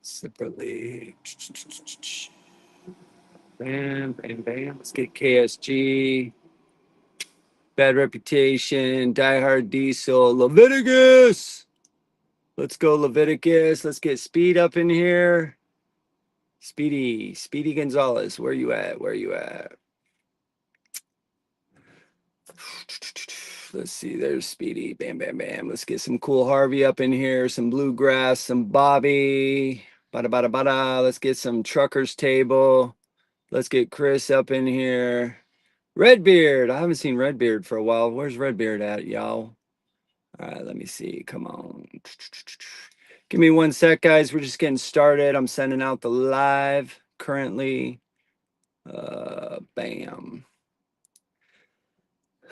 Separately. Bam, bam, bam. Let's get KSG. Bad Reputation. Die Hard Diesel. Leviticus. Let's go, Leviticus. Let's get Speed up in here. Speedy Gonzalez. Where you at? Where you at? Let's see. There's Speedy. Bam, bam, bam. Let's get some Cool Harvey up in here. Some Bluegrass. Some Bobby. Bada, bada, bada. Let's get some Truckers Table. Let's get Chris up in here. Redbeard. I haven't seen Redbeard for a while. Where's Redbeard at, y'all? All right, let me see. Come on. Give me 1 sec, guys. We're just getting started. I'm sending out the live currently. Bam.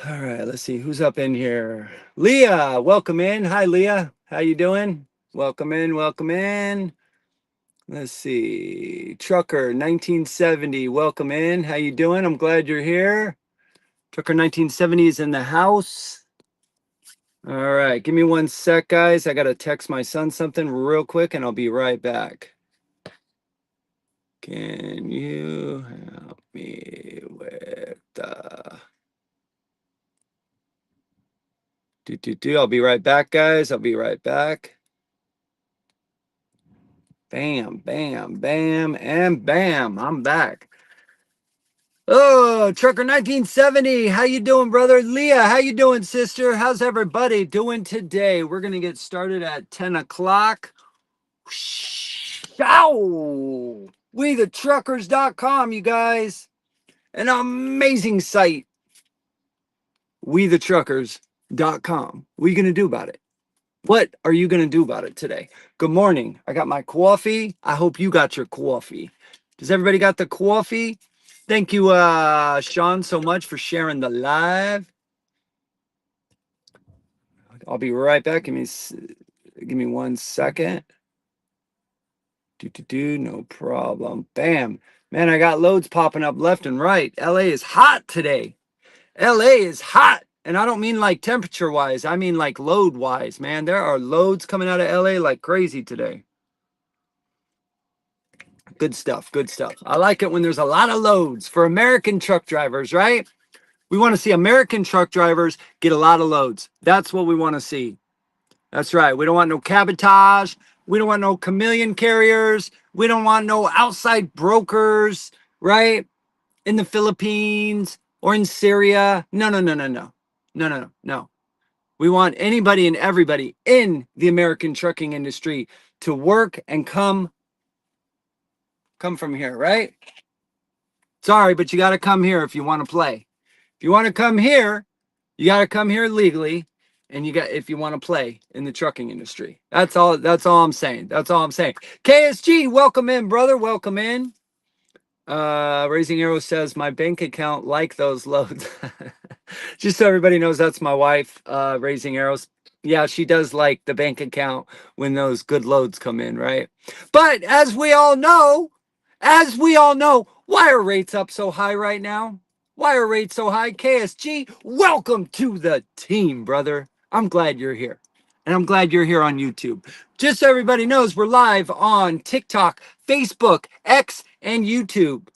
All right, let's see who's up in here. Leah, welcome in. Hi, Leah. How you doing? Welcome in. Welcome in. Let's see. Trucker 1970. Welcome in. How you doing? I'm glad you're here. Trucker 1970 is in the house. All right, give me 1 sec, guys. I got to text my son something real quick, and I'll be right back. Can you help me with I'll be right back, guys. I'll be right back. Bam, bam, bam, and bam. I'm back. Oh, Trucker 1970. How you doing, brother? Leah, how you doing, sister? How's everybody doing today? We're going to get started at 10 o'clock. Ow! WeTheTruckers.com, you guys. An amazing site. WeTheTruckers.com. What are you going to do about it? What are you going to do about it today? Good morning. I got my coffee. I hope you got your coffee. Does everybody got the coffee? Thank you, Sean, so much for sharing the live. I'll be right back. Give me 1 second. No problem. Bam. Man, I got loads popping up left and right. LA is hot today. LA is hot. And I don't mean like temperature wise. I mean like load wise, man. There are loads coming out of LA like crazy today. Good stuff. Good stuff. I like it when there's a lot of loads for American truck drivers, right? We want to see American truck drivers get a lot of loads. That's what we want to see. That's right. We don't want no cabotage. We don't want no chameleon carriers. We don't want no outside brokers, right? In the Philippines or in Syria. No, no, no, no, no. No, no, no, no. We want anybody and everybody in the American trucking industry to work and come from here, right? Sorry, but you got to come here if you want to play. If you want to come here, you got to come here legally. And if you want to play in the trucking industry. That's all I'm saying. That's all I'm saying. KSG, welcome in, brother. Welcome in. Raising Arrow says my bank account like those loads. Just so everybody knows, that's my wife, Raising Arrows. Yeah, she does like the bank account when those good loads come in, right? But as we all know, why are rates up so high right now? Why are rates so high? KSG, welcome to the team, brother. I'm glad you're here. And I'm glad you're here on YouTube. Just so everybody knows, we're live on TikTok, Facebook, X, and YouTube.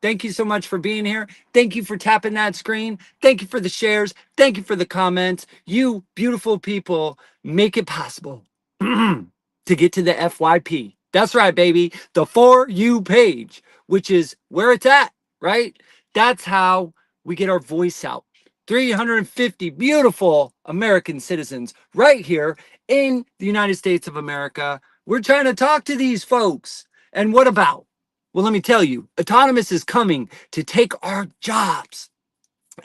Thank you so much for being here. Thank you for tapping that screen. Thank you for the shares. Thank you for the comments. You beautiful people make it possible to get to the FYP. That's right, baby. The For You page, which is where it's at, right? That's how we get our voice out. 350 beautiful American citizens right here in the United States of America. We're trying to talk to these folks. And what about? Well, let me tell you, autonomous is coming to take our jobs.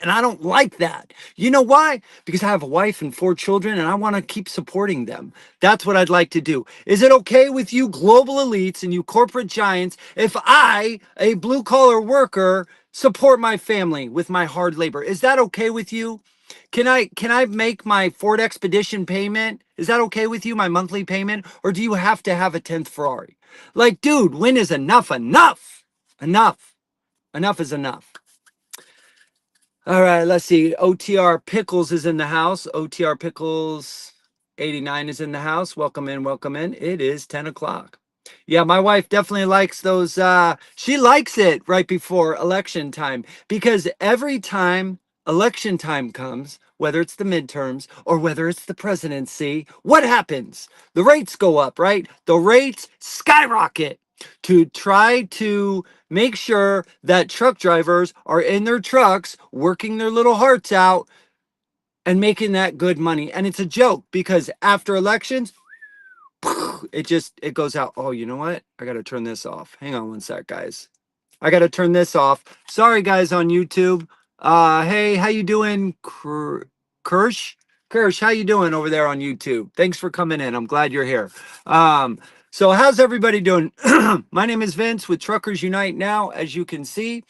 And I don't like that. You know why? Because I have a wife and 4 children and I want to keep supporting them. That's what I'd like to do. Is it okay with you global elites and you corporate giants if I, a blue collar worker, support my family with my hard labor? Is that okay with you? Can I make my Ford Expedition payment? Is that okay with you, my monthly payment? Or do you have to have a 10th Ferrari? Like, dude, when is enough enough? Enough. Enough is enough. All right, let's see. OTR Pickles is in the house. OTR Pickles 89 is in the house. Welcome in, welcome in. It is 10 o'clock. Yeah, my wife definitely likes those. She likes it right before election time because every time election time comes, whether it's the midterms or whether it's the presidency, what happens? The rates go up, right? The rates skyrocket to try to make sure that truck drivers are in their trucks working their little hearts out and making that good money. And it's a joke because after elections, it goes out. Oh, you know what? I gotta turn this off. Hang on one sec, guys. I gotta turn this off. Sorry, guys on YouTube. Hey, how you doing, Kirsch? Kirsch, how you doing over there on YouTube? Thanks for coming in. I'm glad you're here. Um, so how's everybody doing? My name is Vince with Truckers Unite Now. As you can see,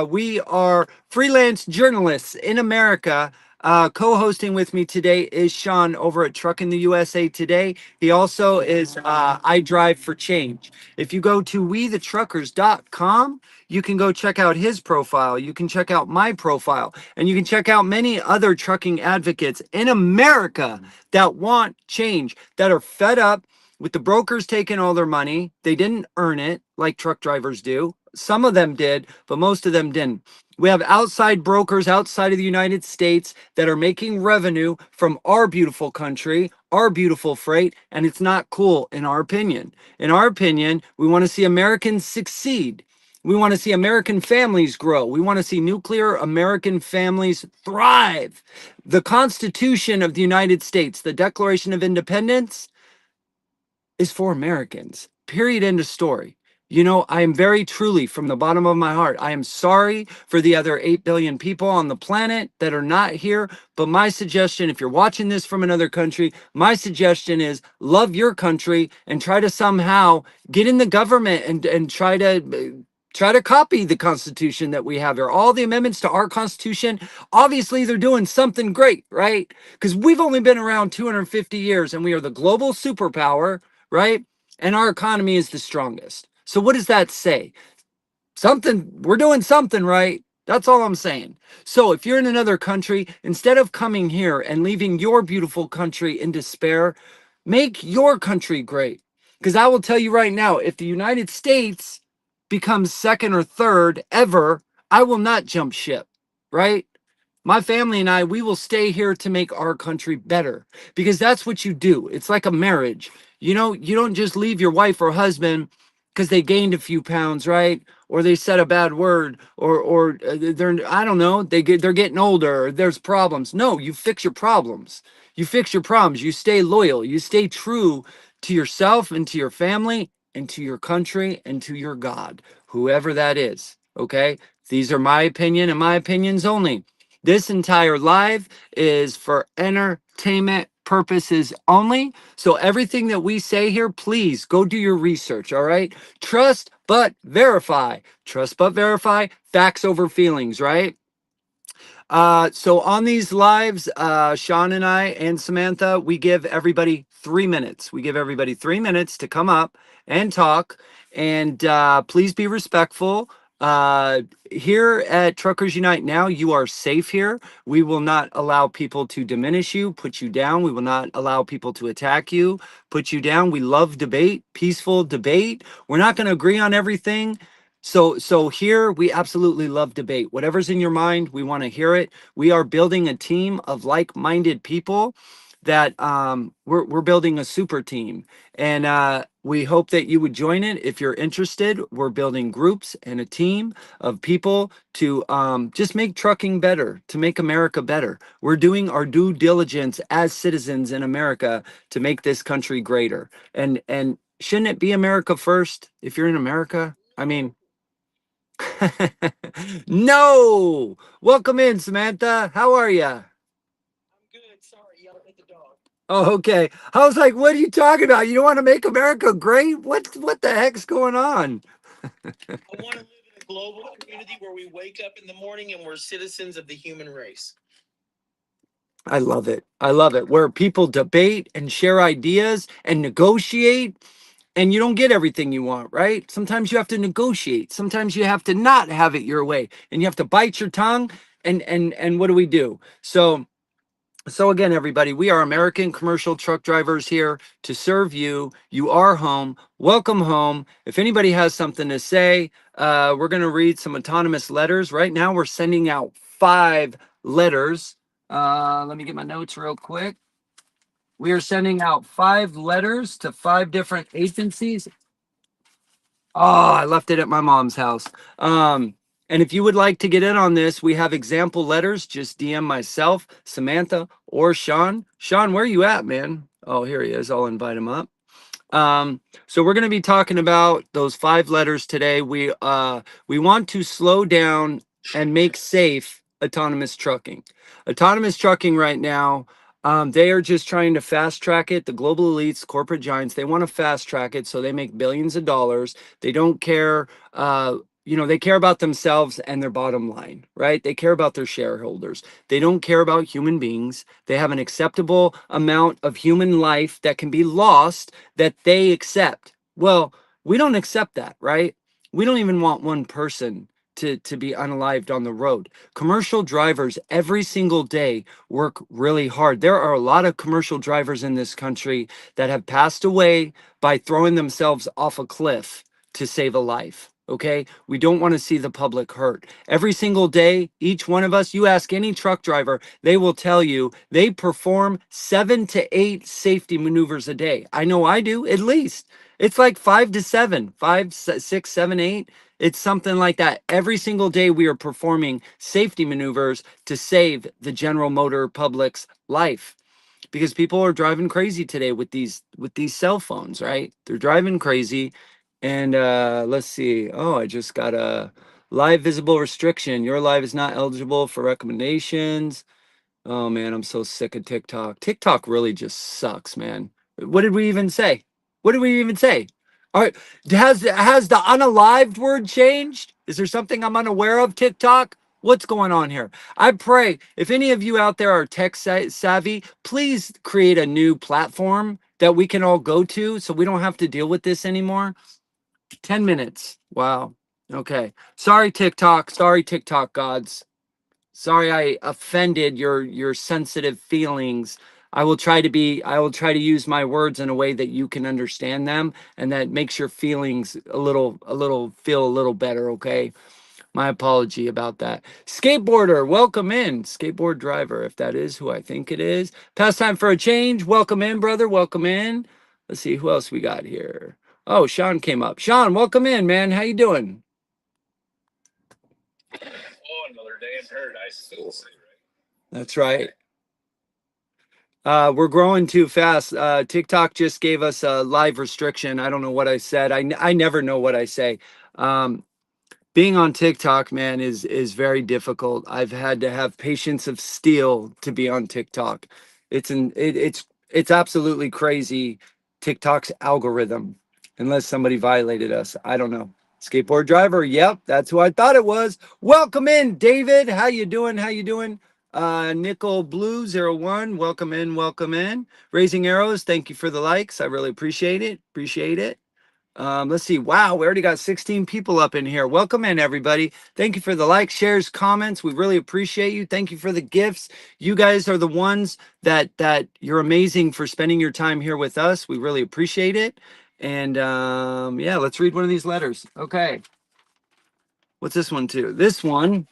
we are freelance journalists in America. Co-hosting with me today is Sean over at Truck in the USA Today. He also is I Drive for Change. If you go to wethetruckers.com, you can go check out his profile. You can check out my profile, and you can check out many other trucking advocates in America that want change, that are fed up with the brokers taking all their money. They didn't earn it like truck drivers do. Some of them did, but most of them didn't. We have outside brokers outside of the United States that are making revenue from our beautiful country, our beautiful freight, and it's not cool in our opinion. In our opinion, we want to see Americans succeed. We want to see American families grow. We want to see nuclear American families thrive. The Constitution of the United States, the Declaration of Independence, is for Americans. Period. End of story. You know, I am very truly from the bottom of my heart. I am sorry for the other 8 billion people on the planet that are not here. But my suggestion, if you're watching this from another country, my suggestion is love your country and try to somehow get in the government and try to copy the Constitution that we have here. All the amendments to our Constitution, obviously they're doing something great, right? Because we've only been around 250 years and we are the global superpower, right? And our economy is the strongest. So what does that say? Something, we're doing something right. That's all I'm saying. So if you're in another country, instead of coming here and leaving your beautiful country in despair, make your country great. Because I will tell you right now, if the United States becomes second or third ever, I will not jump ship, right? My family and I, we will stay here to make our country better because that's what you do. It's like a marriage. You know, you don't just leave your wife or husband because they gained a few pounds, right? Or they said a bad word, or they're, I don't know, they're getting older, or there's problems. No, you fix your problems. You fix your problems. You stay loyal. You stay true to yourself and to your family and to your country and to your God, whoever that is. Okay? These are my opinion and my opinions only. This entire live is for entertainment purposes only. So everything that we say here, please go do your research, all right? Trust but verify. Trust but verify. Facts over feelings, right? So on these lives, Sean and I and Samantha, we give everybody 3 minutes. We give everybody 3 minutes to come up and talk. And please be respectful. Here at Truckers Unite Now, you are safe here. We will not allow people to diminish you, put you down. We will not allow people to attack you, put you down. We love debate, peaceful debate. We're not going to agree on everything. So here we absolutely love debate. Whatever's in your mind, we want to hear it. We are building a team of like-minded people that we're building a super team, and we hope that you would join it if you're interested. We're building groups and a team of people to just make trucking better, to make America better. We're doing our due diligence as citizens in America to make this country greater. And shouldn't it be America first if you're in America? I mean, no. Welcome in, Samantha. How are you? Oh, okay. I was like, what are you talking about? You don't want to make America great? What the heck's going on? I love it. I love it. Where people debate and share ideas and negotiate, and you don't get everything you want, right? Sometimes you have to negotiate. Sometimes you have to not have it your way, and you have to bite your tongue. And what do we do? So So again, everybody, we are American commercial truck drivers here to serve you. You are home. Welcome home. If anybody has something to say, we're going to read some autonomous letters. Right now, we're sending out 5 letters. Let me get my notes real quick. We are sending out 5 letters to 5 different agencies. Oh, I left it at my mom's house. And if you would like to get in on this, we have example letters. Just DM myself, Samantha, or Sean. Sean, where are you at, man? Oh, here he is. I'll invite him up. So we're going to be talking about those 5 letters today. We want to slow down and make safe autonomous trucking. Autonomous trucking right now, they are just trying to fast track it. The global elites, corporate giants, they want to fast track it so they make billions of dollars. They don't care. They care about themselves and their bottom line, right? They care about their shareholders. They don't care about human beings. They have an acceptable amount of human life that can be lost that they accept. Well, we don't accept that, right? We don't even want one person to be unalived on the road. Commercial drivers every single day work really hard. There are a lot of commercial drivers in this country that have passed away by throwing themselves off a cliff to save a life. Okay, we don't want to see the public hurt. Every single day, each one of us, you ask any truck driver, they will tell you they perform 7 to 8 safety maneuvers a day. I know I do, at least. It's like 5 to 7, 5, 6, 7, 8. It's something like that. Every single day, we are performing safety maneuvers to save the general motor public's life because people are driving crazy today with these cell phones, right? They're driving crazy. And let's see. Oh, I just got a live visible restriction. Your live is not eligible for recommendations. Oh man, I'm so sick of TikTok. TikTok really just sucks, man. What did we even say? What did we even say? All right, has the unalived word changed? Is there something I'm unaware of, TikTok? What's going on here? I pray if any of you out there are tech savvy, please create a new platform that we can all go to so we don't have to deal with this anymore. 10 minutes. Wow. Okay. Sorry, TikTok. Sorry, TikTok gods. Sorry I offended your sensitive feelings. I will try to use my words in a way that you can understand them and that makes your feelings feel a little better, okay? My apology about that. Skateboarder, welcome in. Skateboard driver, if that is who I think it is. Pastime for a change. Welcome in, brother. Welcome in. Let's see who else we got here. Oh, Sean came up. Sean, welcome in, man. How you doing? Oh, another day in paradise. That's right. We're growing too fast. TikTok just gave us a live restriction. I don't know what I said. I never know what I say. Um, Being on TikTok, man, is very difficult. I've had to have patience of steel to be on TikTok. It's absolutely crazy. TikTok's algorithm, unless somebody violated us. I don't know. Skateboard driver, yep, that's who I thought it was. Welcome in, David. How you doing? How you doing? Nickel Blue 01, welcome in, welcome in. Raising Arrows, thank you for the likes. I really appreciate it. Appreciate it. Let's see. Wow, we already got 16 people up in here. Welcome in, everybody. Thank you for the likes, shares, comments. We really appreciate you. Thank you for the gifts. You guys are the ones that you're amazing for spending your time here with us. We really appreciate it. And yeah, let's read one of these letters. Okay. What's this one to? This one.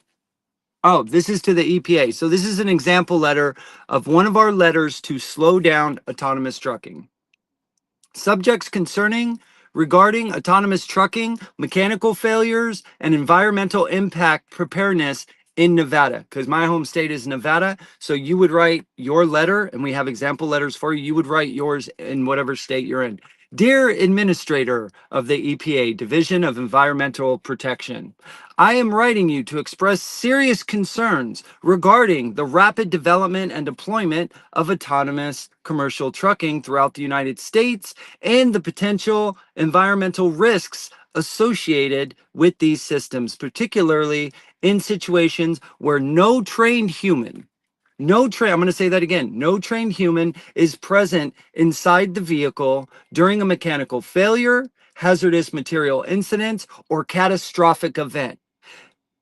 Oh, this is to the EPA. So this is an example letter of one of our letters to slow down autonomous trucking. Subjects concerning regarding autonomous trucking, mechanical failures, and environmental impact preparedness in Nevada, because my home state is Nevada. So you would write your letter, and we have example letters for you. You would write yours in whatever state you're in. Dear Administrator of the EPA, Division of Environmental Protection, I am writing you to express serious concerns regarding the rapid development and deployment of autonomous commercial trucking throughout the United States and the potential environmental risks associated with these systems, particularly in situations where no trained human, I'm going to say that again, no trained human is present inside the vehicle during a mechanical failure, hazardous material incident, or catastrophic event.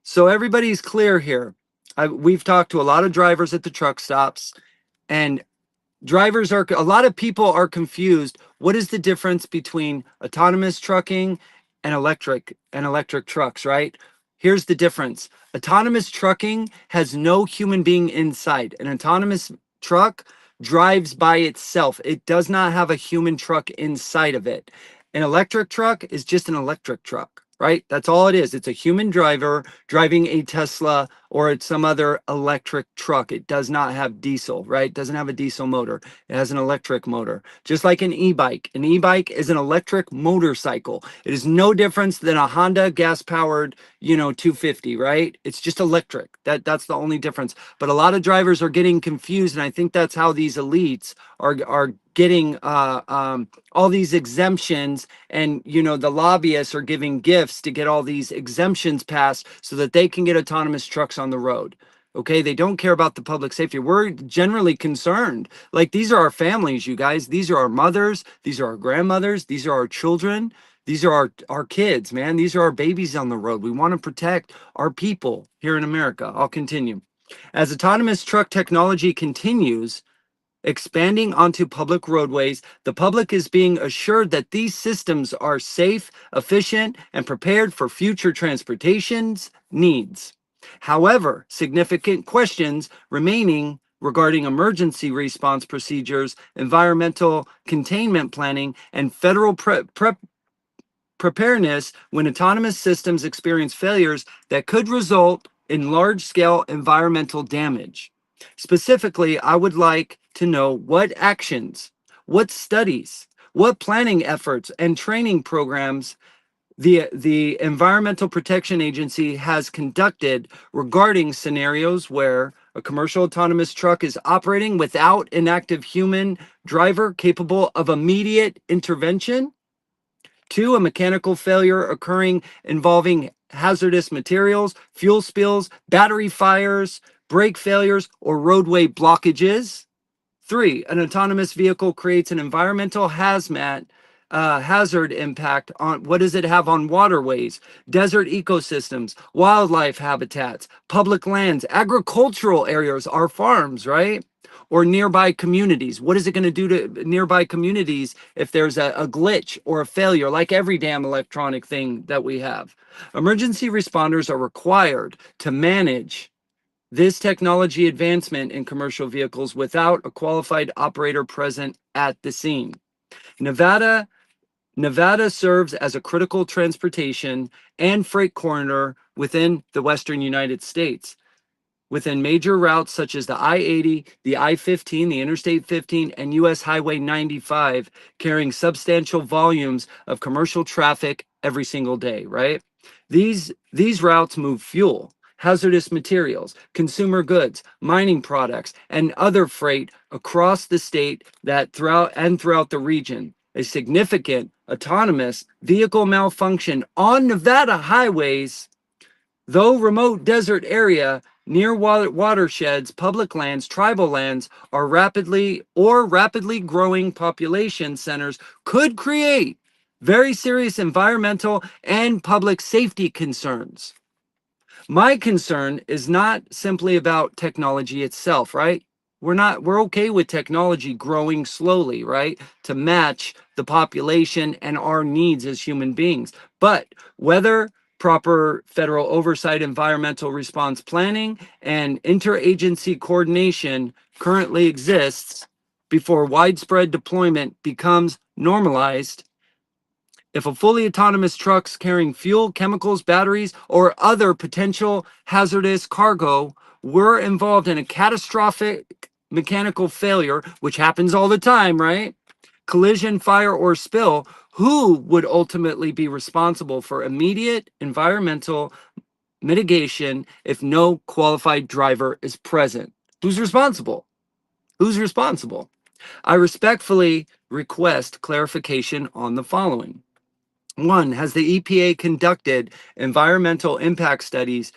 So everybody's clear here. We've talked to a lot of drivers at the truck stops. And drivers are, a lot of people are confused. What is the difference between autonomous trucking and electric trucks, right? Here's the difference. Autonomous trucking has no human being inside. An autonomous truck drives by itself. It does not have a human truck inside of it. An electric truck is just an electric truck, right? That's all it is. It's a human driver driving a Tesla or it's some other electric truck. It does not have diesel, right? It doesn't have a diesel motor. It has an electric motor, just like an e-bike. An e-bike is an electric motorcycle. It is no difference than a Honda gas-powered, 250, right? It's just electric. That's the only difference. But a lot of drivers are getting confused, and I think that's how these elites are getting all these exemptions, and the lobbyists are giving gifts to get all these exemptions passed so that they can get autonomous trucks on the road. Okay, they don't care about the public safety. We're generally concerned. Like, these are our families, you guys. These are our mothers. These are our grandmothers. These are our children. These are our kids, man. These are our babies on the road. We want to protect our people here in America. I'll continue. As autonomous truck technology continues expanding onto public roadways, the public is being assured that these systems are safe, efficient, and prepared for future transportation's needs. However, significant questions remaining regarding emergency response procedures, environmental containment planning, and federal preparedness when autonomous systems experience failures that could result in large-scale environmental damage. Specifically, I would like to know what actions, what studies, what planning efforts and training programs the Environmental Protection Agency has conducted regarding scenarios where a commercial autonomous truck is operating without an active human driver capable of immediate intervention. 2, a mechanical failure occurring involving hazardous materials, fuel spills, battery fires, brake failures, or roadway blockages. 3, an autonomous vehicle creates an environmental hazard impact on, what does it have on waterways, desert ecosystems, wildlife habitats, public lands, agricultural areas, our farms, right? Or nearby communities. What is it going to do to nearby communities if there's a glitch or a failure, like every damn electronic thing that we have? Emergency responders are required to manage this technology advancement in commercial vehicles without a qualified operator present at the scene. Nevada serves as a critical transportation and freight corridor within the western United States. Within major routes such as the I-80, the I-15, the Interstate 15, and U.S. Highway 95, carrying substantial volumes of commercial traffic every single day, right? These routes move fuel, hazardous materials, consumer goods, mining products, and other freight across the state throughout the region. A significant autonomous vehicle malfunction on Nevada highways, though remote desert area, near watersheds, public lands, tribal lands, or rapidly growing population centers, could create very serious environmental and public safety concerns. My concern is not simply about technology itself, right? We're okay with technology growing slowly, right? To match the population and our needs as human beings. But whether proper federal oversight, environmental response planning, and interagency coordination currently exists before widespread deployment becomes normalized. If a fully autonomous trucks carrying fuel, chemicals, batteries, or other potential hazardous cargo were involved in a catastrophic mechanical failure, which happens all the time, right? Collision, fire, or spill, who would ultimately be responsible for immediate environmental mitigation if no qualified driver is present? Who's responsible? Who's responsible? I respectfully request clarification on the following. 1, has the EPA conducted environmental impact studies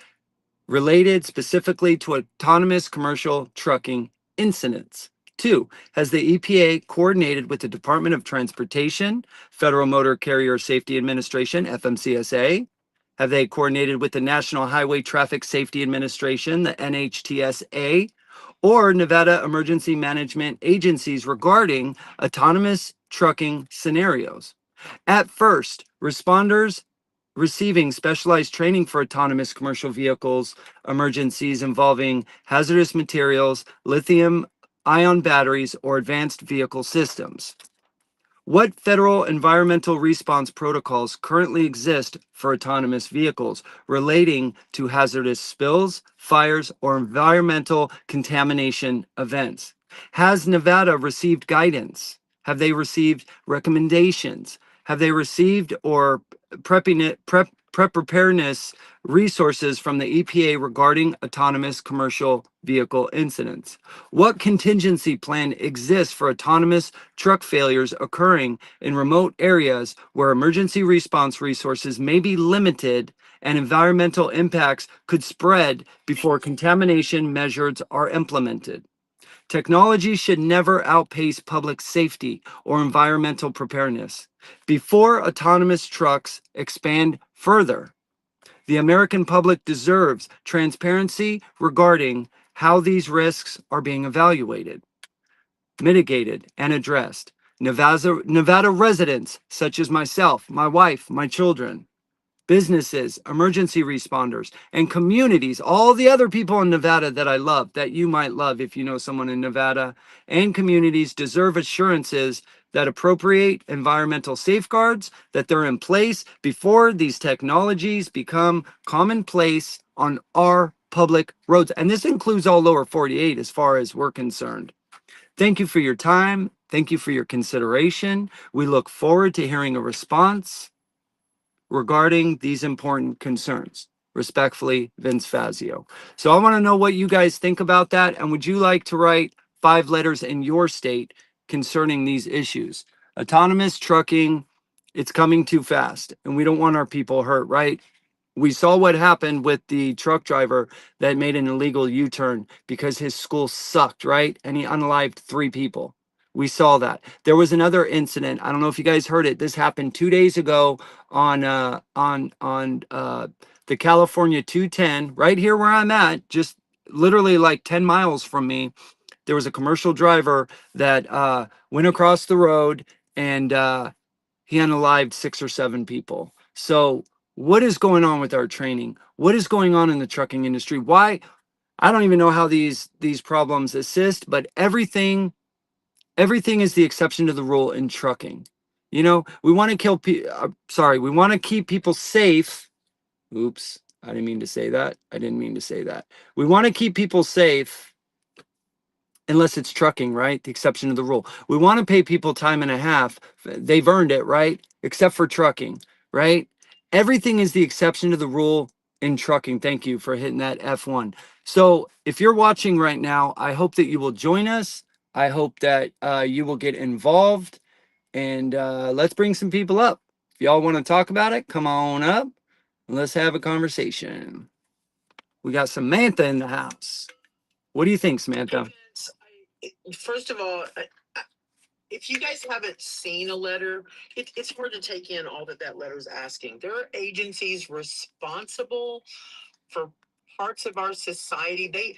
related specifically to autonomous commercial trucking incidents? 2, has the EPA coordinated with the Department of Transportation, Federal Motor Carrier Safety Administration, FMCSA? Have they coordinated with the National Highway Traffic Safety Administration, the NHTSA? or Nevada emergency management agencies regarding autonomous trucking scenarios. At first, responders receiving specialized training for autonomous commercial vehicles emergencies involving hazardous materials, lithium ion batteries, or advanced vehicle systems. What federal environmental response protocols currently exist for autonomous vehicles relating to hazardous spills, fires, or environmental contamination events? Has Nevada received guidance? Have they received recommendations? Have they received or preparedness resources from the EPA regarding autonomous commercial vehicle incidents? What contingency plan exists for autonomous truck failures occurring in remote areas where emergency response resources may be limited and environmental impacts could spread before contamination measures are implemented? Technology should never outpace public safety or environmental preparedness. Before autonomous trucks expand further, the American public deserves transparency regarding how these risks are being evaluated, mitigated, and addressed. Nevada residents, such as myself, my wife, my children, businesses, emergency responders, and communities, all the other people in Nevada that I love, that you might love if you know someone in Nevada, and communities deserve assurances that appropriate environmental safeguards, that they're in place before these technologies become commonplace on our public roads. And this includes all lower 48 as far as we're concerned. Thank you for your time. Thank you for your consideration. We look forward to hearing a response regarding these important concerns. Respectfully, Vince Fazio. So I want to know what you guys think about that. And would you like to write 5 letters in your state concerning these issues? Autonomous trucking, it's coming too fast, and we don't want our people hurt, right? We saw what happened with the truck driver that made an illegal U-turn because his school sucked, right? And he unalived 3 people. We saw that. There was another incident. I don't know if you guys heard it. This happened 2 days ago on the California 210, right here where I'm at, just literally like 10 miles from me. There was a commercial driver that went across the road and he unalived 6 or 7 people. So what is going on with our training? What is going on in the trucking industry? Why? I don't even know how these problems assist, but everything is the exception to the rule in trucking. You know, we want to we want to keep people safe. Oops, I didn't mean to say that. I didn't mean to say that. We want to keep people safe unless it's trucking, right? The exception to the rule. We want to pay people time and a half. They've earned it, right? Except for trucking, right? Everything is the exception to the rule in trucking. Thank you for hitting that F1. So if you're watching right now, I hope that you will join us. I hope that you will get involved, and let's bring some people up. If y'all want to talk about it, come on up. Let's have a conversation. We got Samantha in the house. What do you think, Samantha? First of all, if you guys haven't seen a letter, it's hard to take in all that letter is asking. There are agencies responsible for parts of our society. They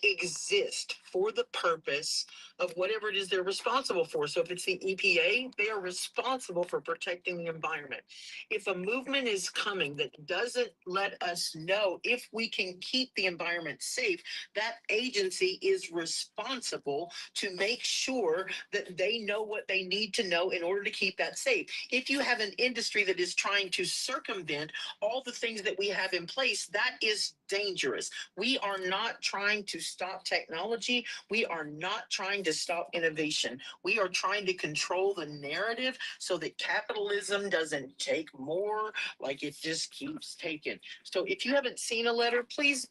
exist for the purpose of whatever it is they're responsible for. So if it's the EPA, they are responsible for protecting the environment. If a movement is coming that doesn't let us know if we can keep the environment safe, that agency is responsible to make sure that they know what they need to know in order to keep that safe. If you have an industry that is trying to circumvent all the things that we have in place, that is dangerous. We are not trying to stop technology. We are not trying to stop innovation. We are trying to control the narrative so that capitalism doesn't take more, like it just keeps taking. So if you haven't seen a letter, please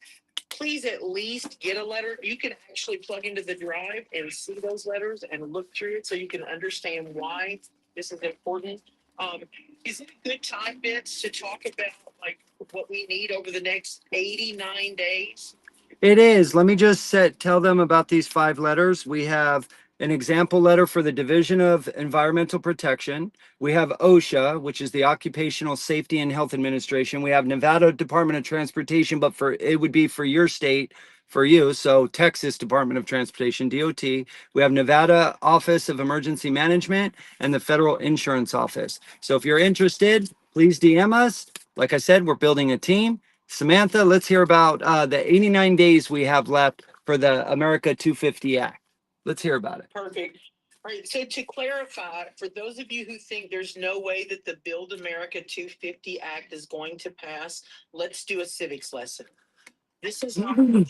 at least get a letter. You can actually plug into the drive and see those letters and look through it so you can understand why this is important. Um, is it a good time, Vince, to talk about like what we need over the next 89 days? It is. Let me just tell them about these 5 letters. We have an example letter for the Division of Environmental Protection. We have OSHA, which is the Occupational Safety and Health Administration. We have Nevada Department of Transportation, but it would be for your state, for you. So Texas Department of Transportation, DOT. We have Nevada Office of Emergency Management and the Federal Insurance Office. So if you're interested, please DM us. Like I said, we're building a team. Samantha, let's hear about the 89 days we have left for the America 250 Act. Let's hear about it. Perfect. All right. So to clarify, for those of you who think there's no way that the Build America 250 Act is going to pass, let's do a civics lesson. This is not something we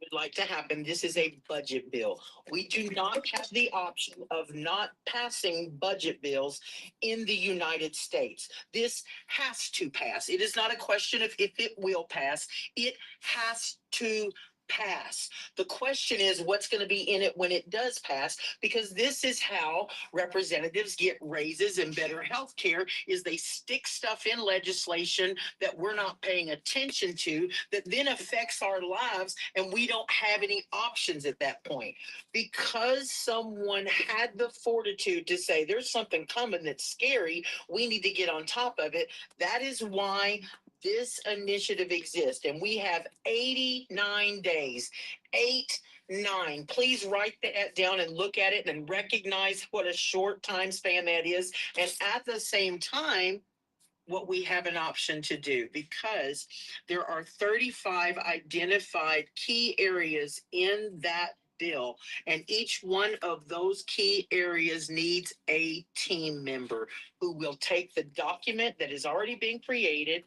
would like to happen. This is a budget bill. We do not have the option of not passing budget bills in the United States. This has to pass. It is not a question of if it will pass. It has to pass. The question is what's going to be in it when it does pass, because this is how representatives get raises and better health care, is they stick stuff in legislation that we're not paying attention to, that then affects our lives, and we don't have any options at that point. Because someone had the fortitude to say there's something coming that's scary, we need to get on top of it. That is why this initiative exists, and we have 89 days. 8, 9. Please write that down and look at it and recognize what a short time span that is. And at the same time, what we have an option to do, because there are 35 identified key areas in that bill, and each one of those key areas needs a team member who will take the document that is already being created,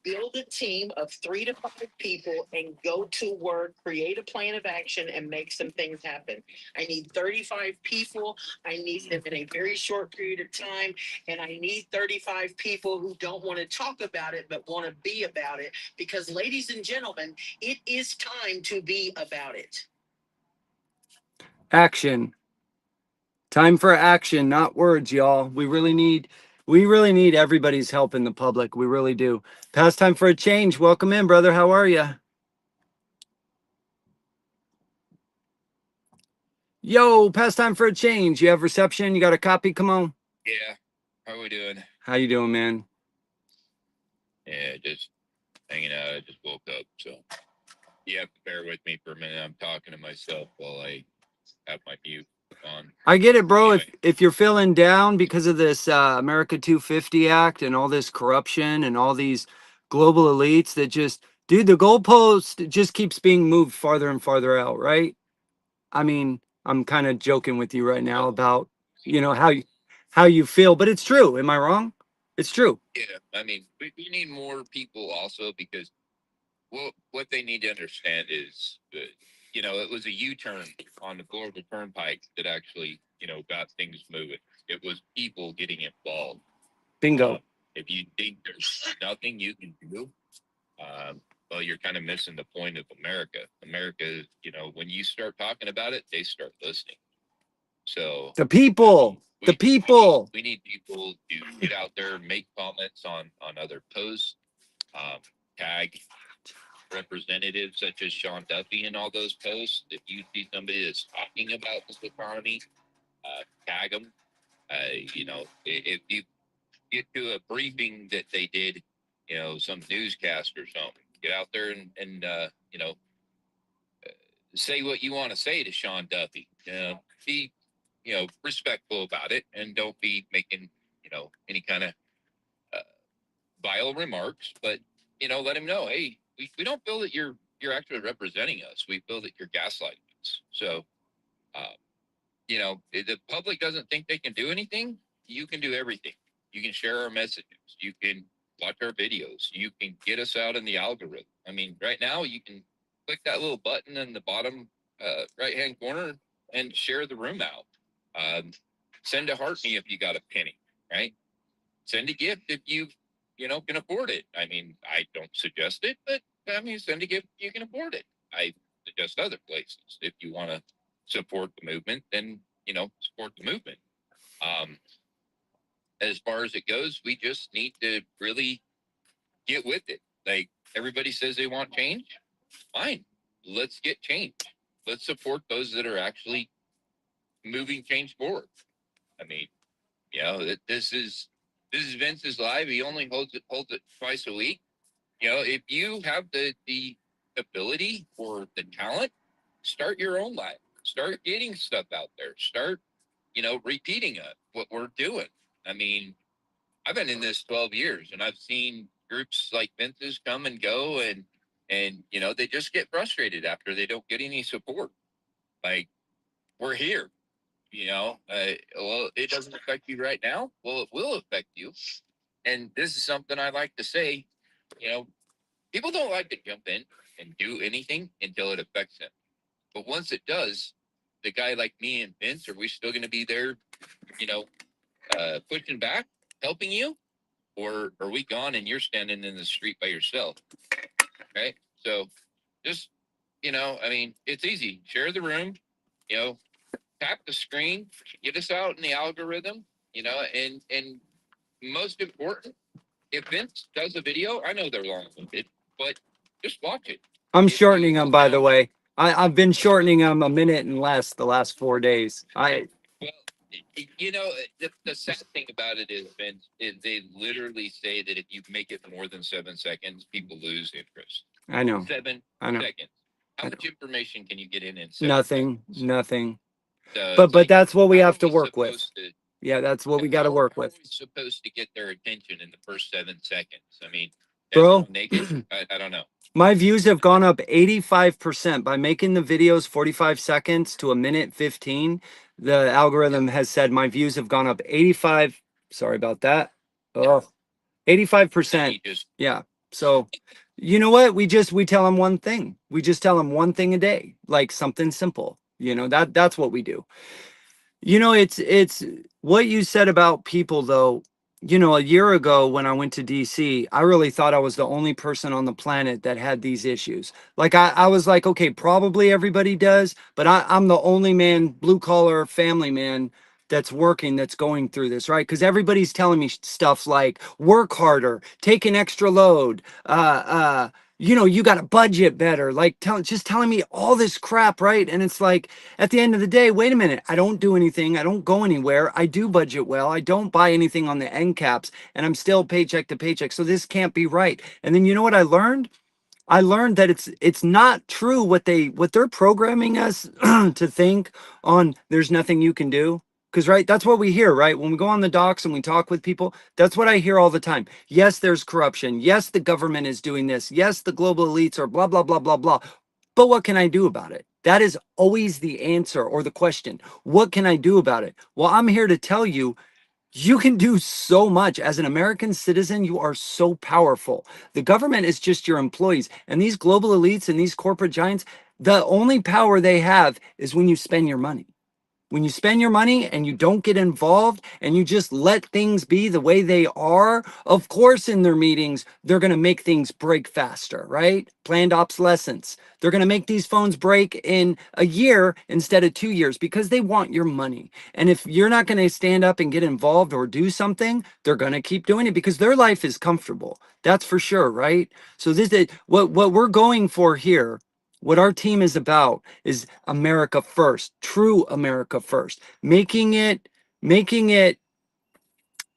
build a team of 3 to 5 people, and go to work, create a plan of action, and make some things happen. I need 35 people. I need them in a very short period of time. And I need 35 people who don't want to talk about it, but want to be about it. Because, ladies and gentlemen, it is time to be about it. Action. Time for action, not words, y'all. We really need everybody's help in the public. We really do. Past time for a change. Welcome in, brother. How are you? Yo, past time for a change. You have reception? You got a copy? Come on. Yeah. How are we doing? How you doing, man? Yeah, just hanging out. I just woke up, so you have to bear with me for a minute. I'm talking to myself while I have my mute on. I get it, bro. Anyway, If you're feeling down because of this America 250 Act and all this corruption and all these global elites that just, dude, the goalpost just keeps being moved farther and farther out, right? I mean, I'm kind of joking with you right now about, how you feel, but it's true. Am I wrong? It's true. yeah, I mean, we need more people also, because what they need to understand is that, it was a U-turn on the Florida Turnpike that actually, got things moving. It was people getting involved. Bingo. If you think there's nothing you can do, well, you're kind of missing the point of America. America, when you start talking about it, they start listening. So The people, the people. we need people to get out there, make comments on other posts, tag representatives such as Sean Duffy in all those posts. If you see somebody that's talking about this economy, tag them. If you get to a briefing that they did, some newscast or something, get out there and say what you want to say to Sean Duffy. Be, respectful about it, and don't be making, any kind of vile remarks, but, let him know, hey, we don't feel that you're actually representing us. We feel that you're gaslighting us. So, if the public doesn't think they can do anything, you can do everything. You can share our messages. You can watch our videos. You can get us out in the algorithm. I mean, right now you can click that little button in the bottom right-hand corner and share the room out. Send a heart me if you got a penny, right? Send a gift if you can afford it. I mean, I don't suggest it, but I mean, send a gift if you can afford it. I suggest other places. If you want to support the movement, then support the movement. As far as it goes, we just need to really get with it. Like, everybody says they want change. Fine, let's get change. Let's support those that are actually moving change forward. I mean, this is Vince's live. He only holds it twice a week. If you have the ability or the talent, start your own live. Start getting stuff out there. Start, repeating what we're doing. I mean, I've been in this 12 years and I've seen groups like Vince's come and go, and they just get frustrated after they don't get any support. Like, we're here, well, it doesn't affect you right now. Well, it will affect you. And this is something I like to say, you know, people don't like to jump in and do anything until it affects them. But once it does, the guy like me and Vince, are we still going to be there, you know, pushing back, helping you? Or are we gone and you're standing in the street by yourself? Right. So just, I mean, it's easy. Share the room, you know, tap the screen, get us out in the algorithm, and most important, if Vince does a video, I know they're long-winded, but just watch it. I'm If shortening you them, by the found- way. I've been shortening them a minute and less the last 4 days. Well, the sad thing about it is, Vince, is they literally say that if you make it more than 7 seconds, people lose interest. I know. 7 I know. seconds. How much information can you get in 7 Nothing. seconds? Nothing. So But it's like, that's what we how have are to we work with. supposed to- Yeah, that's what we got to how- work how with. Are we supposed to get their attention in the first 7 seconds? I mean, Bro. naked. I don't know. My views have gone up 85% by making the videos 45 seconds to a minute 15. The algorithm has said my views have gone up 85. Sorry about that. Oh, 85%. Yeah. So, you know what? We tell them one thing. We just tell them one thing a day, like something simple. That's what we do. It's what you said about people, though. A year ago when I went to DC, I really thought I was the only person on the planet that had these issues. Like, I was like, okay, probably everybody does, but I'm the only man, blue collar family man, that's working, that's going through this, right? Because everybody's telling me stuff like work harder, take an extra load, you got to budget better, like just telling me all this crap, right? And it's like, at the end of the day, wait a minute, I don't do anything, I don't go anywhere, I do budget well, I don't buy anything on the end caps, and I'm still paycheck to paycheck, so this can't be right. And then you know what I learned? I learned that it's not true what they're programming us to think on there's nothing you can do. Because, right, that's what we hear, right? When we go on the docks and we talk with people, that's what I hear all the time. Yes, there's corruption. Yes, the government is doing this. Yes, the global elites are blah, blah, blah, blah, blah. But what can I do about it? That is always the answer or the question. What can I do about it? Well, I'm here to tell you, you can do so much. As an American citizen, you are so powerful. The government is just your employees. And these global elites and these corporate giants, the only power they have is when you spend your money. When you spend your money and you don't get involved and you just let things be the way they are, of course, in their meetings, they're going to make things break faster, right? Planned obsolescence. They're going to make these phones break in a year instead of 2 years because they want your money. And if you're not going to stand up and get involved or do something, they're going to keep doing it because their life is comfortable. That's for sure, right? So this is what we're going for here. What our team is about is America first, true America first, making it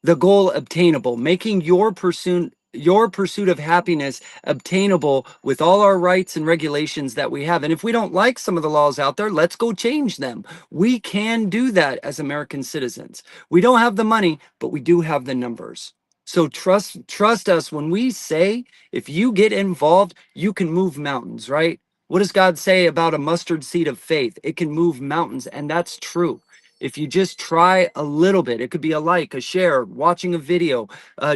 the goal obtainable, making your pursuit of happiness obtainable with all our rights and regulations that we have. And if we don't like some of the laws out there, let's go change them. We can do that as American citizens. We don't have the money, but we do have the numbers. So trust us when we say, if you get involved, you can move mountains, right? What does God say about a mustard seed of faith? It can move mountains, and that's true. If you just try a little bit, it could be a like, a share, watching a video,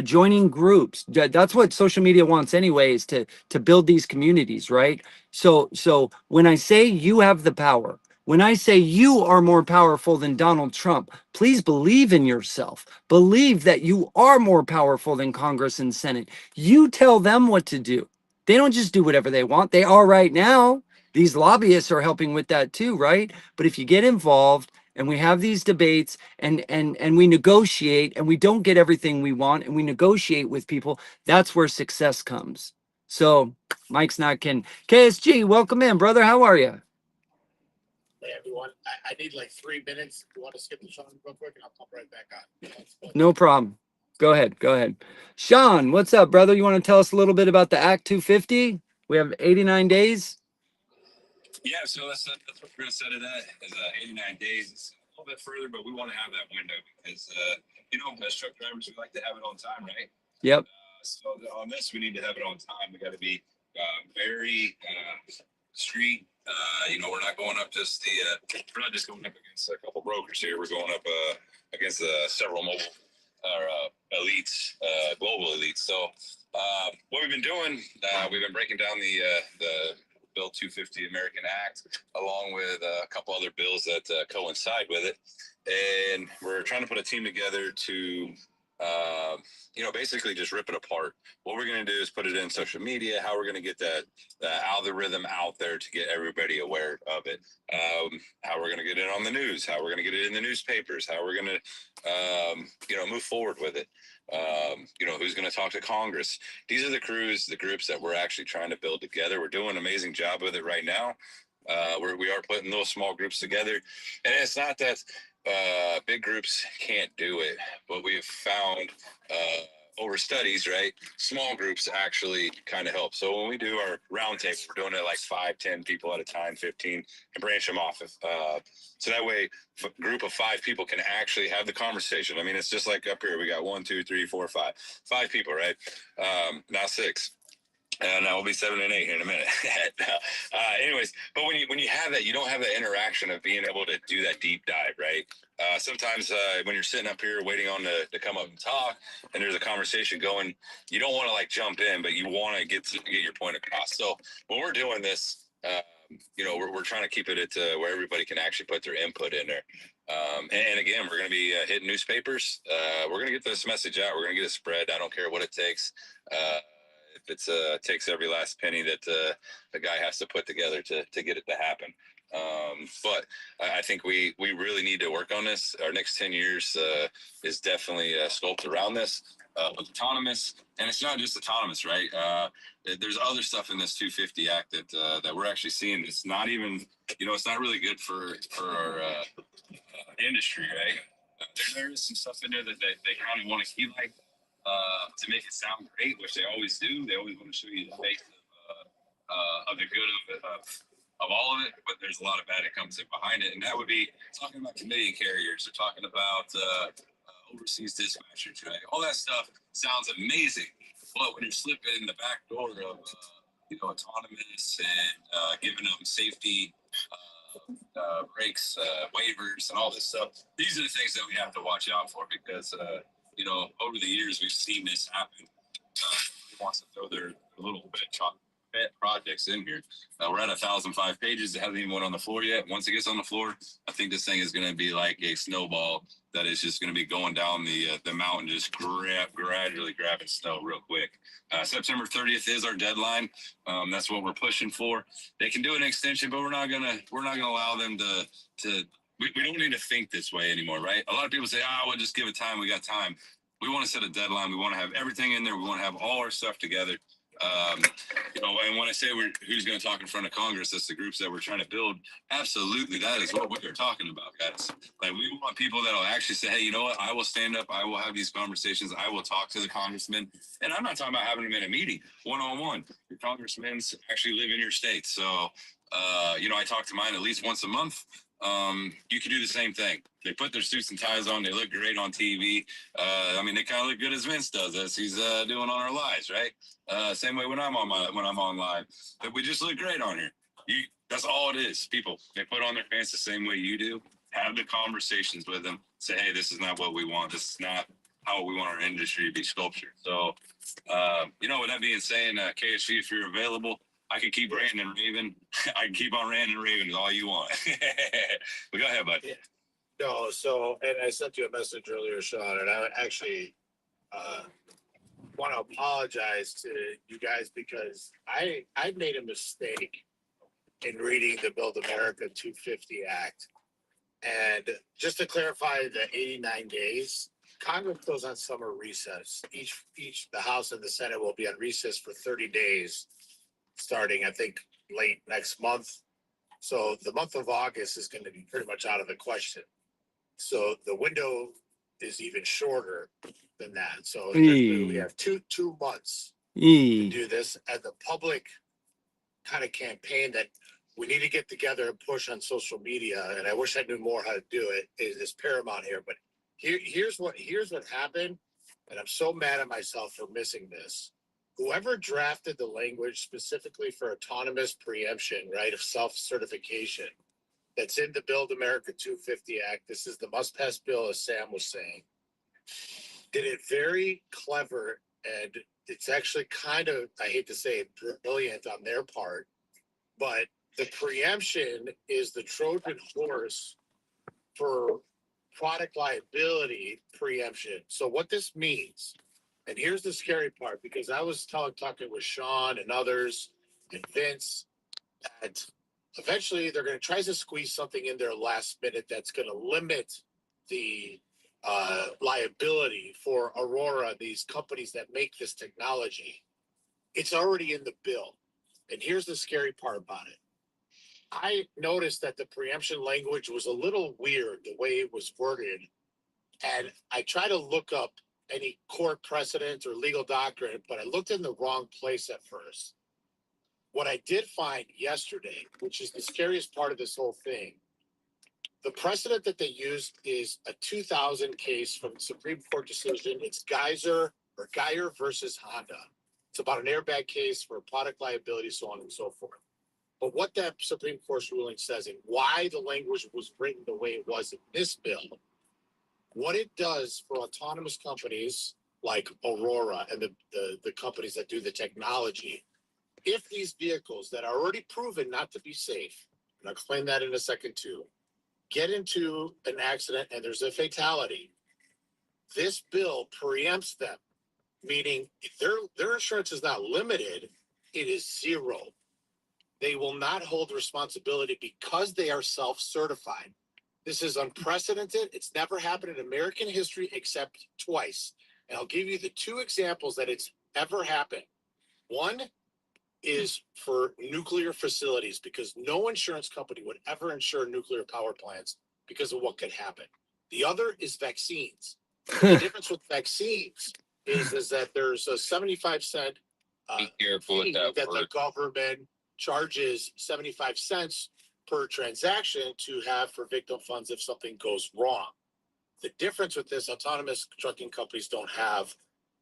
joining groups. That's what social media wants anyways, to build these communities, right? So when I say you have the power, when I say you are more powerful than Donald Trump, please believe in yourself. Believe that you are more powerful than Congress and Senate. You tell them what to do. They don't just do whatever they want. They are right now. These lobbyists are helping with that too, right? But if you get involved and we have these debates and we negotiate and we don't get everything we want and we negotiate with people, that's where success comes. So Mike's not kidding. KSG, welcome in, brother. How are you? Hey everyone, I need like 3 minutes. You want to skip the Sean real quick and I'll come right back on. No problem. Go ahead. Sean, what's up, brother? You want to tell us a little bit about the Act 250? We have 89 days. Yeah, so that's what we're gonna set it at is 89 days. It's a little bit further, but we want to have that window because as truck drivers, we like to have it on time, right? Yep. So on this, we need to have it on time. We got to be very street. We're not going up just we're not just going up against a couple brokers here. We're going up against several mobile elites, global elites. So what we've been doing, we've been breaking down the Bill 250 American Act, along with a couple other bills that coincide with it. And we're trying to put a team together to, basically just rip it apart. What we're going to do is put it in social media, how we're going to get that algorithm out there to get everybody aware of it, how we're going to get it on the news, how we're going to get it in the newspapers, how we're going to, move forward with it. Who's going to talk to Congress. These are the groups that we're actually trying to build together. We're doing an amazing job with it right now. We are putting those small groups together, and it's not that big groups can't do it, but we've found over studies, right, small groups actually kind of help. So when we do our roundtable, we're doing it like 5, 10 people at a time, 15, and branch them off. So that way, a group of 5 people can actually have the conversation. I mean, it's just like up here. We got 1, 2, 3, 4, 5. 5 people, right? Now 6. Now we'll be 7 and 8 here in a minute. Anyways, but when you have that, you don't have that interaction of being able to do that deep dive, right? Sometimes when you're sitting up here waiting on to come up and talk, and there's a conversation going, you don't want to like jump in, but you want to get your point across. So when we're doing this, we're trying to keep it at where everybody can actually put their input in there. And again, we're going to be hitting newspapers. We're going to get this message out. We're going to get it spread. I don't care what it takes. If it takes every last penny that the guy has to put together to get it to happen. But I think we really need to work on this. Our next 10 years is definitely sculpted around this. Autonomous, and it's not just autonomous, right? There's other stuff in this 250 Act that we're actually seeing. It's not even, it's not really good for our industry, right? There is some stuff in there that they kind of want to keep like to make it sound great, which they always do. They always want to show you the face of the good of all of it, but there's a lot of bad that comes in behind it, and that would be talking about Canadian carriers or talking about overseas dispatchers, right? All that stuff sounds amazing, but when you're slipping in the back door of autonomous and giving them safety breaks, waivers, and all this stuff, these are the things that we have to watch out for because over the years we've seen this happen. Wants to throw their little pet projects in here. We're at 1,005 pages. It hasn't even went on the floor yet. Once it gets on the floor, I think this thing is going to be like a snowball that is just going to be going down the mountain, just gradually grabbing snow real quick. September 30th is our deadline. That's what we're pushing for. They can do an extension, but we're not gonna allow them to. We don't need to think this way anymore, right? A lot of people say, we'll just give it time. We got time. We want to set a deadline. We want to have everything in there. We want to have all our stuff together. And when I say who's going to talk in front of Congress, that's the groups that we're trying to build. Absolutely, that is what we're talking about, guys. Like, we want people that will actually say, hey, you know what? I will stand up. I will have these conversations. I will talk to the congressman. And I'm not talking about having them in a meeting, one-on-one. Your congressmen actually live in your state. So, I talk to mine at least once a month. You can do the same thing. They put their suits and ties on. They look great on TV. They kind of look good as Vince does, as he's doing on our lives, right? Same way when I'm on live. But we just look great on here. That's all it is. People, they put on their pants the same way you do. Have the conversations with them. Say, hey, this is not what we want. This is not how we want our industry to be sculptured. So, with that being said, KSV, if you're available, I can keep ranting and raving. I can keep on ranting and raving all you want. But go ahead, bud. Yeah. No, and I sent you a message earlier, Sean, and I actually want to apologize to you guys because I made a mistake in reading the Build America 250 Act. And just to clarify, the 89 days, Congress goes on summer recess. The House and the Senate will be on recess for 30 days, starting, I think, late next month. So the month of August is going to be pretty much out of the question. So the window is even shorter than that. So we have two months to do this, and the public kind of campaign that we need to get together and push on social media. And I wish I knew more how to do it. Is paramount here. But here's what happened, and I'm so mad at myself for missing this. Whoever drafted the language specifically for autonomous preemption, right, of self-certification, that's in the Build America 250 Act. This is the must-pass bill, as Sam was saying. Did it very clever, and it's actually kind of, I hate to say it, brilliant on their part, but the preemption is the Trojan horse for product liability preemption. So what this means, and here's the scary part, because I was talking with Sean and others and Vince, that eventually they're going to try to squeeze something in there last minute that's going to limit the liability for Aurora, these companies that make this technology. It's already in the bill. And here's the scary part about it. I noticed that the preemption language was a little weird, the way it was worded. And I tried to look up any court precedent or legal doctrine, but I looked in the wrong place at first. What I did find yesterday, which is the scariest part of this whole thing, the precedent that they used is a 2000 case from the Supreme Court decision. It's Geyser versus Honda. It's about an airbag case for product liability, so on and so forth. But what that Supreme Court's ruling says and why the language was written the way it was in this bill, what it does for autonomous companies like Aurora and the companies that do the technology, if these vehicles that are already proven not to be safe, and I'll explain that in a second too, get into an accident and there's a fatality, this bill preempts them, meaning if their insurance is not limited, it is zero. They will not hold responsibility because they are self-certified. This is unprecedented. It's never happened in American history except twice. And I'll give you the two examples that it's ever happened. One is for nuclear facilities, because no insurance company would ever insure nuclear power plants because of what could happen. The other is vaccines. The difference with vaccines is that there's a 75-cent Be careful with that the word. government charges 75 cents per transaction to have for victim funds if something goes wrong. The difference with this, autonomous trucking companies don't have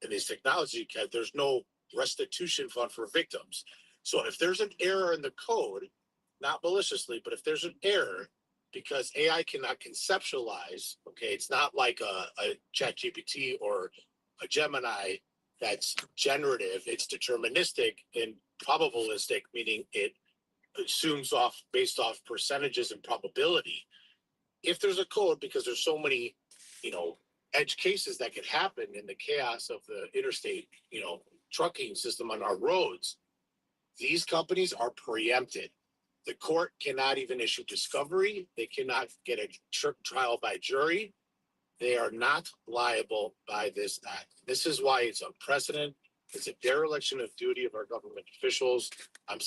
in these technology, there's no restitution fund for victims. So if there's an error in the code, not maliciously, but if there's an error, because AI cannot conceptualize, okay, it's not like a ChatGPT or a Gemini that's generative, it's deterministic and probabilistic, meaning it assumes off based off percentages and probability. If there's a code, because there's so many, edge cases that could happen in the chaos of the interstate, trucking system on our roads, these companies are preempted. The court cannot even issue discovery. They cannot get a trial by jury. They are not liable by this act. This is why it's unprecedented. It's a dereliction of duty of our government officials. I'm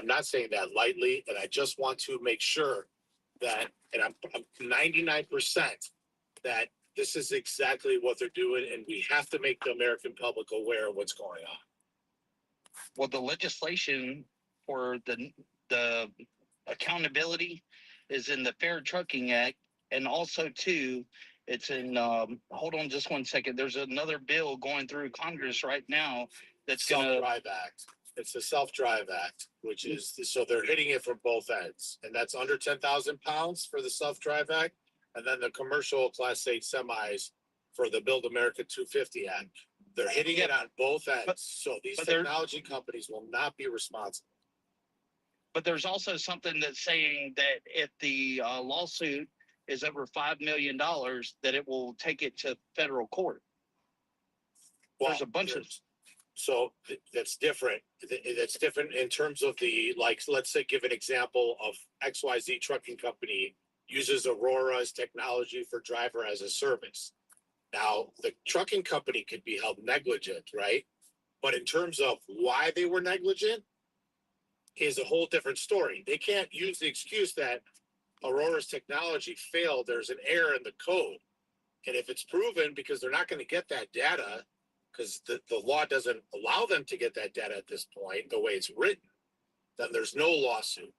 not saying that lightly, and I just want to make sure that, and I'm 99% that this is exactly what they're doing, and we have to make the American public aware of what's going on. Well, the legislation for the accountability is in the Fair Trucking Act, and also too, it's in. Hold on, just 1 second. There's another bill going through Congress right now that's Self-Drive Act. It's the Self-Drive Act, which is so they're hitting it from both ends, and that's under 10,000 pounds for the Self-Drive Act, and then the commercial Class 8 semis for the Build America 250 Act. They're hitting it on both ends, so these technology companies will not be responsible. But there's also something that's saying that if the lawsuit is over $5 million, that it will take it to federal court. Well, there's a bunch of. So that's different. That's different in terms of let's say, give an example of XYZ trucking company uses Aurora's technology for driver as a service. Now, the trucking company could be held negligent, right? But in terms of why they were negligent is a whole different story. They can't use the excuse that Aurora's technology failed. There's an error in the code. And if it's proven, because they're not going to get that data, because the law doesn't allow them to get that data at this point, the way it's written, then there's no lawsuit.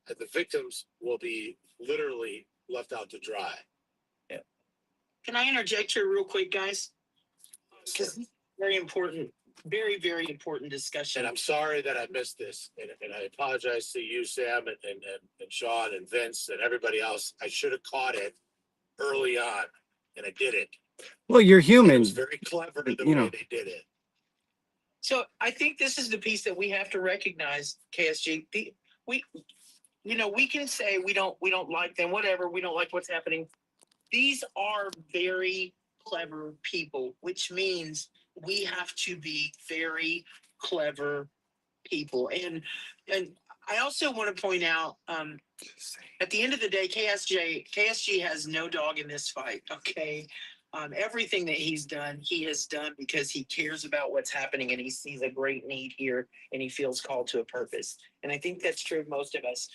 And the victims will be literally left out to dry. Can I interject here real quick, guys? Because very important, very, very important discussion. And I'm sorry that I missed this. And I apologize to you, Sam, and Sean and Vince and everybody else. I should have caught it early on, and I didn't. Well, you're It human. was very clever the You way know. they did it. So I think this is the piece that we have to recognize, KSG. We, you know, we can say we don't like them, whatever. We don't like what's happening. These are very clever people, which means we have to be very clever people. And I also want to point out, at the end of the day, KSG has no dog in this fight. Okay. Everything that he's done, he has done because he cares about what's happening and he sees a great need here and he feels called to a purpose. And I think that's true of most of us.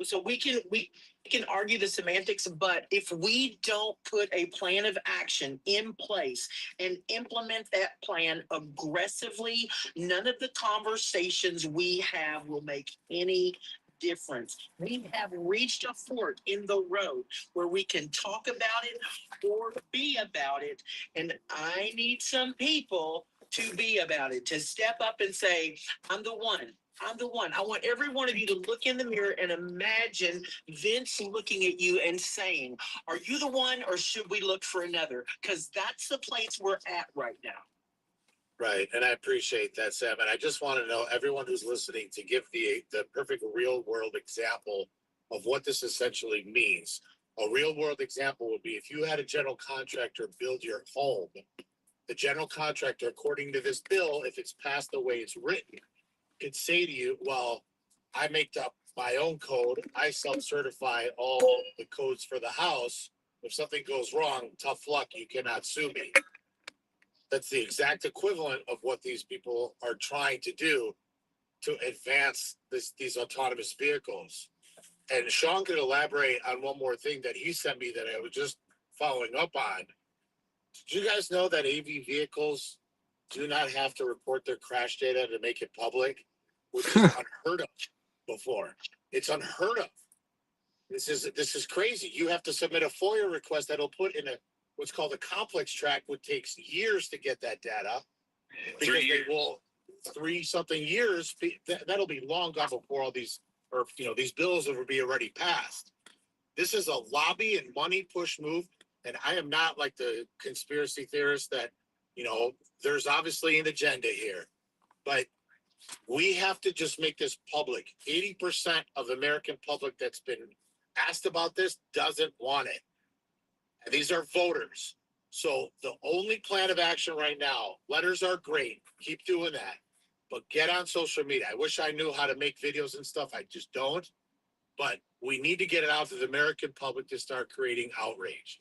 So we can argue the semantics, but if we don't put a plan of action in place and implement that plan aggressively, none of the conversations we have will make any difference. We have reached a fork in the road where we can talk about it or be about it. And I need some people to be about it, to step up and say, I'm the one. I'm the one. I want every one of you to look in the mirror and imagine Vince looking at you and saying, are you the one or should we look for another? Because that's the place we're at right now. Right. And I appreciate that, Sam. And I just want to know everyone who's listening to give the perfect real world example of what this essentially means. A real world example would be if you had a general contractor build your home, the general contractor, according to this bill, if it's passed the way it's written, could say to you, well, I make up my own code. I self-certify all the codes for the house. If something goes wrong, tough luck, you cannot sue me. That's the exact equivalent of what these people are trying to do to advance these autonomous vehicles. And Sean could elaborate on one more thing that he sent me that I was just following up on. Did you guys know that AV vehicles do not have to report their crash data to make it public, which is unheard of before? It's unheard of. This is crazy. You have to submit a FOIA request that'll put in what's called a complex track, which takes years to get that data. Because 3 years. they will 3-something years. That'll be long gone before all these, or these bills will be already passed. This is a lobby and money push move, and I am not like the conspiracy theorist that there's obviously an agenda here, but we have to just make this public. 80% of the American public that's been asked about this doesn't want it. And these are voters. So the only plan of action right now, letters are great. Keep doing that. But get on social media. I wish I knew how to make videos and stuff. I just don't. But we need to get it out to the American public to start creating outrage.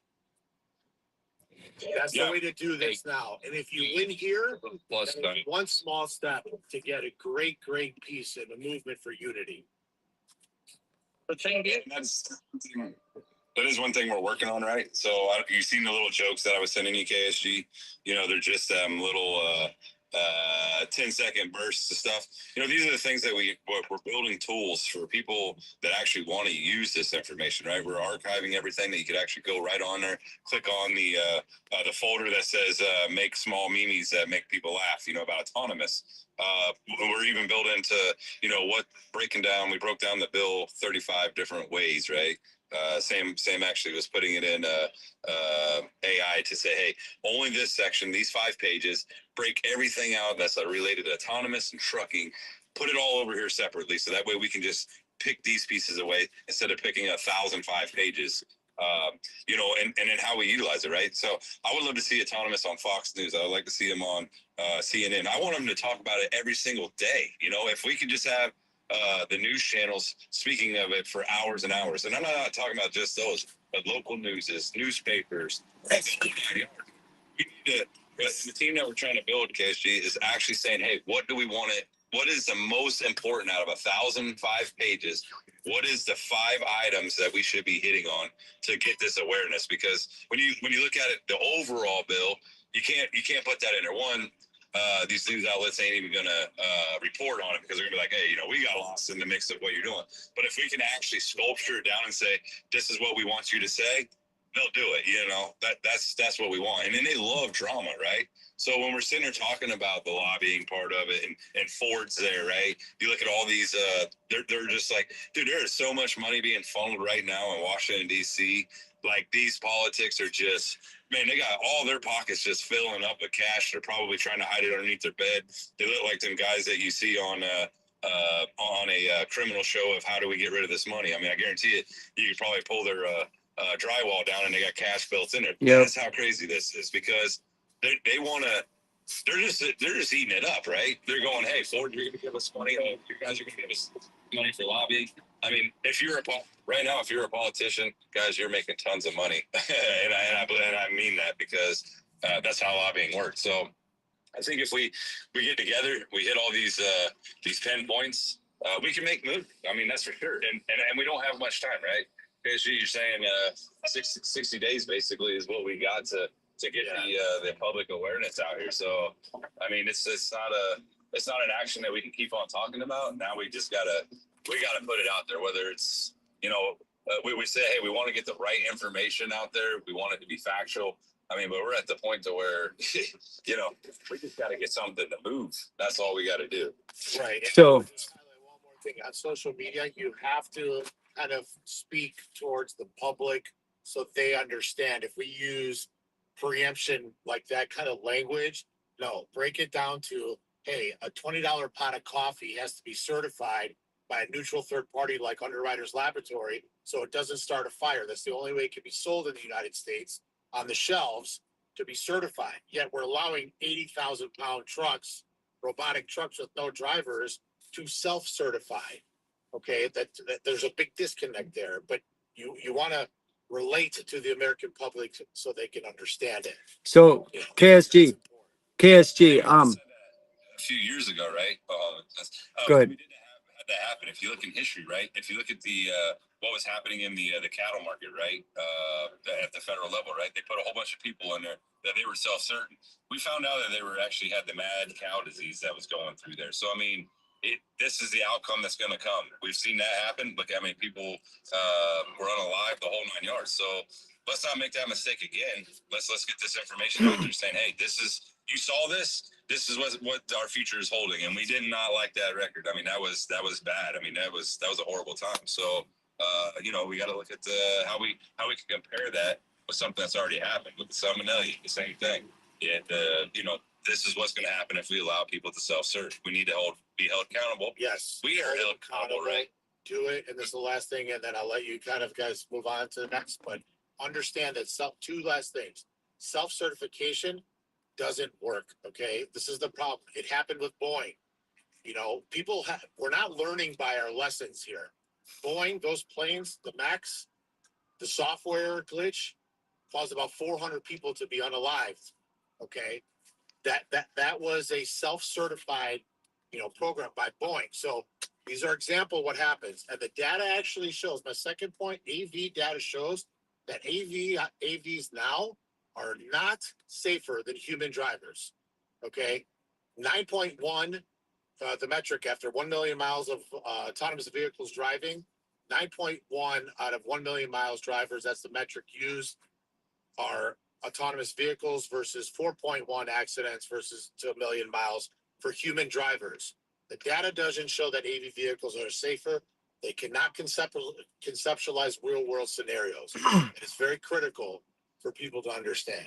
That's the way to do this now. And if you win here, Plus, that is one small step to get a great, great piece and a movement for unity. But thank you. That is one thing we're working on, right? So you've seen the little jokes that I was sending you, KSG. They're just little 10-second bursts of stuff. These are the things that we're building tools for people that actually want to use this information, right? We're archiving everything that you could actually go right on there, click on the folder that says make small memes that make people laugh, about autonomous. We're even built into, we broke down the bill 35 different ways, right? Sam actually was putting it in AI to say, hey, only this section, these 5 pages, break everything out that's related to autonomous and trucking, put it all over here separately. So that way we can just pick these pieces away instead of picking 1,005 pages, and then how we utilize it, right? So I would love to see autonomous on Fox News. I would like to see them on CNN. I want them to talk about it every single day. If we could just have the news channels speaking of it for hours and hours. And I'm not talking about just those, but local newses, newspapers. We need to, the team that we're trying to build, KSG, is actually saying, hey, what do we want it? What is the most important out of 1,005 pages? What is the 5 items that we should be hitting on to get this awareness? Because when you look at it, the overall bill, you can't put that in there. One, these news outlets ain't even gonna report on it because they're gonna be like, hey, we got lost in the mix of what you're doing. But if we can actually sculpture it down and say, this is what we want you to say, they'll do it. That's what we want. And then they love drama, right? So when we're sitting there talking about the lobbying part of it, and Ford's there, right? You look at all these, they're just like, dude, there is so much money being funneled right now in Washington, D.C. Like, these politics are just, man, they got all their pockets just filling up with cash. They're probably trying to hide it underneath their bed. They look like them guys that you see on a criminal show of how do we get rid of this money. I mean, I guarantee it, you could probably pull their drywall down and they got cash built in it. Yep. That's how crazy this is, because they want to. They're just eating it up, right? They're going, hey, Ford, you're going to give us money. Oh, you guys are going to give us money for lobbying. I mean, if you're right now, if you're a politician, guys, you're making tons of money, and I mean that, because that's how lobbying works. So I think if we get together, we hit all these 10 points, we can make moves. I mean, that's for sure. And we don't have much time, right? Because you're saying 60 days basically is what we got to get the public awareness out here. So I mean, it's not an action that we can keep on talking about. Now we just gotta put it out there. Whether it's we say, hey, we want to get the right information out there. We want it to be factual. I mean, but we're at the point to where we just got to get something to move. That's all we got to do. Right. And So- just highlight one more thing on social media. You have to kind of speak towards the public so they understand. If we use preemption like that kind of language, no, break it down to, hey, a $20 pot of coffee has to be certified by a neutral third party like Underwriters Laboratory, so it doesn't start a fire. That's the only way it can be sold in the United States on the shelves, to be certified. Yet we're allowing 80,000-pound trucks, robotic trucks with no drivers, to self-certify. Okay, that there's a big disconnect there, but you want to relate to the American public so they can understand it. So KSG, A few years ago, right? Go ahead. We didn't have that happen. If you look in history, right? If you look at the what was happening in the cattle market, right? At the federal level, right? They put a whole bunch of people in there that they were self-certain. We found out that they were actually had the mad cow disease that was going through there. So I mean, this is the outcome that's going to come. We've seen that happen. Look how many people were unalive, the whole 9 yards. So let's not make that mistake again. Let's get this information out there saying, hey, you saw this. This is what our future is holding, and we did not like that record. I mean, that was bad. I mean, that was a horrible time. So, we got to look at how we can compare that with something that's already happened with the salmonella, the same thing. And this is what's going to happen if we allow people to self-serve. We need to be held accountable. Yes, We are held accountable, right? do it. And this is the last thing, and then I'll let you kind of guys move on to the next. But understand that two last things. Self-certification doesn't work. Okay, this is the problem. It happened with Boeing. We're not learning by our lessons here. Boeing, those planes, the Max, the software glitch caused about 400 people to be unalived. Okay, that was a self-certified program by Boeing. So these are example what happens, and the data actually shows. My second point, AV data shows that AVs now are not safer than human drivers. Okay, 9.1, the metric after 1 million miles of autonomous vehicles driving. 9.1 out of 1 million miles drivers, that's the metric used, are autonomous vehicles versus 4.1 accidents versus to 1 million miles for human drivers. The data doesn't show that AV vehicles are safer. They cannot conceptualize real world scenarios. It is very critical for people to understand.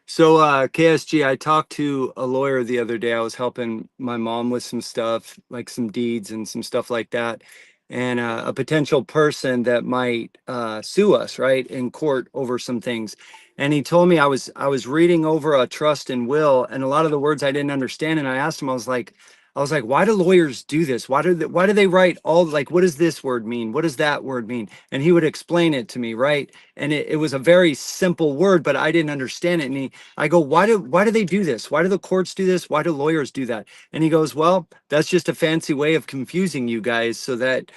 So KSG, I talked to a lawyer the other day. I was helping my mom with some stuff, like some deeds and some stuff like that, and a potential person that might sue us, right, in court over some things. And he told me I was reading over a trust and will, and a lot of the words I didn't understand. And I asked him, I was like, why do lawyers do this? Why do they write all, like, what does this word mean? What does that word mean? And he would explain it to me, right? And it was a very simple word, but I didn't understand it. And I go, why do they do this? Why do the courts do this? Why do lawyers do that? And he goes, well, that's just a fancy way of confusing you guys so that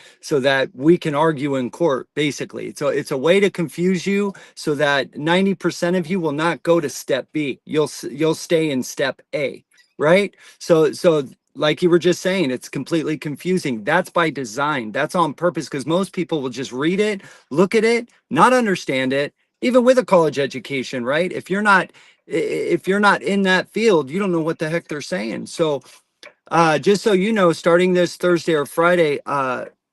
we can argue in court, basically. So it's a way to confuse you so that 90% of you will not go to step B. You'll stay in step A. right? So like you were just saying, it's completely confusing. That's by design. That's on purpose because most people will just read it, look at it, not understand it, even with a college education, right? If you're not in that field, you don't know what the heck they're saying. So just so you know, starting this Thursday or Friday,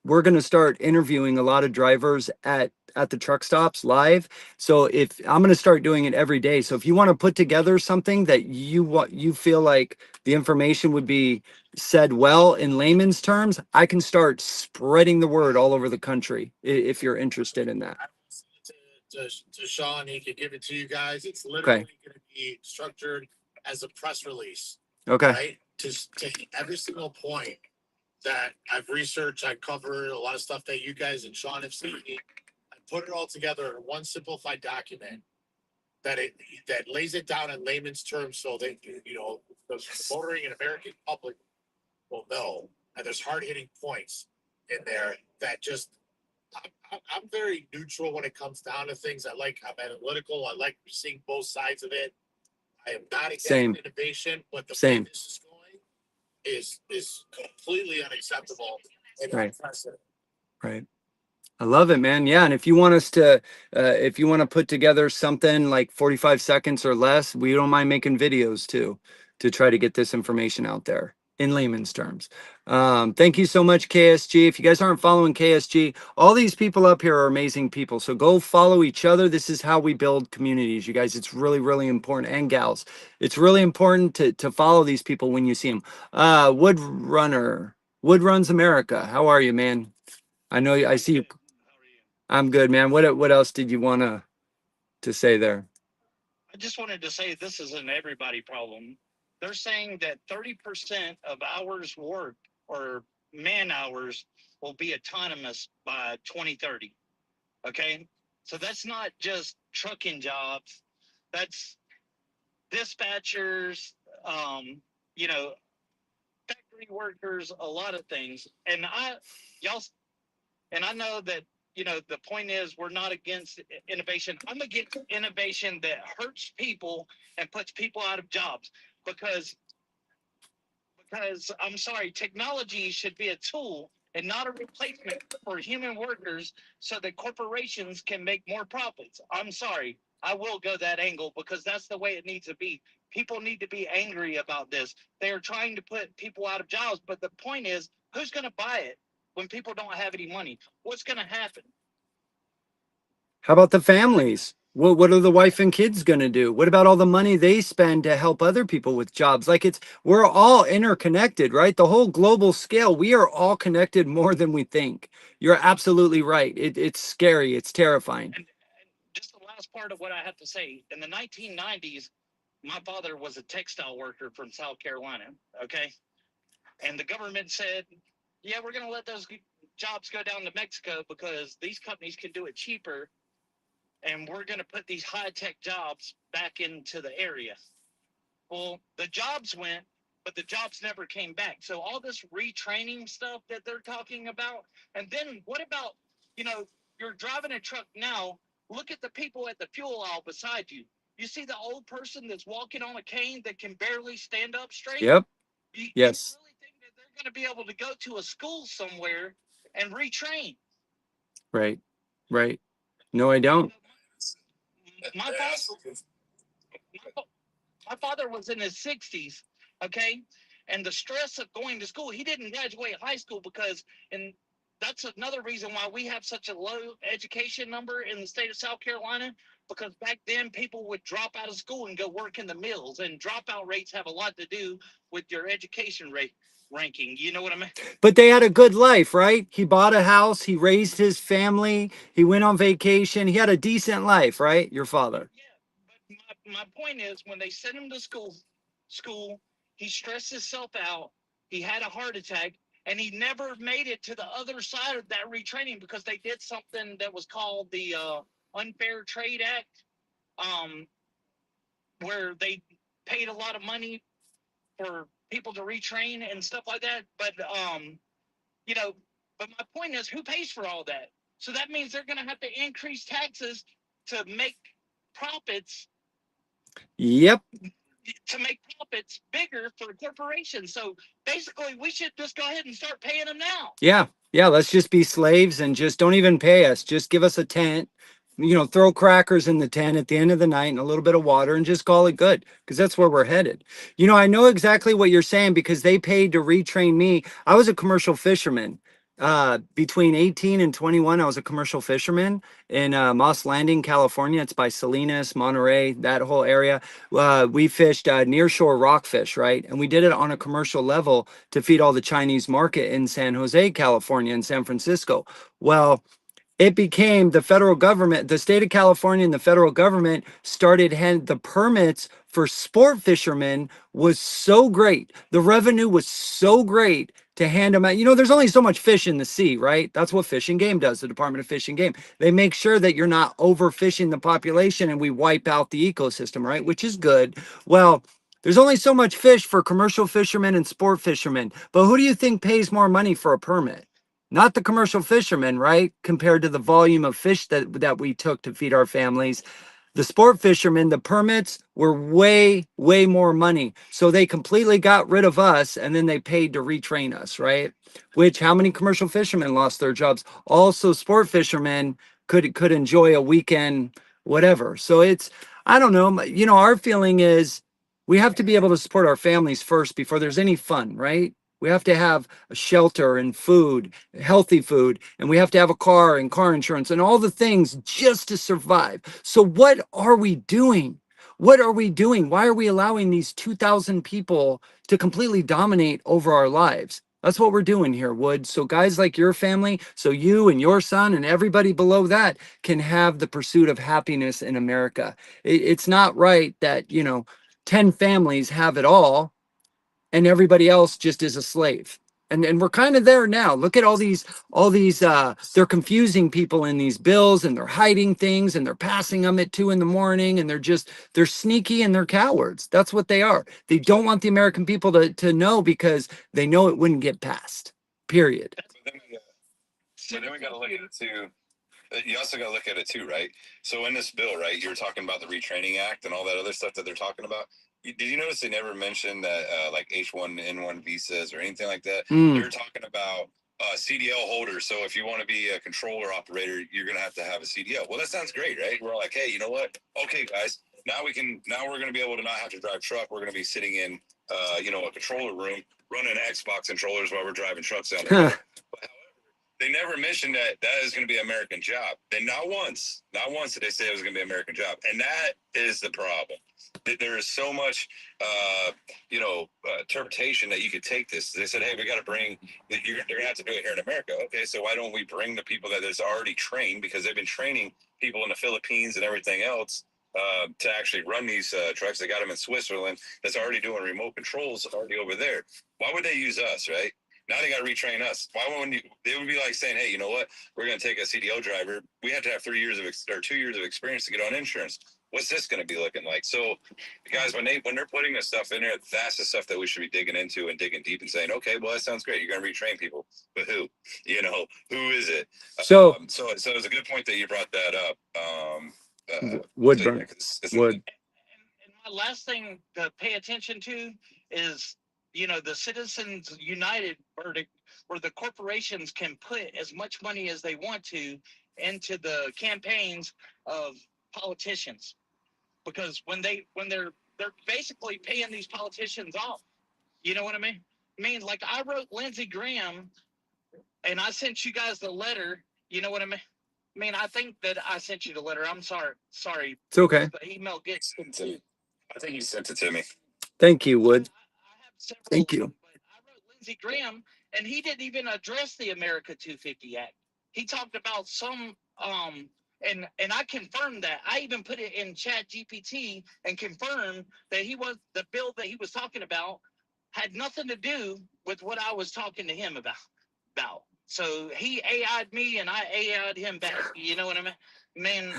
we're going to start interviewing a lot of drivers at the truck stops live. So if I'm going to start doing it every day. So if you want to put together something that you feel like the information would be said well in layman's terms, I can start spreading the word all over the country if you're interested in that. To Sean, he could give it to you guys. It's Okay. literally going to be structured as a press release, Okay. right? To every single point that I've researched, I covered a lot of stuff that you guys and Sean have seen. I put it all together in one simplified document that lays it down in layman's terms, so that the motoring and American public will know. And there's hard hitting points in there that just I'm very neutral when it comes down to things. I'm analytical. I like seeing both sides of it. I am not against Same. innovation, but the way Same. this is going is completely unacceptable and Right. unprecedented. Right. I love it, man. Yeah. And if you want to put together something like 45 seconds or less, we don't mind making videos too, to try to get this information out there in layman's terms. Thank you so much, KSG. If you guys aren't following KSG, all these people up here are amazing people. So go follow each other. This is how we build communities, you guys. It's really, really important. And gals, it's really important to follow these people when you see them. Wood Runs America. How are you, man? I know I see you. I'm good, man. What else did you want to say there? I just wanted to say this is an everybody problem. They're saying that 30% of hours worked or man hours will be autonomous by 2030. Okay. So that's not just trucking jobs. That's dispatchers, um, you know, factory workers, a lot of things. Y'all, and I know that, the point is we're not against innovation. I'm against innovation that hurts people and puts people out of jobs because I'm sorry, technology should be a tool and not a replacement for human workers so that corporations can make more profits. I'm sorry. I will go that angle because that's the way it needs to be. People need to be angry about this. They are trying to put people out of jobs, but the point is, who's going to buy it when people don't have any money? What's going to happen? How about the families? What are the wife and kids going to do? What about all the money they spend to help other people with jobs? Like we're all interconnected, right? The whole global scale, we are all connected more than we think. You're absolutely right. It's scary. It's terrifying. And just the last part of what I have to say, in the 1990s, my father was a textile worker from South Carolina. Okay. And the government said, yeah, we're going to let those jobs go down to Mexico because these companies can do it cheaper. And we're going to put these high tech jobs back into the area. Well, the jobs went, but the jobs never came back. So all this retraining stuff that they're talking about. And then what about, you're driving a truck now. Look at the people at the fuel aisle beside you. You see the old person that's walking on a cane that can barely stand up straight? Yep. You Yes. really think that they're going to be able to go to a school somewhere and retrain? Right. Right. No, I don't. My father was in his 60s, okay? And the stress of going to school, he didn't graduate high school and that's another reason why we have such a low education number in the state of South Carolina, because back then people would drop out of school and go work in the mills, and dropout rates have a lot to do with your education rate ranking. You know what I mean? But they had a good life, right? He bought a house, he raised his family, he went on vacation, he had a decent life, right? Your father. Yeah, but my point is, when they sent him to school, he stressed himself out. He had a heart attack, and he never made it to the other side of that retraining because they did something that was called the Unfair Trade Act, um, where they paid a lot of money for people to retrain and stuff like that. You know, but my point is, who pays for all that? So that means they're going to have to increase taxes to make profits Yep. to make profits bigger for corporations. So basically, we should just go ahead and start paying them now. Yeah. Yeah. Let's just be slaves and just don't even pay us. Just give us a tent, throw crackers in the tent at the end of the night and a little bit of water and just call it good because that's where we're headed. I know exactly what you're saying because they paid to retrain me. I was a commercial fisherman. Between 18 and 21, I was a commercial fisherman in Moss Landing, California. It's by Salinas, Monterey, that whole area. We fished nearshore rockfish, right? And we did it on a commercial level to feed all the Chinese market in San Jose, California, and San Francisco. Well, it became the federal government, the state of California and the federal government started the permits for sport fishermen was so great. The revenue was so great to hand them out. There's only so much fish in the sea, right? That's what Fish and Game does, the Department of Fish and Game. They make sure that you're not overfishing the population and we wipe out the ecosystem, right? Which is good. Well, there's only so much fish for commercial fishermen and sport fishermen. But who do you think pays more money for a permit? Not the commercial fishermen, right? Compared to the volume of fish that we took to feed our families. The sport fishermen, the permits were way, way more money. So they completely got rid of us and then they paid to retrain us, right? Which how many commercial fishermen lost their jobs? Also, sport fishermen could enjoy a weekend, whatever. So I don't know. Our feeling is we have to be able to support our families first before there's any fun, right? We have to have a shelter and food, healthy food, and we have to have a car and car insurance and all the things just to survive. So what are we doing? What are we doing? Why are we allowing these 2,000 people to completely dominate over our lives? That's what we're doing here, Wood. So guys like your family, so you and your son and everybody below that can have the pursuit of happiness in America. It's not right that, 10 families have it all and everybody else just is a slave. And we're kind of there now. Look at all these they're confusing people in these bills and they're hiding things and they're passing them at 2 a.m. and they're sneaky and they're cowards. That's what they are. They don't want the American people to know because they know it wouldn't get passed. Period. So then we got to look at it too. You also got to look at it too, right? So in this bill, right, you were talking about the Retraining Act and all that other stuff that they're talking about. Did you notice they never mentioned that like H1N1 visas or anything like that? They're talking about CDL holders. So if you want to be a controller operator, you're going to have a CDL. Well, that sounds great, right? We're like, hey, you know what? Okay, guys, now we're going to be able to not have to drive truck. We're going to be sitting in, a controller room running Xbox controllers while we're driving trucks down the road. They never mentioned that is going to be an American job. They not once did they say it was going to be an American job. And that is the problem. There is so much, interpretation that you could take this. They said, hey, we got to bring, they're going to have to do it here in America. Okay, so why don't we bring the people that is already trained, because they've been training people in the Philippines and everything else to actually run these trucks. They got them in Switzerland that's already doing remote controls already over there. Why would they use us, right? Now they got to retrain us. Why wouldn't you? They would be like saying, hey, you know what? We're going to take a CDO driver. We have to have 2 years of experience to get on insurance. What's this going to be looking like? So, guys, when they're putting this stuff in there, that's the stuff that we should be digging into and digging deep and saying, okay, well, that sounds great. You're going to retrain people, but who? Who is it? So it was a good point that you brought that up. Woodburn. Wood. And my last thing to pay attention to is, the Citizens United verdict, where the corporations can put as much money as they want to into the campaigns of politicians, because when they're basically paying these politicians off. You know what I mean? Like I wrote Lindsey Graham, and I sent you guys the letter. You know what I mean? I think that I sent you the letter. I'm sorry. It's okay. The email gets. I think you sent it to me. Thank you, Wood. I have several. Thank you. But I wrote Lindsey Graham, and he didn't even address the America 250 Act. He talked about some and I confirmed that. I even put it in Chat GPT and confirmed that the bill that he was talking about had nothing to do with what I was talking to him about. So he AI'd me and I AI'd him back. You know what I mean? Man.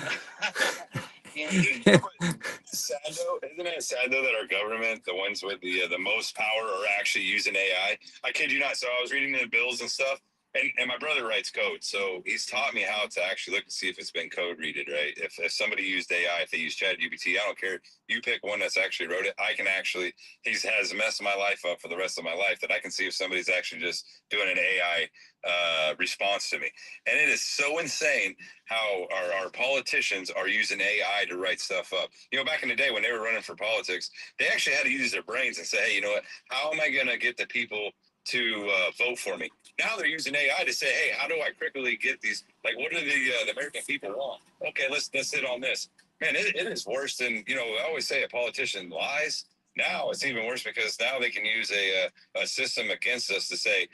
Sad though, isn't it sad though that our government, the ones with the most power, are actually using AI? I kid you not. So I was reading the bills and stuff, And my brother writes code, so he's taught me how to actually look and see if it's been code readed, right? If somebody used AI, if they use ChatGPT, I don't care. You pick one that's actually wrote it. I can actually, has messed my life up for the rest of my life, that I can see if somebody's actually just doing an AI response to me. And it is so insane how our politicians are using AI to write stuff up. You know, back in the day when they were running for politics, they actually had to use their brains and say, hey, you know what? How am I going to get the people to vote for me? Now they're using AI to say, hey, how do I quickly get these? Like, what do the American people want? Okay, let's hit on this. Man, it is worse than, you know, I always say a politician lies. Now it's even worse because now they can use a system against us to say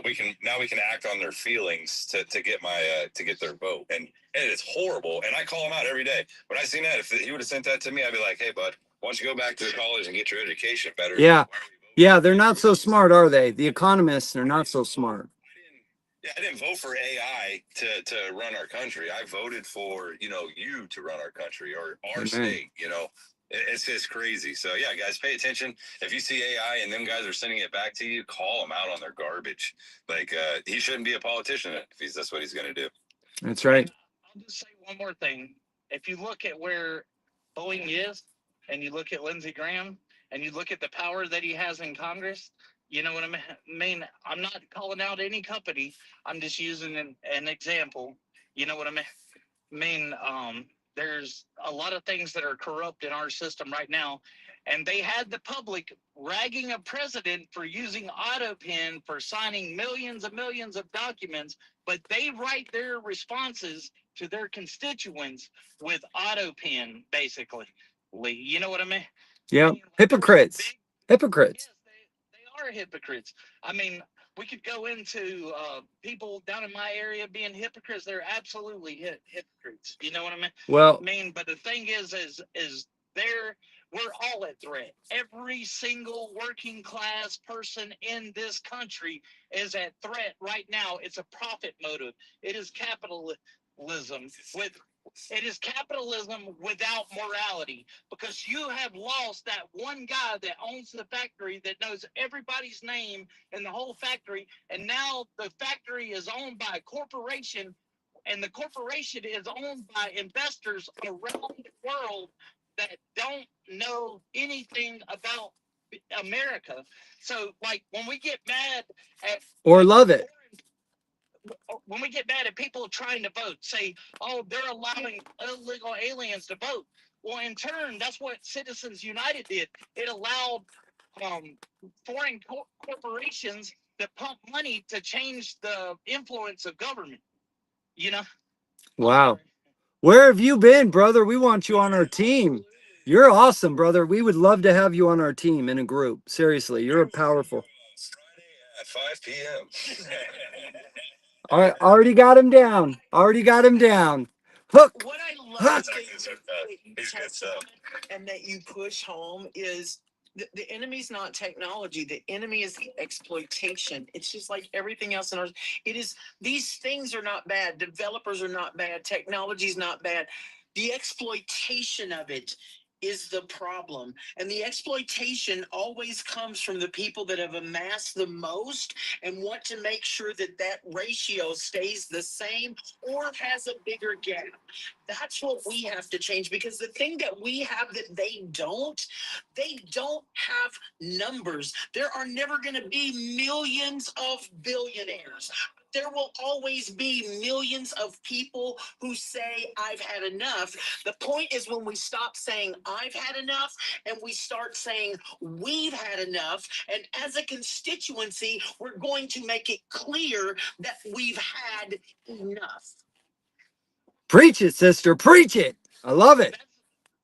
we can act on their feelings to get to get their vote, and it is horrible. And I call them out every day. When I seen that, if he would have sent that to me, I'd be like, hey, bud, why don't you go back to college and get your education better? Yeah. Yeah, they're not so smart, are they? The economists are not so smart. I didn't vote for AI to run our country. I voted for, you know, you to run our country or our Amen. state, you know. It's just crazy. So yeah, guys, pay attention. If you see AI and them guys are sending it back to you, call them out on their garbage. Like he shouldn't be a politician if that's what he's going to do. That's right. I'll just say one more thing. If you look at where Boeing is, and you look at Lindsey Graham, and you look at the power that he has in Congress, you know what I mean? I'm not calling out any company. I'm just using an example. You know what I mean? There's a lot of things that are corrupt in our system right now. And they had the public ragging a president for using AutoPen for signing millions and millions of documents, but they write their responses to their constituents with AutoPen, basically. You know what I mean? Yeah. Hypocrites. Hypocrites. Yes, they are hypocrites. I mean, we could go into people down in my area being hypocrites. They're absolutely hypocrites. You know what I mean? Well, But the thing is they're we're all at threat. Every single working class person in this country is at threat right now. It's a profit motive. It is capitalism with it is capitalism without morality, because you have lost that one guy that owns the factory, that knows everybody's name in the whole factory, and now the factory is owned by a corporation, and the corporation is owned by investors around the world that don't know anything about America. So, like, when we get mad at or love it. when we get mad at people trying to vote, say, oh, they're allowing illegal aliens to vote. Well, in turn, that's what Citizens United did. It allowed um, foreign corporations to pump money to change the influence of government. You know? Wow. Where have you been, brother? We want you on our team. You're awesome, brother. We would love to have you on our team in a group. Seriously, you're powerful. Friday at 5 p.m. All right, already got him down. Already got him down. Hook. What I love Hook. that you touch on and that you push home is the enemy's not technology. The enemy is the exploitation. It's just like everything else in ours. It is, these things are not bad. Developers are not bad. Technology is not bad. The exploitation of it is the problem. And the exploitation always comes from the people that have amassed the most and want to make sure that that ratio stays the same or has a bigger gap. That's what we have to change, because the thing that we have that they don't have numbers. There are never going to be millions of billionaires. There will always be millions of people who say, I've had enough. The point is when we stop saying, I've had enough, and we start saying, we've had enough. And as a constituency, we're going to make it clear that we've had enough. Preach it, sister. Preach it. I love it.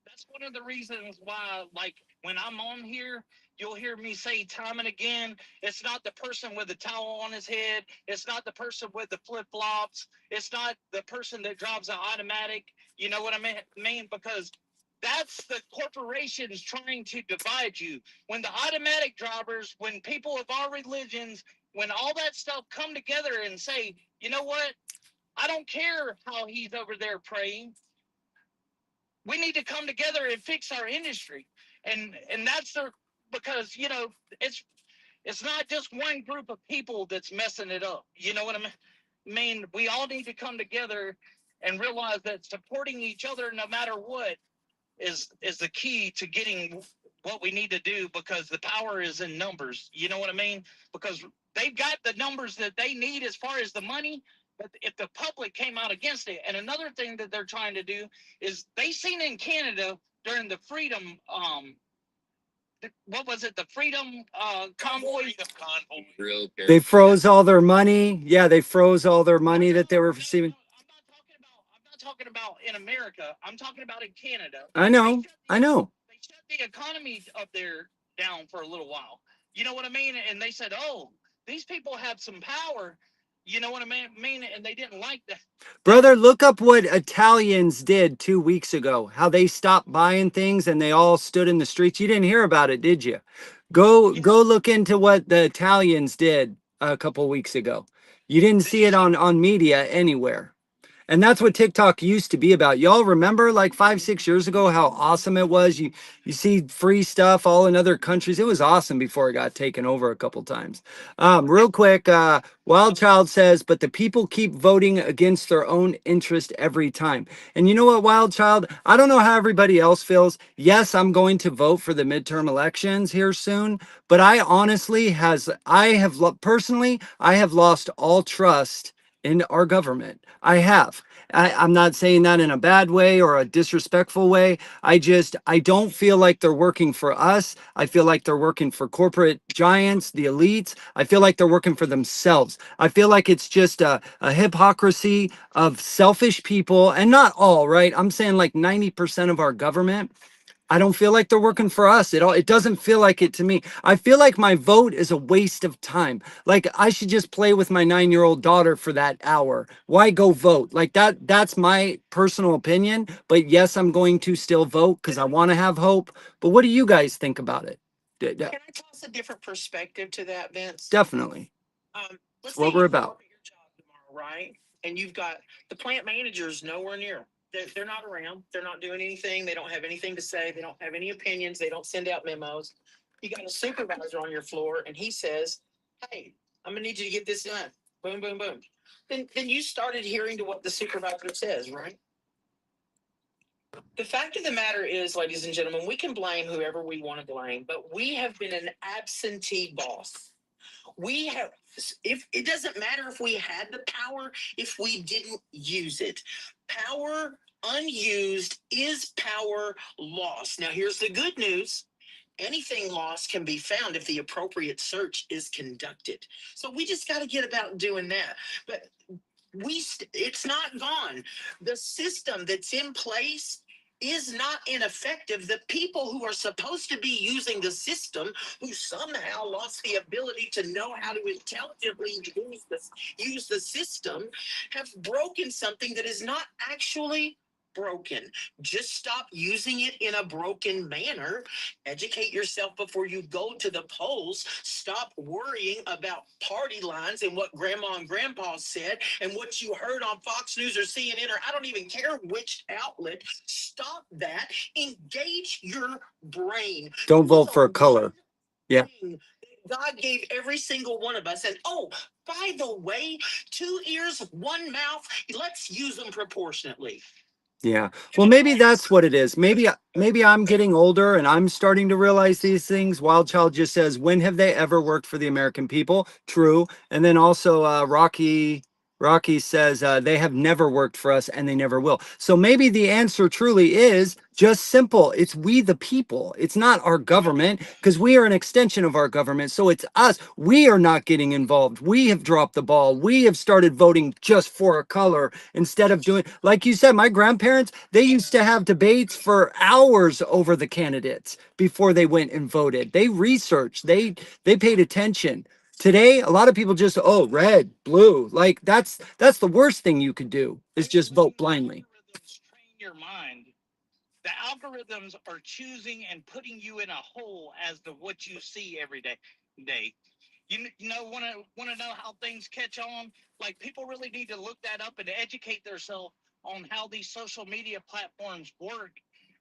That's one of the reasons why, like, when I'm on here, you'll hear me say time and again, it's not the person with the towel on his head. It's not the person with the flip flops. It's not the person that drives an automatic. You know what I mean? Because that's the corporations trying to divide you. When the automatic drivers, when people of our religions, when all that stuff come together and say, you know what? I don't care how he's over there praying. We need to come together and fix our industry. And that's the, because, you know, it's It's not just one group of people that's messing it up. You know what I mean? We all need to come together and realize that supporting each other, no matter what, is the key to getting what we need to do, because the power is in numbers. You know what I mean? Because they've got the numbers that they need as far as the money. But if the public came out against it, and another thing that they're trying to do is they seen in Canada during the freedom what was it, the freedom convoy? Freedom convoy. Real They careful. froze all their money. Yeah, they froze all their money that they were receiving. I'm not talking about in America. I'm talking about in Canada. I know. I know. They shut the economy up there down for a little while. You know what I mean? And they said, "Oh, these people have some power." You know what I mean? And they didn't like that. Brother, look up what Italians did 2 weeks ago, how they stopped buying things and they all stood in the streets. You didn't hear about it, did you? Go look into what the Italians did a couple weeks ago. You didn't see it on media anywhere. And that's what TikTok used to be about. Y'all remember like 5, 6 years ago how awesome it was? You see free stuff all in other countries. It was awesome before it got taken over a couple times. Real quick, Wild Child says, but the people keep voting against their own interest every time. And you know what, Wild Child? I don't know how everybody else feels. Yes, I'm going to vote for the midterm elections here soon, but I honestly personally, I have lost all trust in our government. I have. I'm not saying that in a bad way or a disrespectful way. I don't feel like they're working for us. I feel like they're working for corporate giants, the elites. I feel like they're working for themselves. I feel like it's just a hypocrisy of selfish people, and not all, right? I'm saying like 90% of our government. I don't feel like they're working for us at all. It doesn't feel like it to me. I feel like my vote is a waste of time. Like I should just play with my 9-year-old daughter for that hour. Why go vote? Like that's my personal opinion. But yes, I'm going to still vote because I want to have hope. But what do you guys think about it? Can I toss a different perspective to that, Vince? Definitely. Let's That's say what we're you about. go to your job tomorrow, right? And you've got the plant managers nowhere near. They're not around. They're not doing anything. They don't have anything to say. They don't have any opinions. They don't send out memos. You got a supervisor on your floor, and he says, "Hey, I'm gonna need you to get this done." Boom, boom, boom. Then you started hearing to what the supervisor says, right? The fact of the matter is, ladies and gentlemen, we can blame whoever we want to blame, but we have been an absentee boss. We have, if it doesn't matter if we had the power, if we didn't use it. Power unused is power lost. Now, here's the good news. Anything lost can be found if the appropriate search is conducted. So we just got to get about doing that. But it's not gone. The system that's in place is not ineffective. The people who are supposed to be using the system, who somehow lost the ability to know how to intelligently use the system, have broken something that is not actually broken. Just stop using it in a broken manner. Educate yourself before you go to the polls. Stop worrying about party lines and what grandma and grandpa said and what you heard on Fox News or CNN, or I don't even care which outlet. Stop that. Engage your brain. Don't vote for a color. Yeah. God gave every single one of us. And oh, by the way, 2 ears, 1 mouth. Let's use them proportionately. Yeah. Well, maybe that's what it is. Maybe I'm getting older and I'm starting to realize these things. Wild Child just says, when have they ever worked for the American people? True. And then also Rocky says they have never worked for us and they never will. So maybe the answer truly is just simple. It's we the people. It's not our government, because we are an extension of our government. So it's us. We are not getting involved. We have dropped the ball. We have started voting just for a color instead of doing, like you said, my grandparents, they used to have debates for hours over the candidates before they went and voted. They researched, they paid attention. Today, a lot of people just, oh, red, blue. Like that's the worst thing you could do is just vote blindly. Algorithms train your mind. The algorithms are choosing and putting you in a hole as to what you see every day. You know, want to know how things catch on? Like, people really need to look that up and educate themselves on how these social media platforms work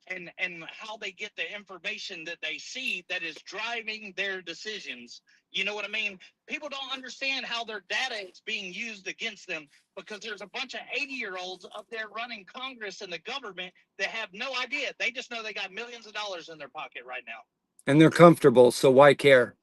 and how they get the information that they see that is driving their decisions. You know what I mean? People don't understand how their data is being used against them because there's a bunch of 80-year-olds up there running Congress and the government that have no idea. They just know they got millions of dollars in their pocket right now. And they're comfortable, so why care?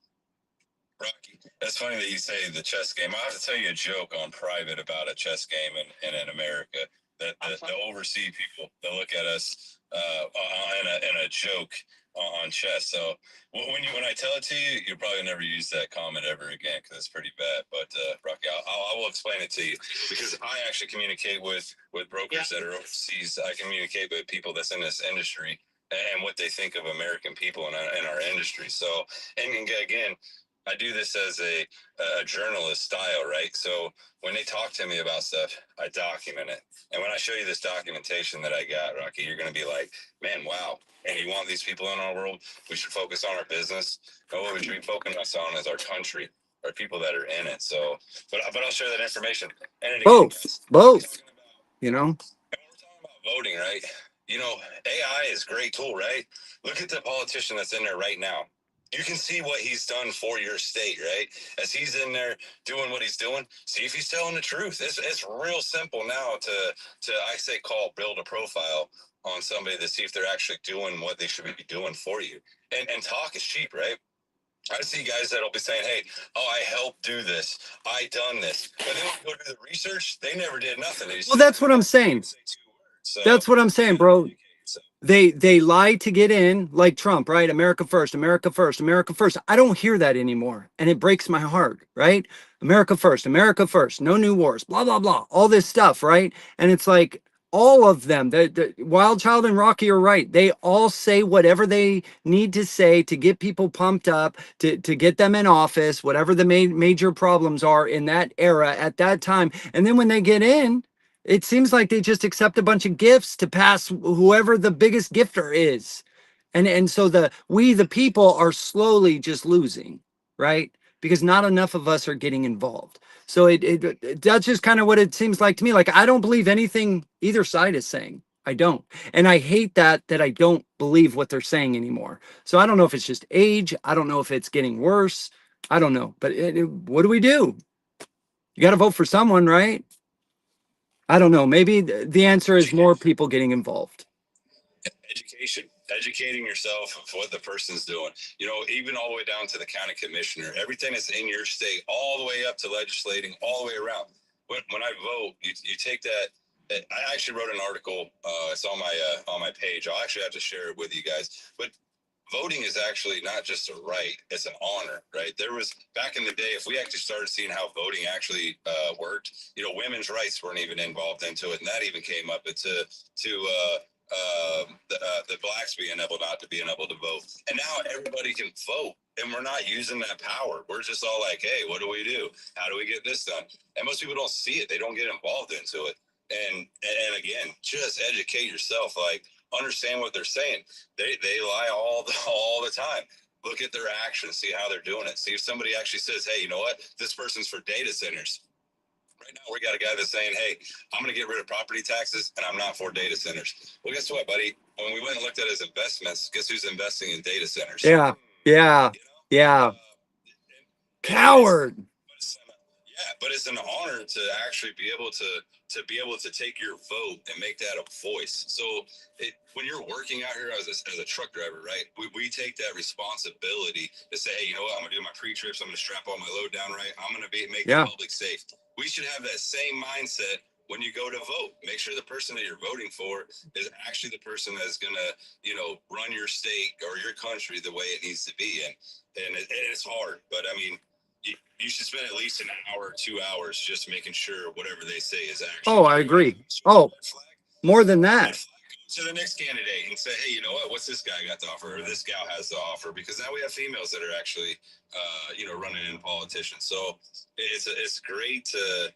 Rocky, that's funny that you say the chess game. I have to tell you a joke on private about a chess game in America. That the overseas people, they look at us in a joke on chess. So when I tell it to you, you'll probably never use that comment ever again because it's pretty bad. But Rocky, I will explain it to you because I actually communicate with brokers that are overseas. I communicate with people that's in this industry and what they think of American people in our industry. So, and again, I do this as a journalist style, right? So when they talk to me about stuff, I document it. And when I show you this documentation that I got, Rocky, you're going to be like, man, wow. And you want these people in our world? We should focus on our business. No, what we should be focusing on is our country, our people that are in it. So, but I'll share that information. And again, Both, you know. we're talking about voting, right? You know, AI is a great tool, right? Look at the politician that's in there right now. You can see what he's done for your state, right? As he's in there doing what he's doing, see if he's telling the truth. It's real simple now to I say build a profile on somebody to see if they're actually doing what they should be doing for you. And talk is cheap, right? I see guys that'll be saying, "Hey, I helped do this. I done this," but then when you go do the research, they never did nothing. Well, that's what I'm saying. So That's what I'm saying, bro. They lie to get in, like Trump, right? America first, America first, America first. I don't hear that anymore, and it breaks my heart, right? America first, no new wars, blah blah blah, all this stuff, right? And it's like all of them, the Wild Child and Rocky are right. They all say whatever they need to say to get people pumped up, to get them in office, whatever the major problems are in that era at that time, and then when they get in, it seems like they just accept a bunch of gifts to pass whoever the biggest gifter is. And so we the people are slowly just losing, right? Because not enough of us are getting involved. So that's just kind of what it seems like to me. Like I don't believe anything either side is saying. I don't. And I hate that I don't believe what they're saying anymore. So I don't know if it's just age, I don't know if it's getting worse. I don't know. But what do we do? You got to vote for someone, right? I don't know. Maybe the answer is more people getting involved. Educating yourself of what the person's doing, you know, even all the way down to the county commissioner, everything that's in your state, all the way up to legislating, all the way around. When I vote, you take that. I actually wrote an article. It's on my page. I'll actually have to share it with you guys. But voting is actually not just a right, it's an honor, right? There was back in the day, if we actually started seeing how voting actually worked, you know, women's rights weren't even involved into it, and that even came up to the blacks being able not to being able to vote, and now everybody can vote, and we're not using that power. We're just all like, hey, what do we do? How do we get this done? And most people don't see it, they don't get involved into it. And again, just educate yourself, like understand what they're saying. They lie all the time. Look at their actions, see how they're doing it. See if somebody actually says, hey, you know what, this person's for data centers. Right now, we got a guy that's saying, hey, I'm going to get rid of property taxes and I'm not for data centers. Well, guess what, buddy? When we went and looked at his investments, guess who's investing in data centers? Yeah. Yeah. Yeah. Coward. Yeah, but it's an honor to actually be able to take your vote and make that a voice. So when you're working out here as a truck driver, right, we take that responsibility to say, hey, you know what, I'm gonna do my pre-trips, I'm gonna strap all my load down right, I'm gonna make the public safe. We should have that same mindset when you go to vote. Make sure the person that you're voting for is actually the person that's gonna, you know, run your state or your country the way it needs to be. And it's hard, but I mean, you should spend at least an hour, 2 hours just making sure whatever they say is actually. Oh, I agree. Oh, more than that. To the next candidate and say, hey, you know what's this guy got to offer, or this gal has to offer? Because now we have females that are actually, you know, running in politicians. So it's great to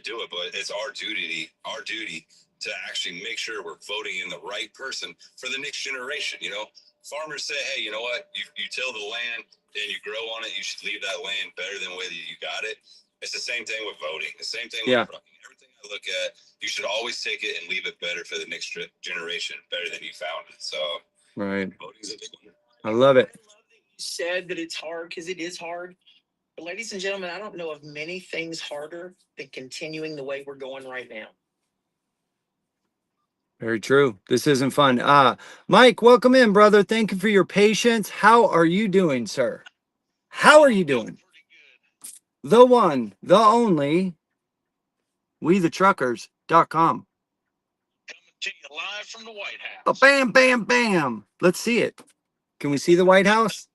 do it, but it's our duty to actually make sure we're voting in the right person for the next generation. You know, farmers say, hey, you know what, you till the land and you grow on it, you should leave that land better than the way that you got it. It's the same thing with voting. The same thing Yeah. with trucking. Everything I look at, you should always take it and leave it better for the next generation, better than you found it. So Right. voting's a big one. I love it. I love that you said that it's hard because it is hard. But ladies and gentlemen, I don't know of many things harder than continuing the way we're going right now. Very true. This isn't fun. Mike, welcome in, brother. Thank you for your patience. How are you doing, sir? How are you doing? Pretty good. The one, the only, WeTheTruckers.com. Coming to you live from the White House. Bam, bam, bam. Let's see it. Can we see the White House?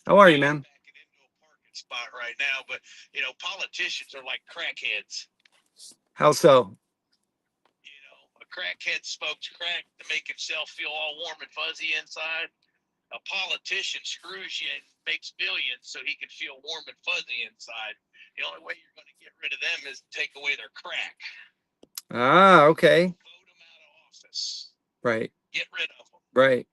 How are you, man? Backing into a parking spot right now, but you know, politicians are like crackheads. How so? You know, a crackhead smokes crack to make himself feel all warm and fuzzy inside. A politician screws you and makes billions so he can feel warm and fuzzy inside. The only way you're going to get rid of them is to take away their crack. Ah, okay. Vote them out of office. Right, Get rid of them. right.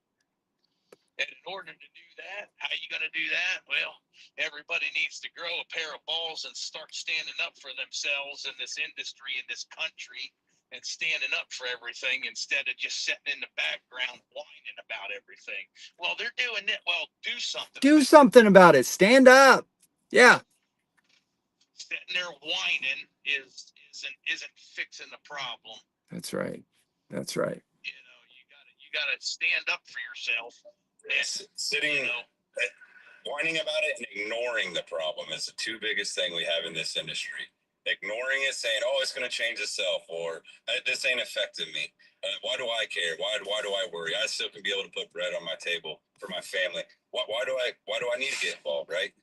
And in order to do that, how are you going to do that? Well, everybody needs to grow a pair of balls and start standing up for themselves in this industry, in this country, and standing up for everything instead of just sitting in the background whining about everything. Well, they're doing it. Well, do something. Do something about it. Stand up. Yeah. Sitting there whining isn't fixing the problem. That's right. That's right. You know, you gotta stand up for yourself. And, Sitting, you know, whining about it and ignoring the problem is the two biggest thing we have in this industry. Ignoring it, saying, "Oh, it's going to change itself," or "This ain't affecting me. Why do I care? Why do I worry? I still can be able to put bread on my table for my family. Why do I need to get involved?" Right?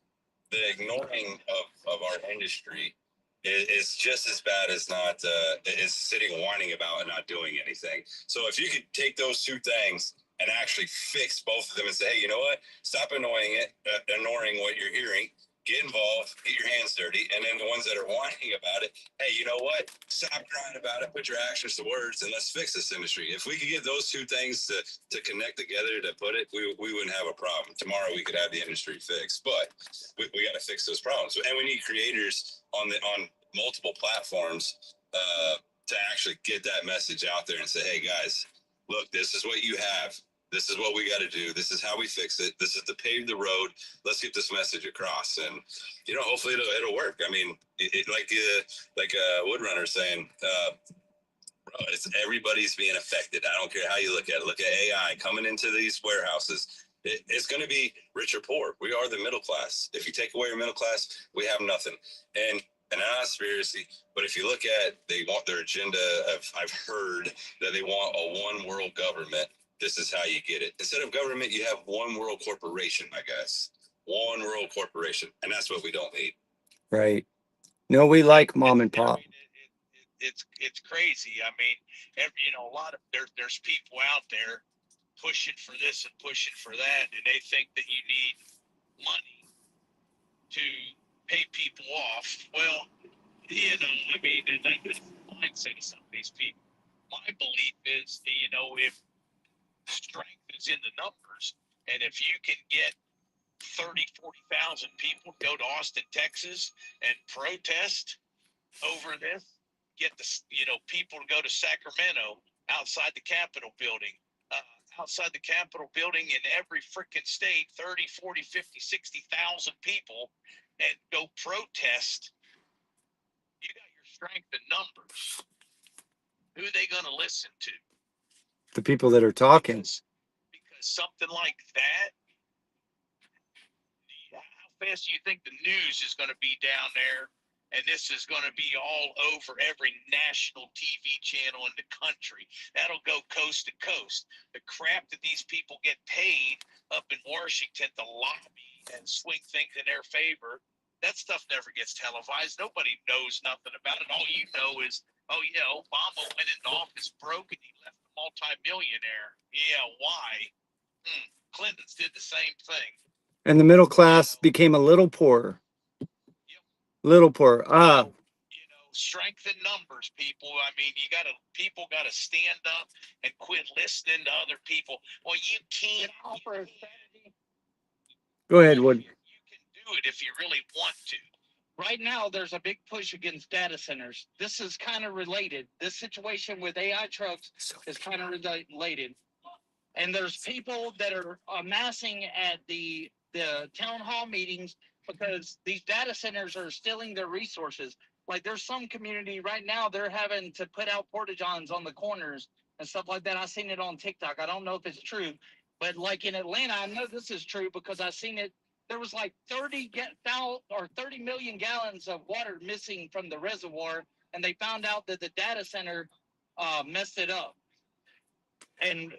The ignoring of our industry is just as bad as not is sitting whining about and not doing anything. So if you could take those two things and actually fix both of them and say, "Hey, you know what? Stop ignoring what you're hearing. Get involved, get your hands dirty." And then the ones that are whining about it, "Hey, you know what? Stop crying about it. Put your actions to words, and let's fix this industry." If we could get those two things to connect together to put it, we wouldn't have a problem. Tomorrow we could have the industry fixed, but we got to fix those problems, and we need creators on multiple platforms to actually get that message out there and say, "Hey guys, look, this is what you have. This is what we got to do. This is how we fix it. This is to pave the road. Let's get this message across." And you know, hopefully it'll work. I mean, like Woodrunner saying, bro, it's everybody's being affected. I don't care how you look at it. Look at AI coming into these warehouses. It's going to be rich or poor. We are the middle class. If you take away your middle class, we have nothing. And not a conspiracy, but if you look at, they want their agenda. I've heard that they want a one world government. This is how you get it. Instead of government, you have one world corporation, I guess. One world corporation. And that's what we don't need. Right. No, we like mom and I pop. mean, it's crazy. I mean, you know, a lot of there's people out there pushing for this and pushing for that, and they think that you need money to pay people off. Well, you know, I mean, and that's the mindset of some of these people. My belief is, you know, if strength is in the numbers, and if you can get 40,000 people go to Austin, Texas, and protest over this, get the, you know, people to go to Sacramento outside the Capitol building, outside the Capitol building in every freaking state, 30, 40, 50, 60,000 people, and go protest. You got your strength in numbers. Who are they going to listen to? The people that are talking. Because something like that, how fast do you think the news is going to be down there? And this is going to be all over every national TV channel in the country. That'll go coast to coast. The crap that these people get paid up in Washington to lobby and swing things in their favor, that stuff never gets televised. Nobody knows nothing about it. All you know is, oh yeah, Obama went into office broke and he left a multimillionaire. Yeah, why? Clinton's did the same thing. And the middle class became a little poorer. Little poorer. You know, strength in numbers, people. I mean, people gotta stand up and quit listening to other people. Well, you can't. Go ahead, Wood. You can do it if you really want to. right now there's a big push against data centers. This is kind of related. This situation with AI trucks is kind of related. And there's people that are amassing at the town hall meetings because these data centers are stealing their resources. Like there's some community right now, they're having to put out porta johns on the corners and stuff like that. I seen it on TikTok. I don't know if it's true, but like in Atlanta, I know this is true because I seen it. There was like 30 million gallons of water missing from the reservoir, and they found out that the data center messed it up. And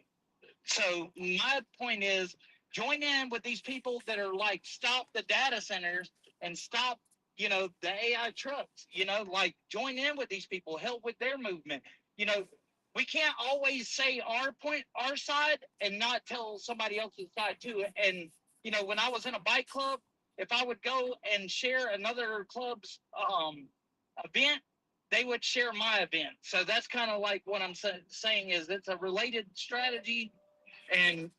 so my point is, join in with these people that are like, stop the data centers and stop, the AI trucks. Like join in with these people, help with their movement. We can't always say our side, and not tell somebody else's side too. And when I was in a bike club, if I would go and share another club's event, they would share my event. So that's kind of like what I'm saying is it's a related strategy. And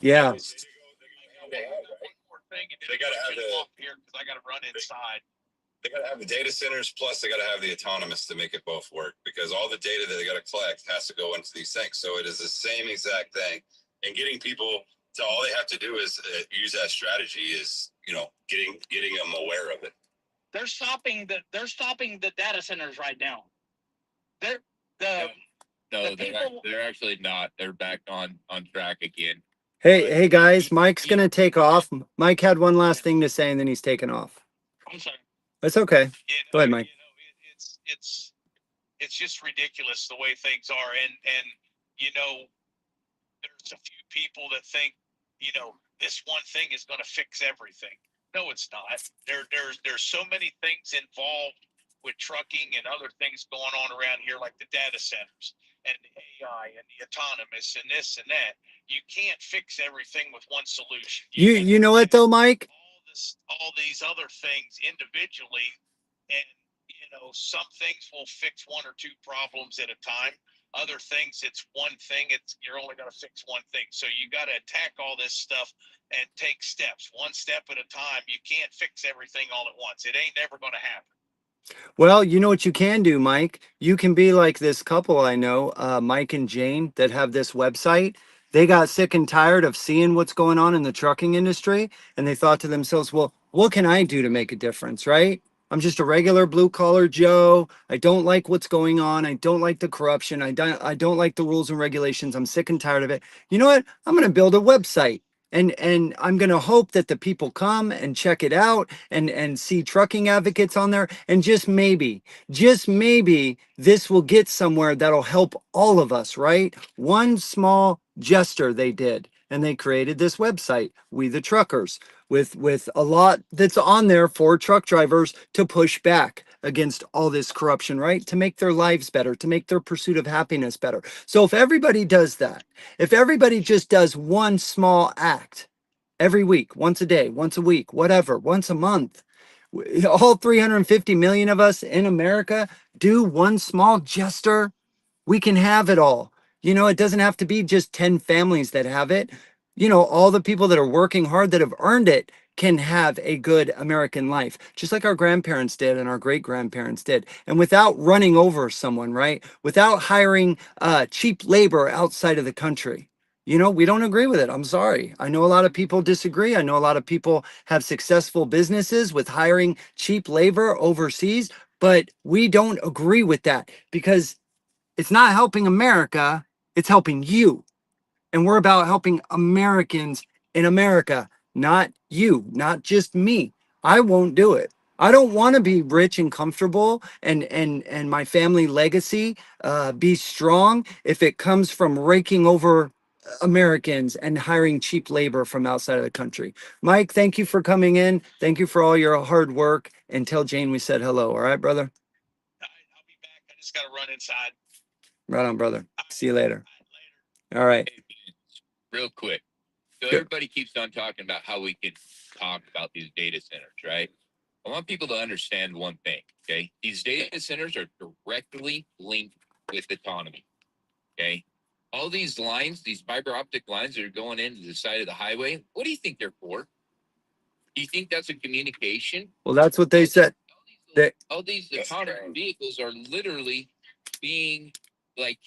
Yeah. One more thing, they gotta have the here because I gotta run inside. They gotta have the data centers, plus they gotta have the autonomous to make it both work, because all the data that they gotta collect has to go into these things. So it is the same exact thing. And getting people to, all they have to do is use that strategy, is getting them aware of it. They're stopping the data centers right now. They're actually not. They're back on track again. Hey guys, Mike's gonna take off. Mike had one last thing to say, and then he's taking off. I'm sorry. That's okay. Go ahead, Mike. It's just ridiculous the way things are, and there's a few people that think this one thing is going to fix everything. No, it's not. There's so many things involved with trucking and other things going on around here, like the data centers and the AI and the autonomous and this and that. You can't fix everything with one solution. You know what though, Mike? All these other things individually, and some things will fix one or two problems at a time. Other things, it's one thing. You're only going to fix one thing. So you got to attack all this stuff and take steps, one step at a time. You can't fix everything all at once. It ain't never going to happen. Well, you know what you can do, Mike? You can be like this couple I know, Mike and Jane, that have this website. They got sick and tired of seeing what's going on in the trucking industry, and they thought to themselves, well, what can I do to make a difference, right? I'm just a regular blue collar Joe. I don't like what's going on. I don't like the corruption. I don't like the rules and regulations. I'm sick and tired of it. You know what? I'm going to build a website. And I'm going to hope that the people come and check it out and see trucking advocates on there. And just maybe this will get somewhere that'll help all of us, right? One small gesture they did, and they created this website, We the Truckers, with a lot that's on there for truck drivers to push back against all this corruption, right? To make their lives better, to make their pursuit of happiness better. So if everybody does that, if everybody just does one small act every week, once a day, once a week, whatever, once a month, all 350 million of us in America do one small gesture, we can have it all. It doesn't have to be just 10 families that have it. All the people that are working hard that have earned it can have a good American life, just like our grandparents did and our great grandparents did. And without running over someone, right? Without hiring cheap labor outside of the country. We don't agree with it. I'm sorry. I know a lot of people disagree. I know a lot of people have successful businesses with hiring cheap labor overseas, but we don't agree with that because it's not helping America, it's helping you. And we're about helping Americans in America, not you, not just me. I won't do it. I don't want to be rich and comfortable and my family legacy be strong if it comes from raking over Americans and hiring cheap labor from outside of the country. Mike, thank you for coming in. Thank you for all your hard work. And tell Jane we said hello. All right, brother? I'll be back. I just got to run inside. Right on, brother. See you later. All right. Real quick. So Good. everybody keeps on talking about how we can talk about these data centers, right? I want people to understand one thing, okay? These data centers are directly linked with autonomy, okay? All these lines, these fiber optic lines that are going into the side of the highway, what do you think they're for? Do you think that's a communication? Well, that's what they said. They, All these autonomous vehicles are literally being like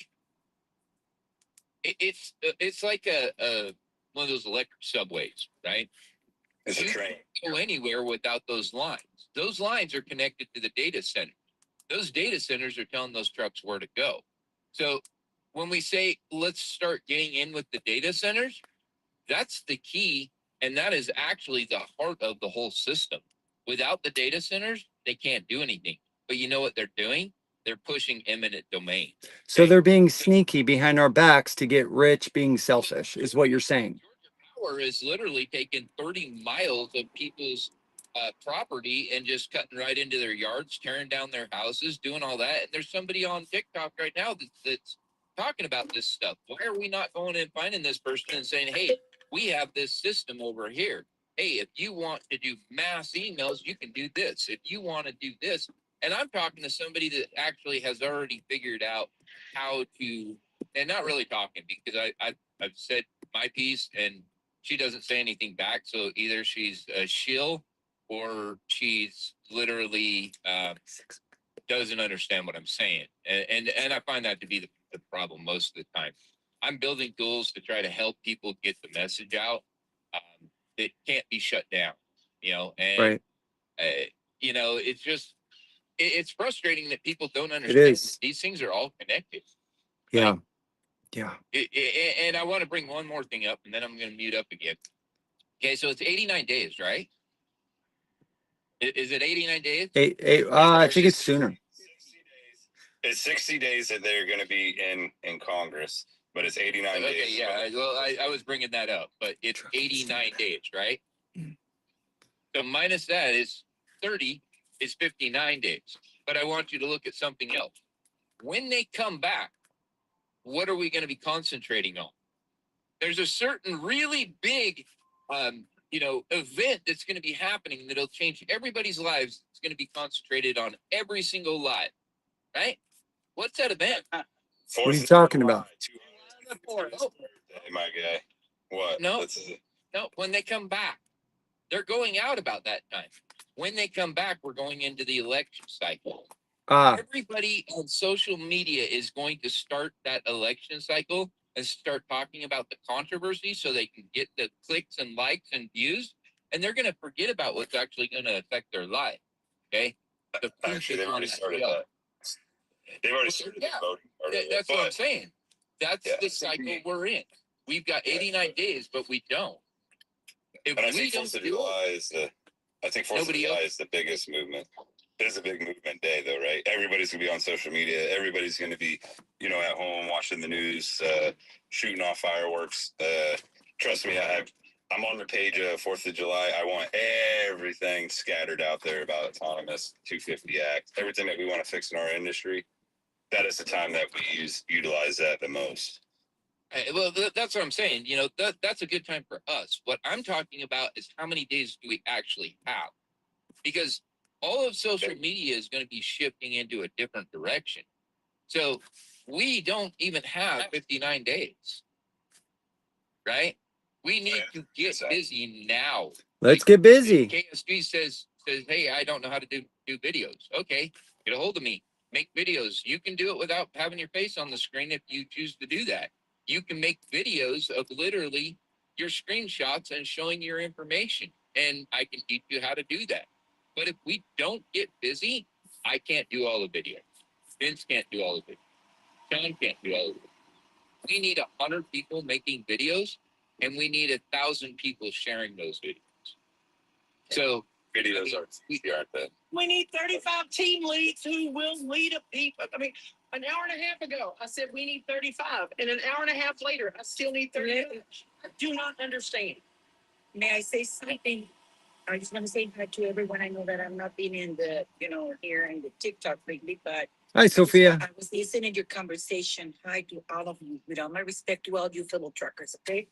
it's like a one of those electric subways, right? It's a You train. can't go anywhere without those lines. Those lines are connected to the data center. Those data centers are telling those trucks where to go. So when we say let's start getting in with the data centers, that's the key, and that is actually the heart of the whole system. Without the data centers, they can't do anything. But you know what they're doing? They're pushing eminent domain. so they're being sneaky behind our backs to get rich, being selfish, is what you're saying. Georgia Power is literally taking 30 miles of people's property and just cutting right into their yards, tearing down their houses, doing all that. And there's somebody on TikTok right now that's talking about this stuff. Why are we not going and finding this person and saying, hey, we have this system over here. Hey, if you want to do mass emails, you can do this. If you want to do this. And I'm talking to somebody that actually has already figured out how to, and not really talking because I've said my piece and she doesn't say anything back. So either she's a shill or she's literally doesn't understand what I'm saying. And I find that to be the problem most of the time. I'm building tools to try to help people get the message out. It can't be shut down, and Right. it's just it's frustrating that people don't It understand that is. these things are all connected. Yeah. Like, Yeah. and I want to bring one more thing up, and then I'm going to mute up again. Okay, so it's 89 days, right? Is it 89 days? I think it's sooner. 60 days. It's 60 days that they're going to be in Congress, but it's 89 days. Okay, yeah. Well, I was bringing that up, but it's 89 days, right? So minus that is 30 is 59 days. But I want you to look at something else. When they come back, what are we going to be concentrating on? There's a certain really big, event that's going to be happening that'll change everybody's lives. It's going to be concentrated on every single life, right? What's that event? What are you talking about? Hey, my guy. What? No, no. When they come back, they're going out about that time. When they come back, we're going into the election cycle. Everybody on social media is going to start that election cycle and start talking about the controversy so they can get the clicks and likes and views. And they're going to forget about what's actually going to affect their life. Okay. Actually, they've already started that. They've already started the voting. That's what I'm saying. That's the cycle we're in. We've got 89 days, but we don't. If and I we think don't 4th of do July is the biggest movement. It is a big movement day, though, right? Everybody's gonna be on social media. Everybody's gonna be, at home watching the news, shooting off fireworks. Trust me, I'm on the page of 4th of July. I want everything scattered out there about autonomous 250 Act, everything that we want to fix in our industry. That is the time that we utilize that the most. Well, that's what I'm saying. That's a good time for us. What I'm talking about is how many days do we actually have? Because all of social media is going to be shifting into a different direction. So we don't even have 59 days, right? We need to get busy now. Let's get busy. KSG says, hey, I don't know how to do videos. Okay, get a hold of me. Make videos. You can do it without having your face on the screen if you choose to do that. You can make videos of literally your screenshots and showing your information. And I can teach you how to do that. But if we don't get busy, I can't do all the videos. Vince can't do all the videos. Sean can't do all the videos. We need 100 people making videos, and we need 1,000 people sharing those videos. So videos aren't that. We need 35 team leads who will lead a people. I mean, an hour and a half ago, I said we need 35. And an hour and a half later, I still need 30. I do not understand. May I say something? I just want to say hi to everyone. I know that I'm not being in the, here in the TikTok lately, but Hi, Sophia. I was listening to your conversation. Hi to all of you. With all my respect to all you fellow truckers, okay?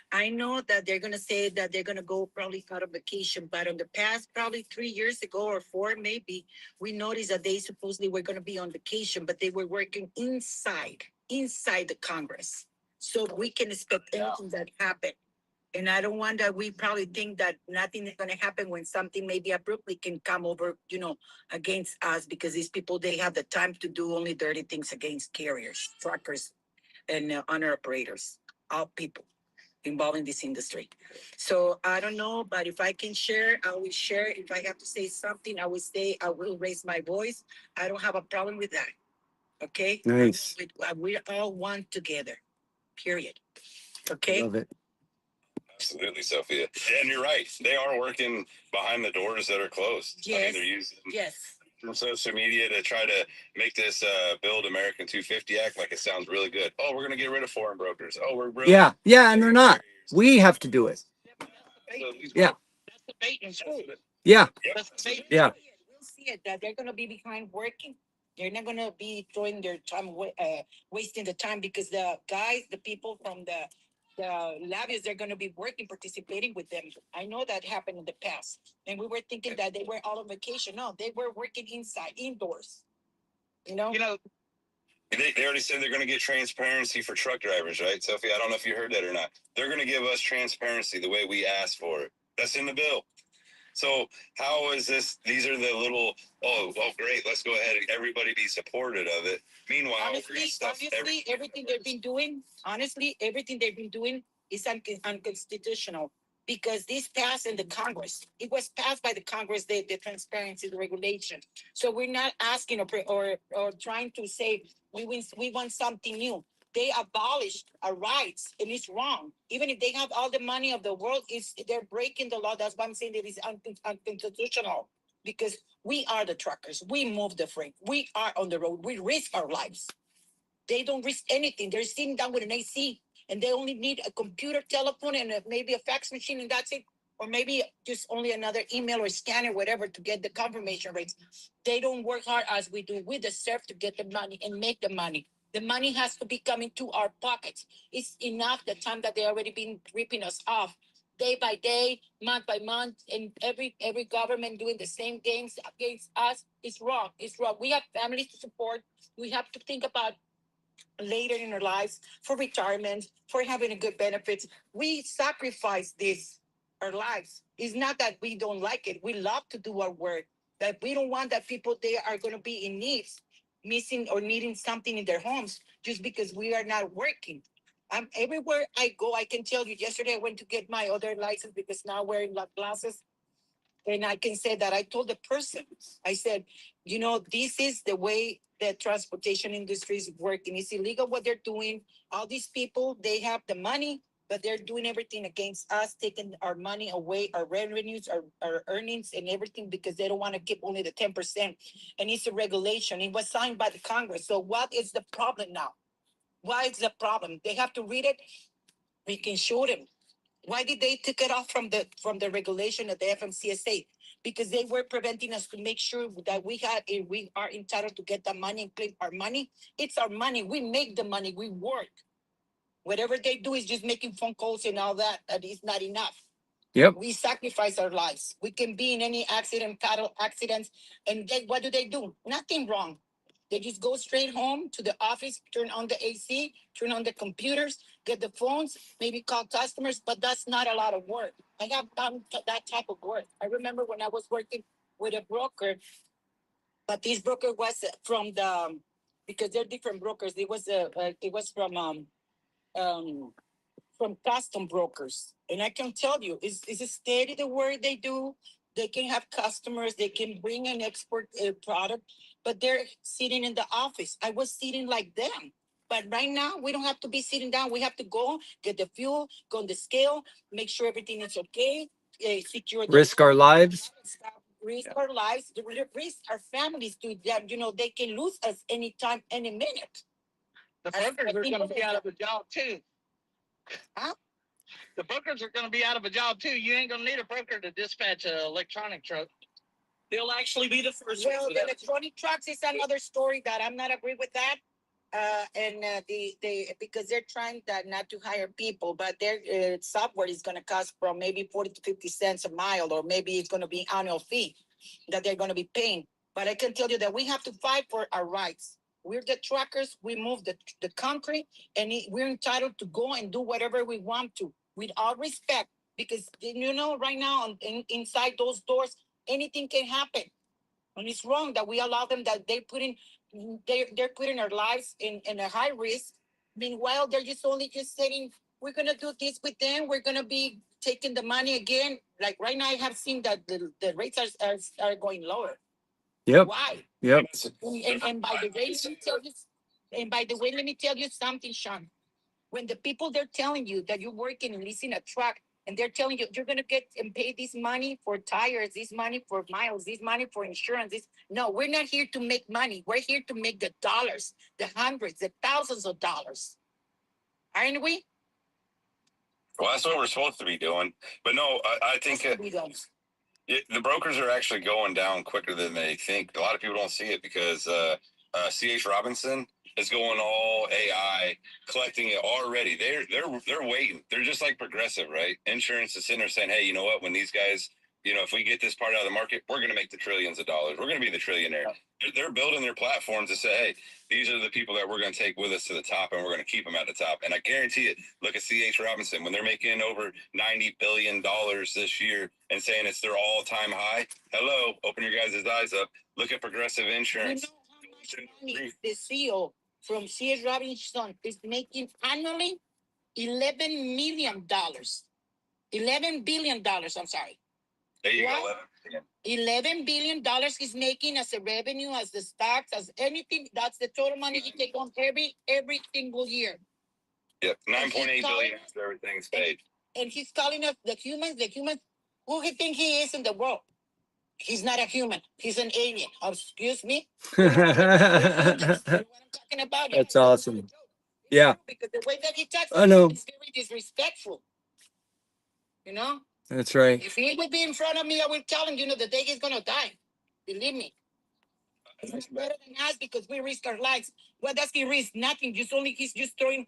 I know that they're going to say that they're going to go probably out of vacation, but in the past, probably 3 years ago or 4 maybe, we noticed that they supposedly were going to be on vacation, but they were working inside the Congress. So we can expect anything that happened. And I don't want that we probably think that nothing is gonna happen when something maybe abruptly can come over, against us, because these people, they have the time to do only dirty things against carriers, truckers, and owner operators, all people involved in this industry. So I don't know, but if I can share, I will share. If I have to say something, I will say, I will raise my voice. I don't have a problem with that. Okay? Nice. We all one together, period. Okay? Love it. Absolutely, Sophia. And you're right. They are working behind the doors that are closed. I mean, Yes. they're using Yes. social media to try to make this Build American 250 Act like it sounds really good. Oh, we're going to get rid of foreign brokers. Oh, we're really Yeah. Yeah. And they're not. We have to do it. Yeah. That's the bait and switch. Yeah. Yep. That's the bait. Yeah. We'll see it, that they're gonna be behind working. They're not gonna be throwing their time away, wasting the time, because the guys, the people from the lobbies, they're gonna be working, participating with them. I know that happened in the past, and we were thinking that they were all on vacation. No, they were working inside, indoors. You know. You know, They already said they're going to get transparency for truck drivers, right, Sophie? I don't know if you heard that or not. They're going to give us transparency the way we asked for it. That's in the bill. So how is this? These are the little, great. Let's go ahead and everybody be supportive of it. Meanwhile, Everything they've been doing, is unconstitutional, because this passed in the Congress. It was passed by the Congress, the transparency, the regulation. So we're not asking or trying to say we want something new. They abolished our rights, and it's wrong. Even if they have all the money of the world, they're breaking the law. That's why I'm saying that it's unconstitutional, because we are the truckers. We move the freight. We are on the road. We risk our lives. They don't risk anything. They're sitting down with an AC, and they only need a computer, telephone, and maybe a fax machine, and that's it. Or maybe just only another email or scanner, whatever, to get the confirmation rates. They don't work hard as we do. We deserve to get the money and make the money. The money has to be coming to our pockets. It's enough the time that they already been ripping us off day by day, month by month, and every government doing the same games against us. Is wrong. It's wrong. We have families to support. We have to think about later in our lives, for retirement, for having a good benefits. We sacrifice this, our lives. It's not that we don't like it. We love to do our work. That we don't want that people, they are going to be in needs, missing or needing something in their homes just because we are not working. Everywhere I go, I can tell you. Yesterday, I went to get my other license because now wearing glasses. And I can say that I told the person, I said, this is the way the transportation industry is working. It's illegal what they're doing. All these people, they have the money, but they're doing everything against us, taking our money away, our revenues, our earnings, and everything, because they don't want to keep only the 10%. And it's a regulation. It was signed by the Congress. So what is the problem now? Why is the problem? They have to read it. We can show them. Why did they take it off from the regulation of the FMCSA? Because they were preventing us to make sure that we are entitled to get the money and claim our money. It's our money. We make the money. We work. Whatever they do is just making phone calls and all that. That is not enough. Yep. We sacrifice our lives. We can be in any accident, cattle accidents, and what do? Nothing wrong. They just go straight home to the office, turn on the AC, turn on the computers, get the phones, maybe call customers, but that's not a lot of work. I have done that type of work. I remember when I was working with a broker, but this broker was because they're different brokers. It was from custom brokers. And I can tell you, it's a steady the work they do. They can have customers, they can bring an export product, but they're sitting in the office. I was sitting like them. But right now, we don't have to be sitting down. We have to go get the fuel, go on the scale, make sure everything is okay, secure the Risk our lives. risk our lives, risk our families to that, they can lose us anytime, any minute. The brokers are going to be out of a job too. Huh? The brokers are going to be out of a job too. You ain't going to need a broker to dispatch an electronic truck. They'll actually be the first. Well, the electronic trucks is another story that I'm not agree with that. Because they're trying that not to hire people, but their software is going to cost from maybe 40 to 50 cents a mile, or maybe it's going to be annual fee that they're going to be paying. But I can tell you that we have to fight for our rights. We're the truckers. We move the concrete, and we're entitled to go and do whatever we want to. with all respect, because right now inside those doors, anything can happen. And it's wrong that we allow them, that they're putting our lives in a high risk. Meanwhile, they're just saying, we're gonna do this with them. We're gonna be taking the money again. Like right now, I have seen that the rates are going lower. Yep. Why? Yep. And by the way, let me tell you, let me tell you something, Sean. When the people they're telling you that you're working and leasing a truck, and they're telling you you're gonna get and pay this money for tires, this money for miles, this money for insurance. No, we're not here to make money. We're here to make the dollars, the hundreds, the thousands of dollars. Aren't we? Well, that's what we're supposed to be doing. But no, I think the brokers are actually going down quicker than they think. A lot of people don't see it because C.H. Robinson is going all AI, collecting it already. They're waiting. They're just like Progressive, right? Insurance is sitting there saying, hey, you know what? When these guys, if we get this part out of the market, we're going to make the trillions of dollars. We're going to be the trillionaire. They're building their platforms to say, hey, these are the people that we're going to take with us to the top, and we're going to keep them at the top. And I guarantee it. Look at C.H. Robinson when they're making over $90 billion this year and saying it's their all-time high. Hello, open your guys' eyes up. Look at Progressive Insurance. You know how much money the CEO from C.H. Robinson is making annually? $11 million. $11 billion. I'm sorry. There you What? go. $11 billion he's making as a revenue, as the stocks, as anything. That's the total money he take on every single year. Yep, 9.8 billion after everything's paid. And he's calling us the humans. Who he think he is in the world? He's not a human. He's an alien. Excuse me. You know what I'm talking about? That's awesome. Yeah. Because the way that he talks, I know. is very disrespectful. You know? That's right. If he would be in front of me, I will tell him, the day he's gonna die. Believe me. He's better than us because we risk our lives. What does he risk? Nothing. He's just throwing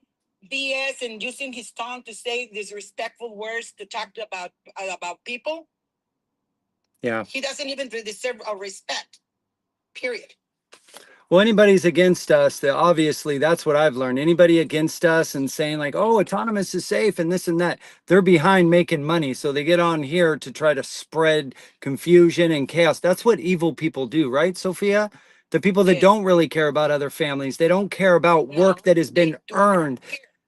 BS and using his tongue to say disrespectful words to talk about people. Yeah. He doesn't even deserve our respect. Period. Well, anybody's against us, obviously, that's what I've learned. Anybody against us and saying like, oh, autonomous is safe and this and that, they're behind making money. So they get on here to try to spread confusion and chaos. That's what evil people do, right, Sophia? The people that don't really care about other families. They don't care about work that has been earned.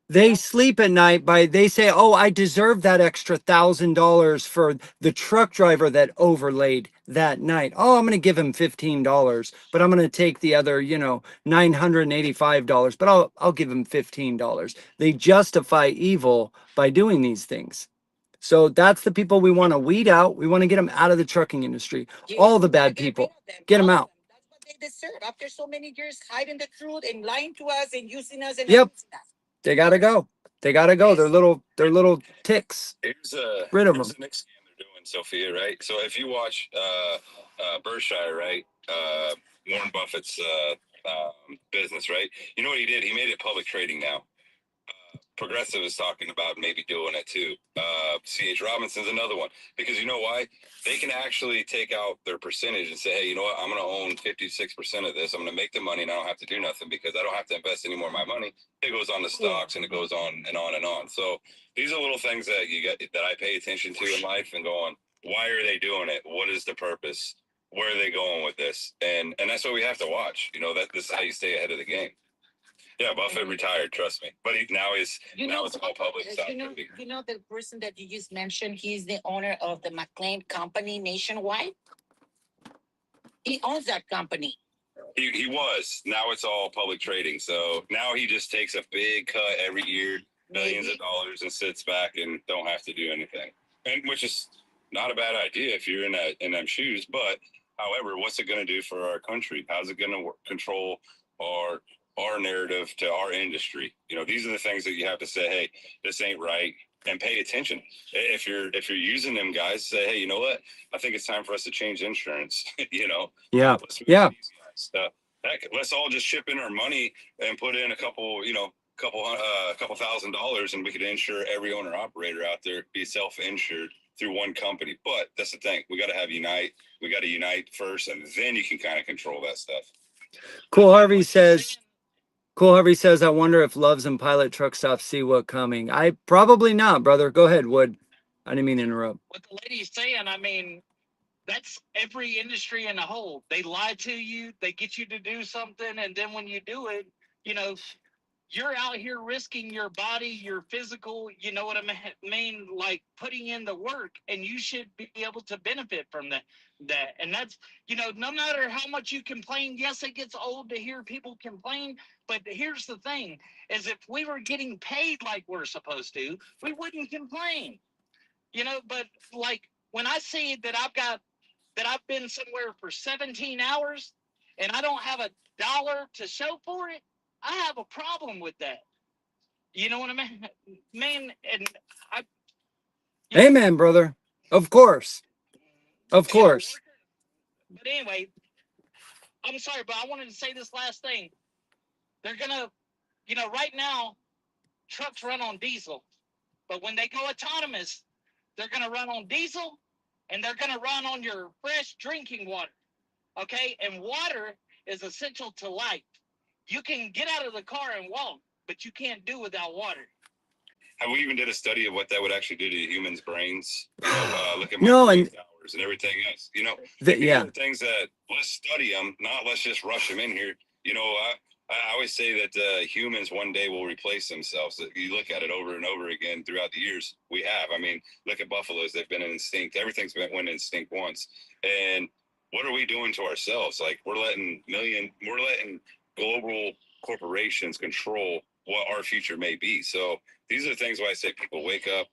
They sleep at night they say, oh, I deserve that extra $1,000 for the truck driver that overlaid that night. Oh, I'm going to give him $15, but I'm going to take the other, $985, but I'll give him $15. They justify evil by doing these things. So that's the people we want to weed out. We want to get them out of the trucking industry. All the bad people, get them out. That's what they deserve after so many years hiding the truth and lying to us and using us and Yep. abusing us. They gotta go. They gotta go. They're little ticks. Here's Rid of them. the next scam they're doing, Sophia, right? So if you watch Berkshire, right? Warren Buffett's business, right? You know what he did? He made it public trading now. Progressive is talking about maybe doing it too. C.H. Robinson's another one because you know why? They can actually take out their percentage and say, hey, you know what? I'm going to own 56% of this. I'm going to make the money and I don't have to do nothing because I don't have to invest any more of my money. It goes on to stocks and it goes on and on and on. So these are little things that that I pay attention to in life and going, why are they doing it? What is the purpose? Where are they going with this? And that's what we have to watch. This is how you stay ahead of the game. Yeah, Buffett retired. Trust me, but now it's all public stuff. The person that you just mentioned. He's the owner of the McLean Company nationwide. He owns that company. He was. Now it's all public trading. So now he just takes a big cut every year, billions of dollars, and sits back and don't have to do anything. And which is not a bad idea if you're in them shoes. But however, what's it going to do for our country? How's it going to control our narrative to our industry? These are the things that you have to say, hey, this ain't right, and pay attention. If you're using them guys, say, hey, you know what? I think it's time for us to change insurance. Yeah. Heck, let's all just chip in our money and put in a couple $1,000, and we could insure every owner operator out there, be self-insured through one company. But that's the thing. We got to unite. We got to unite first, and then you can kind of control that stuff. Cool Harvey says, Cool Harvey says, I wonder if Loves and Pilot Truck Stop see what coming. I probably not, brother. Go ahead, Wood. I didn't mean to interrupt. What the lady's saying, I mean, that's every industry in a whole. They lie to you, they get you to do something, and then when you do it, you know, you're out here risking your body, your physical, you know what I mean, like putting in the work, and you should be able to benefit from that. And that's, no matter how much you complain, yes, it gets old to hear people complain, but here's the thing, is if we were getting paid like we're supposed to, we wouldn't complain. But like when I see that I've been somewhere for 17 hours and I don't have a dollar to show for it, I have a problem with that. You know what I mean? Man, and I. Amen, brother. Of course. Of course. But anyway, I'm sorry, but I wanted to say this last thing. They're gonna, right now, trucks run on diesel, but when they go autonomous, they're gonna run on diesel, and they're gonna run on your fresh drinking water. Okay, and water is essential to life. You can get out of the car and walk, but you can't do without water. And we even did a study of what that would actually do to humans' brains. Look at No, microwave and towers and everything else. yeah, These are things that let's study them, not let's just rush them in here. I always say that humans one day will replace themselves. You look at it over and over again throughout the years. We have. I mean, look at buffaloes. They've been in instinct. Everything's went instinct once. And what are we doing to ourselves? Like we're letting global corporations control what our future may be. So these are the things why I say people wake up,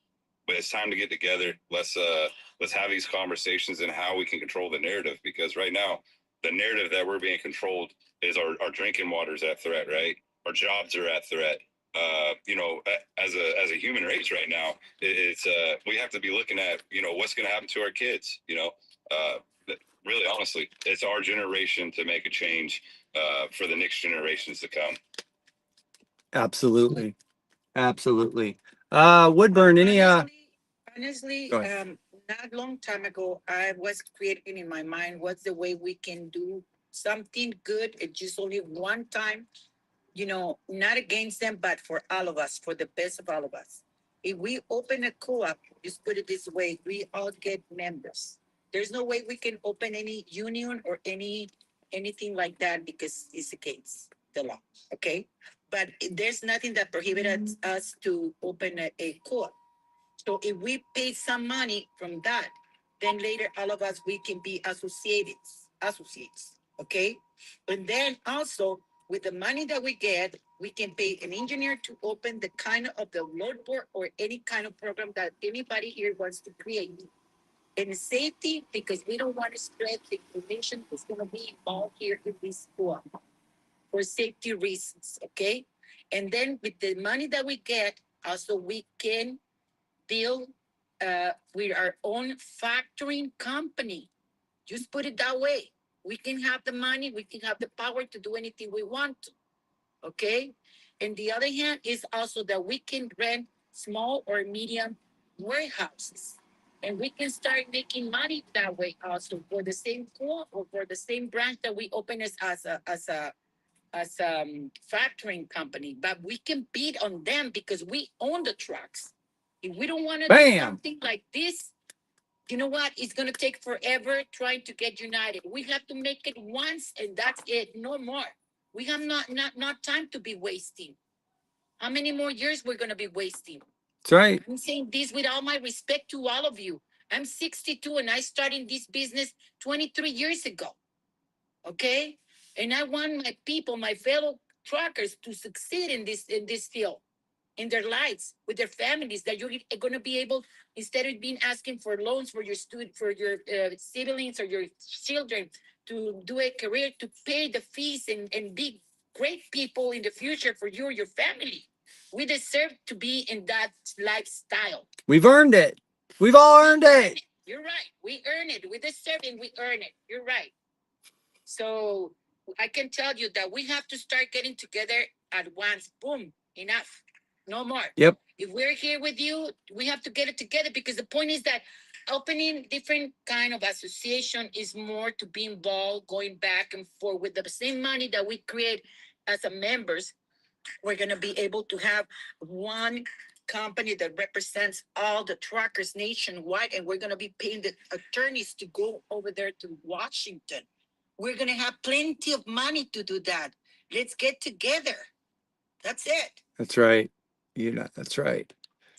but it's time to get together. Let's have these conversations and how we can control the narrative, because right now the narrative that we're being controlled is our drinking water is at threat, right? Our jobs are at threat. As a human race right now, it's we have to be looking at what's going to happen to our kids. Really honestly, it's our generation to make a change for the next generations to come. absolutely. Absolutely. Woodburn, any honestly, go ahead. not long time ago, I was creating in my mind what's the way we can do something good. It's just only one time, not against them, but for all of us, for the best of all of us. If we open a co-op, just put it this way, we all get members. There's no way we can open any union or anything like that because it's against the law. Okay. But there's nothing that prohibits us to open a co-op. So if we pay some money from that, then later all of us we can be associates. Okay. And then also with the money that we get, we can pay an engineer to open the kind of the load board or any kind of program that anybody here wants to create. And safety, because we don't want to spread the information that's going to be involved here in this school for safety reasons. Okay. And then with the money that we get, also we can deal with our own factoring company. Just put it that way. We can have the money, we can have the power to do anything we want to. Okay. And the other hand is also that we can rent small or medium warehouses. And we can start making money that way also for the same co or for the same branch that we open as factoring company. But we can bid on them because we own the trucks. If we don't want to do something like this, you know what? It's going to take forever trying to get united. We have to make it once and that's it. No more. We have not time to be wasting. How many more years we're going to be wasting? That's right. I'm saying this with all my respect to all of you. I'm 62 and I started this business 23 years ago. Okay? And I want my people, my fellow truckers to succeed in this field, in their lives, with their families, that you're going to be able, instead of being asking for loans for your siblings or your children to do a career, to pay the fees and be great people in the future for you or your family. We deserve to be in that lifestyle. We've earned it. We've all earned it. You're right. We earn it. We deserve it. We earn it. You're right. So I can tell you that we have to start getting together at once. Boom, enough. No more. Yep. If we're here with you, we have to get it together because the point is that opening different kind of association is more to be involved, going back and forth with the same money that we create as a members. We're gonna be able to have one company that represents all the truckers nationwide, and we're gonna be paying the attorneys to go over there to Washington. We're gonna have plenty of money to do that. Let's get together. That's it. That's right. That's right.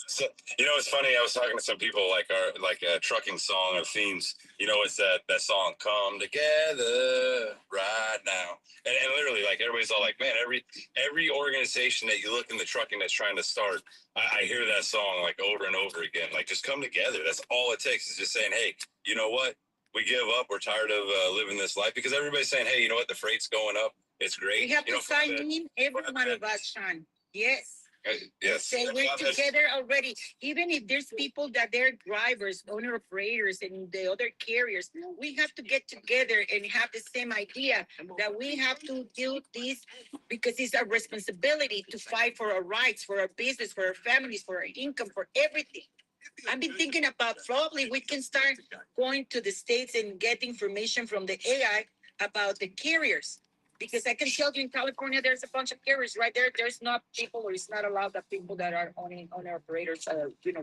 So, it's funny. I was talking to some people like a trucking song of themes. It's that song "Come Together Right Now," and literally like everybody's all like, man, every organization that you look in the trucking that's trying to start, I hear that song like over and over again. Like, just come together. That's all it takes is just saying, hey, you know what? We give up. We're tired of living this life, because everybody's saying, hey, you know what? The freight's going up. It's great. We have to sign in, every one of us, Sean. Yes. Yes. Say we're together already. Even if there's people that they're drivers, owner operators, and the other carriers, we have to get together and have the same idea that we have to do this because it's our responsibility to fight for our rights, for our business, for our families, for our income, for everything. I've been thinking about probably we can start going to the States and get information from the AI about the carriers. Because I can tell you in California, there's a bunch of carriers right there. There's not people, or it's not allowed that people that are owning operators,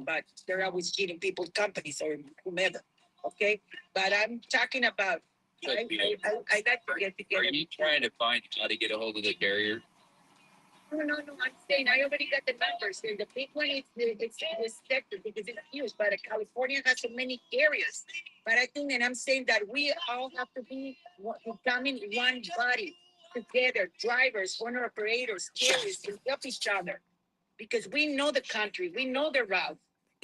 but they're always cheating people, companies or whomever. Okay. But I'm talking about, I like to get Are together. you trying to find how to get a hold of the carrier? No. I'm saying I already got the numbers. And the big one is it's Texas because it's huge. But California has so many areas. But I think, and I'm saying that we all have to be becoming one body together. Drivers, owner operators, carriers, to help each other because we know the country, we know the route.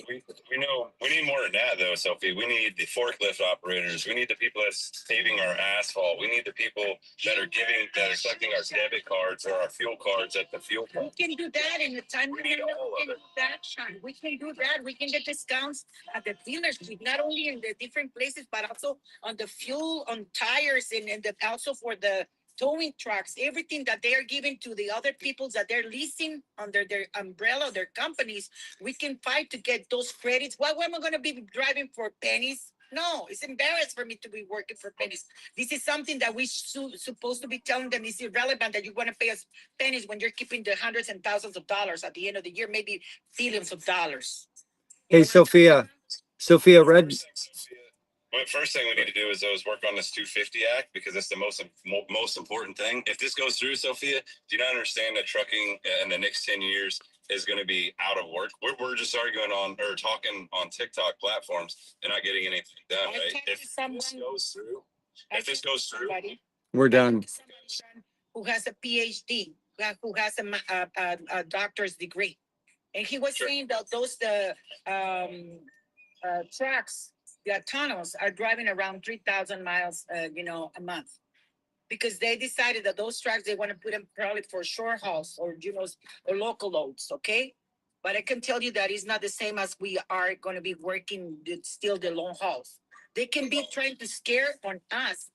We know we need more than that though, Sophie. We need the forklift operators. We need the people that's paving our asphalt. We need the people that are collecting our debit cards or our fuel cards at the fuel pump. We can do that in the time We need all of it. that, Sean. We can do that. We can get discounts at the dealership, not only in the different places, but also on the fuel, on tires, and also for the towing trucks, everything that they are giving to the other people that they're leasing under their umbrella, their companies. We can fight to get those credits. Why am I going to be driving for pennies? No, it's embarrassed for me to be working for pennies. This is something that we supposed to be telling them is irrelevant that you want to pay us pennies when you're keeping the hundreds and thousands of dollars at the end of the year, maybe billions of dollars. Hey, Sophia, Red. First thing we need to do is work on this 250 Act, because that's the most important thing. If this goes through, Sophia, do you not understand that trucking in the next 10 years is going to be out of work? We're just arguing talking on TikTok platforms and not getting anything done, right? If this goes through, We're done. Who has a PhD, who has a doctor's degree. And he was saying that those trucks, the tunnels are driving around 3,000 miles, a month. Because they decided that those trucks, they want to put them probably for short hauls or, or local loads, okay? But I can tell you that it's not the same as we are going to be working still the long hauls. They can be trying to scare on us.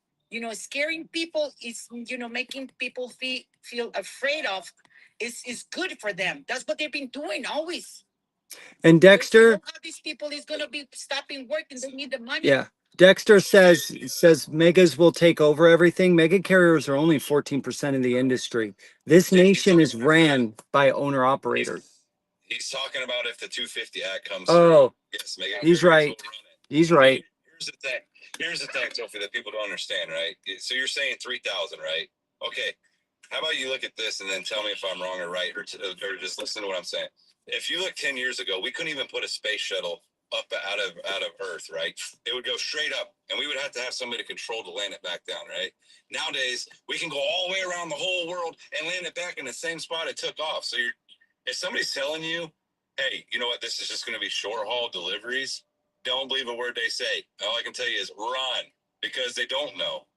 Scaring people is, making people feel afraid of is good for them. That's what they've been doing always. And Dexter, how these people is going to be stopping work and they need the money. yeah. Dexter says megas will take over everything. Mega carriers are only 14% of the industry. This nation is ran by owner operators. He's talking about if the 250 Act comes Oh, through. Yes, mega he's carriers right. will run it. He's right. Here's the thing, Sophie, that people don't understand, right? So you're saying 3,000, right? Okay. How about you look at this and then tell me if I'm wrong or right, or just listen to what I'm saying. If you look 10 years ago, we couldn't even put a space shuttle up out of Earth, right? It would go straight up, and we would have to have somebody to control to land it back down, right? Nowadays, we can go all the way around the whole world and land it back in the same spot it took off. So if somebody's telling you, hey, you know what, this is just going to be short haul deliveries, don't believe a word they say. All I can tell you is run, because they don't know.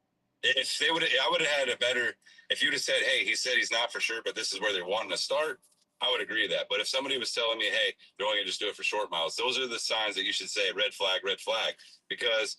If they would, I would have had a better. If you'd have said, "Hey, he said he's not for sure, but this is where they're wanting to start," I would agree with that. But if somebody was telling me, "Hey, they're only going to just do it for short miles," those are the signs that you should say, "Red flag, red flag." Because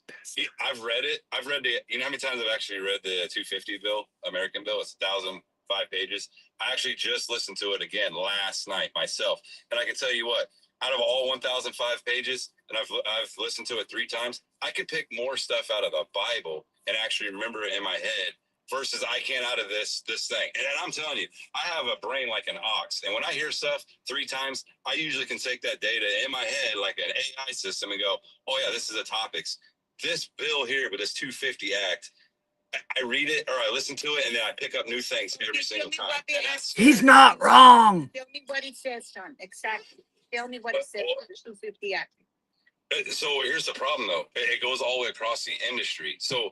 I've read it. I've read the. You know how many times I've actually read the 250 bill, American bill? It's 1,005 pages. I actually just listened to it again last night myself, and I can tell you what. Out of all 1,005 pages, and I've listened to it 3 times, I could pick more stuff out of the Bible and actually remember it in my head versus I can't out of this thing. And I'm telling you, I have a brain like an ox. And when I hear stuff 3 times, I usually can take that data in my head like an AI system and go, oh yeah, this is a topics. This bill here, but this 250 Act, I read it or I listen to it and then I pick up new things every single time. He's not wrong. Tell me what it says, John. Exactly. Tell me what it says for the 250 Act. So here's the problem, though. It goes all the way across the industry. So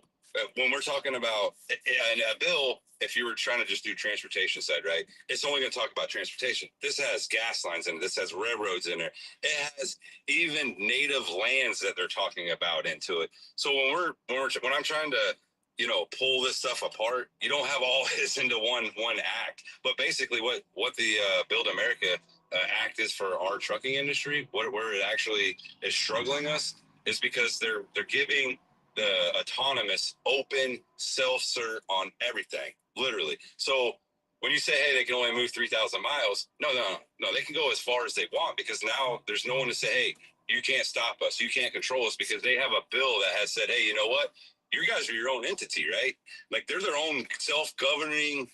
when we're talking about a bill, if you were trying to just do transportation side, right, it's only going to talk about transportation. This has gas lines in it. This has railroads in there. It has even native lands that they're talking about into it. So when I'm trying to pull this stuff apart, you don't have all this into one act. But basically, what the Build America act is for our trucking industry, where it actually is struggling us, is because they're giving the autonomous open self-cert on everything, literally. So when you say, hey, they can only move 3,000 miles, no, they can go as far as they want, because now there's no one to say, hey, you can't stop us, you can't control us, because they have a bill that has said, hey, you know what? You guys are your own entity, right? Like they're their own self-governing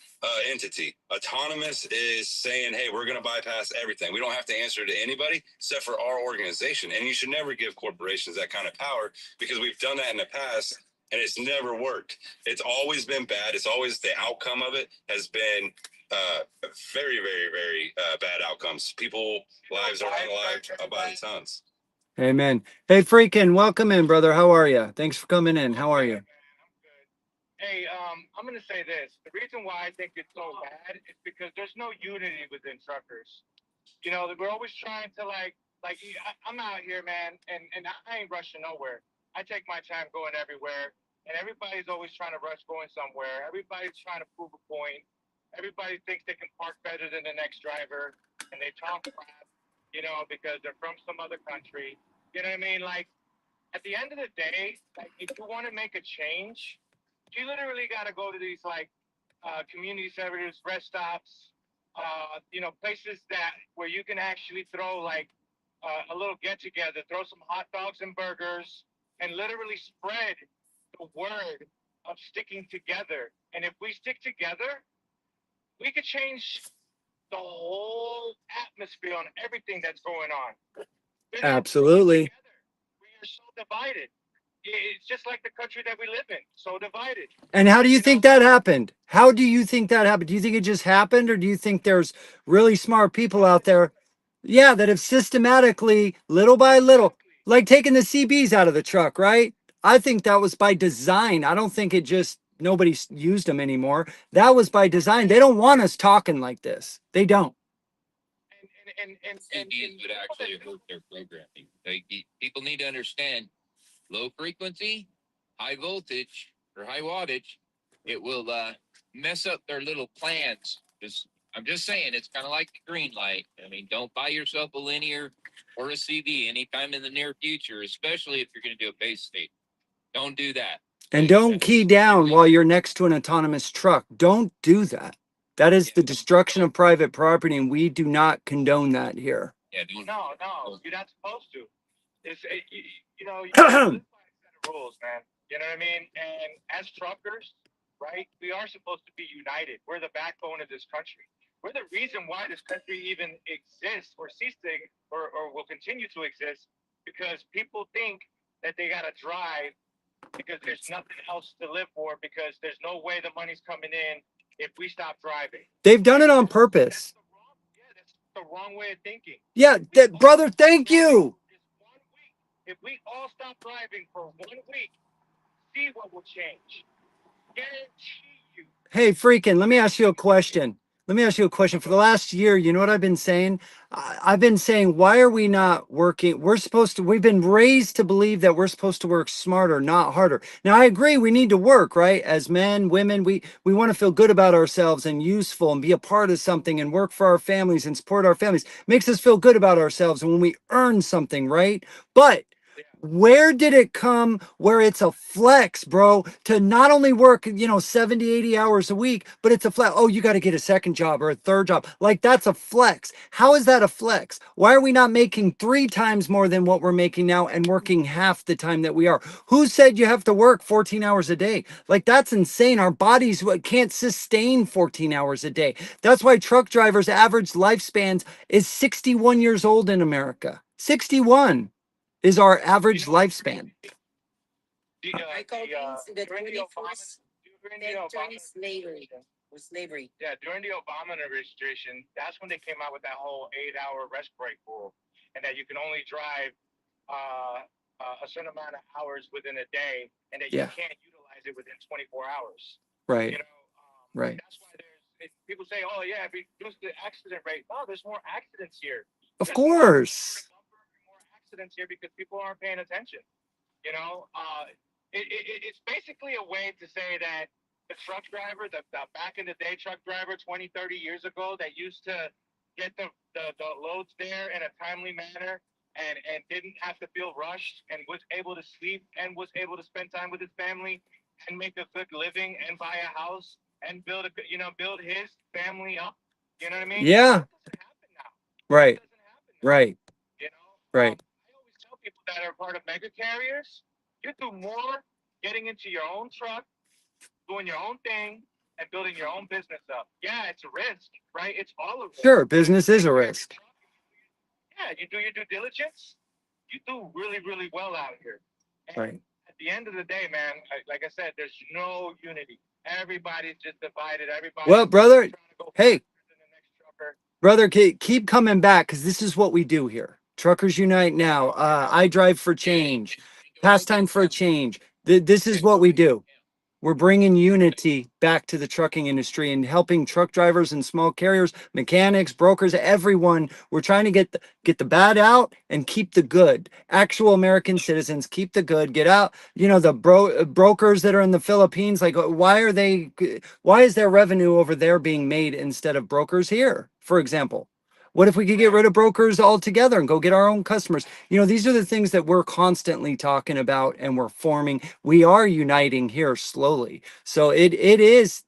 entity. Autonomous is saying, hey, we're going to bypass everything. We don't have to answer to anybody except for our organization. And you should never give corporations that kind of power, because we've done that in the past and it's never worked. It's always been bad. It's always, the outcome of it has been very, very, very bad outcomes. People lives are unalived by the tons. Amen. Hey, freaking, welcome in, brother. How are you? Thanks for coming in. How are you? Hey, I'm gonna say this. The reason why I think it's so bad is because there's no unity within truckers. You know, we're always trying to I'm out here, man, and I ain't rushing nowhere. I take my time going everywhere, and everybody's always trying to rush going somewhere. Everybody's trying to prove a point. Everybody thinks they can park better than the next driver, and they talk crap, because they're from some other country. You know what I mean? Like, at the end of the day, like, if you want to make a change, you literally got to go to these community centers, rest stops, places where you can actually throw a little get together, throw some hot dogs and burgers, and literally spread the word of sticking together. And if we stick together, we could change the whole atmosphere on everything that's going on. Absolutely. We are so divided. It's just like the country that we live in, so divided. And how do you think that happened? How do you think that happened? Do you think it just happened, or do you think there's really smart people out there, yeah, that have systematically, little by little, like taking the CBs out of the truck, right? I think that was by design. I don't think it just nobody used them anymore. That was by design. They don't want us talking like this. They don't. CDs would actually hurt their programming. People need to understand low frequency, high voltage, or high wattage. It will mess up their little plans. I'm just saying, it's kind of like the green light. I mean, don't buy yourself a linear or a CD anytime in the near future, especially if you're going to do a base state. Don't do that. And don't key down while you're next to an autonomous truck. Don't do that. That is the destruction of private property, and we do not condone that here. Yeah, no, you're not supposed to. It's you live by a set of rules, man. You know what I mean? And as truckers, right, we are supposed to be united. We're the backbone of this country. We're the reason why this country even exists or ceasing or will continue to exist, because people think that they gotta drive because there's nothing else to live for, because there's no way the money's coming in if we stop driving. They've done it on purpose. That's the wrong way of thinking. Yeah, brother, thank you. If we all stop driving for 1 week, see what will change. Guarantee you. Hey, freaking, let me ask you a question. For the last year, you know what I've been saying? I've been saying, why are we not working? We've been raised to believe that we're supposed to work smarter, not harder. Now, I agree, we need to work, right? As men, women, we want to feel good about ourselves and useful and be a part of something and work for our families and support our families. Makes us feel good about ourselves when we earn something, right? But Where did it come where it's a flex, bro, to not only work, 70, 80 hours a week, but it's a flex. Oh, you got to get a second job or a third job. Like that's a flex. How is that a flex? Why are we not making 3 times more than what we're making now and working half the time that we are? Who said you have to work 14 hours a day? Like that's insane. Our bodies can't sustain 14 hours a day. That's why truck drivers' average lifespans is 61 years old in America. 61 is our average lifespan. I call things the during the Obama, 21st during the century Obama slavery. Or slavery. Yeah, during the Obama administration, that's when they came out with that whole 8-hour rest break rule, and that you can only drive uh, a certain amount of hours within a day, and that you Yeah. can't utilize it within 24 hours. Right. You know, Right. that's why people say, oh yeah, reduce the accident rate. No, there's more accidents here. Of There's course. more accidents here because people aren't paying attention. You know, it's basically a way to say that the truck driver, the back in the day truck driver 20, 30 years ago that used to get the loads there in a timely manner and didn't have to feel rushed and was able to sleep and was able to spend time with his family and make a good living and buy a house and build his family up. You know what I mean? Yeah. That doesn't happen now. Right. That doesn't happen now. Right. You know? Right. I always tell people that are part of mega carriers, you do more getting into your own truck, doing your own thing, and building your own business up. Yeah, it's a risk, right? It's all a risk. Sure. Business is a risk. Yeah, you do your due diligence, you do really, really well out here. And Right. at the end of the day, man, like I said, there's no unity. Everybody's just divided. Everybody's Well, brother, trying to go hey, faster than the next trucker. brother, keep coming back because this is what we do here. Truckers Unite now. I drive for change. Pastime for a change. This is what we do. We're bringing unity back to the trucking industry and helping truck drivers and small carriers, mechanics, brokers, everyone. We're trying to get the bad out and keep the good. Actual American citizens, keep the good. Get out. The brokers that are in the Philippines, like why is their revenue over there being made instead of brokers here, for example? What if we could get rid of brokers altogether and go get our own customers? These are the things that we're constantly talking about and we're forming. We are uniting here slowly. So it is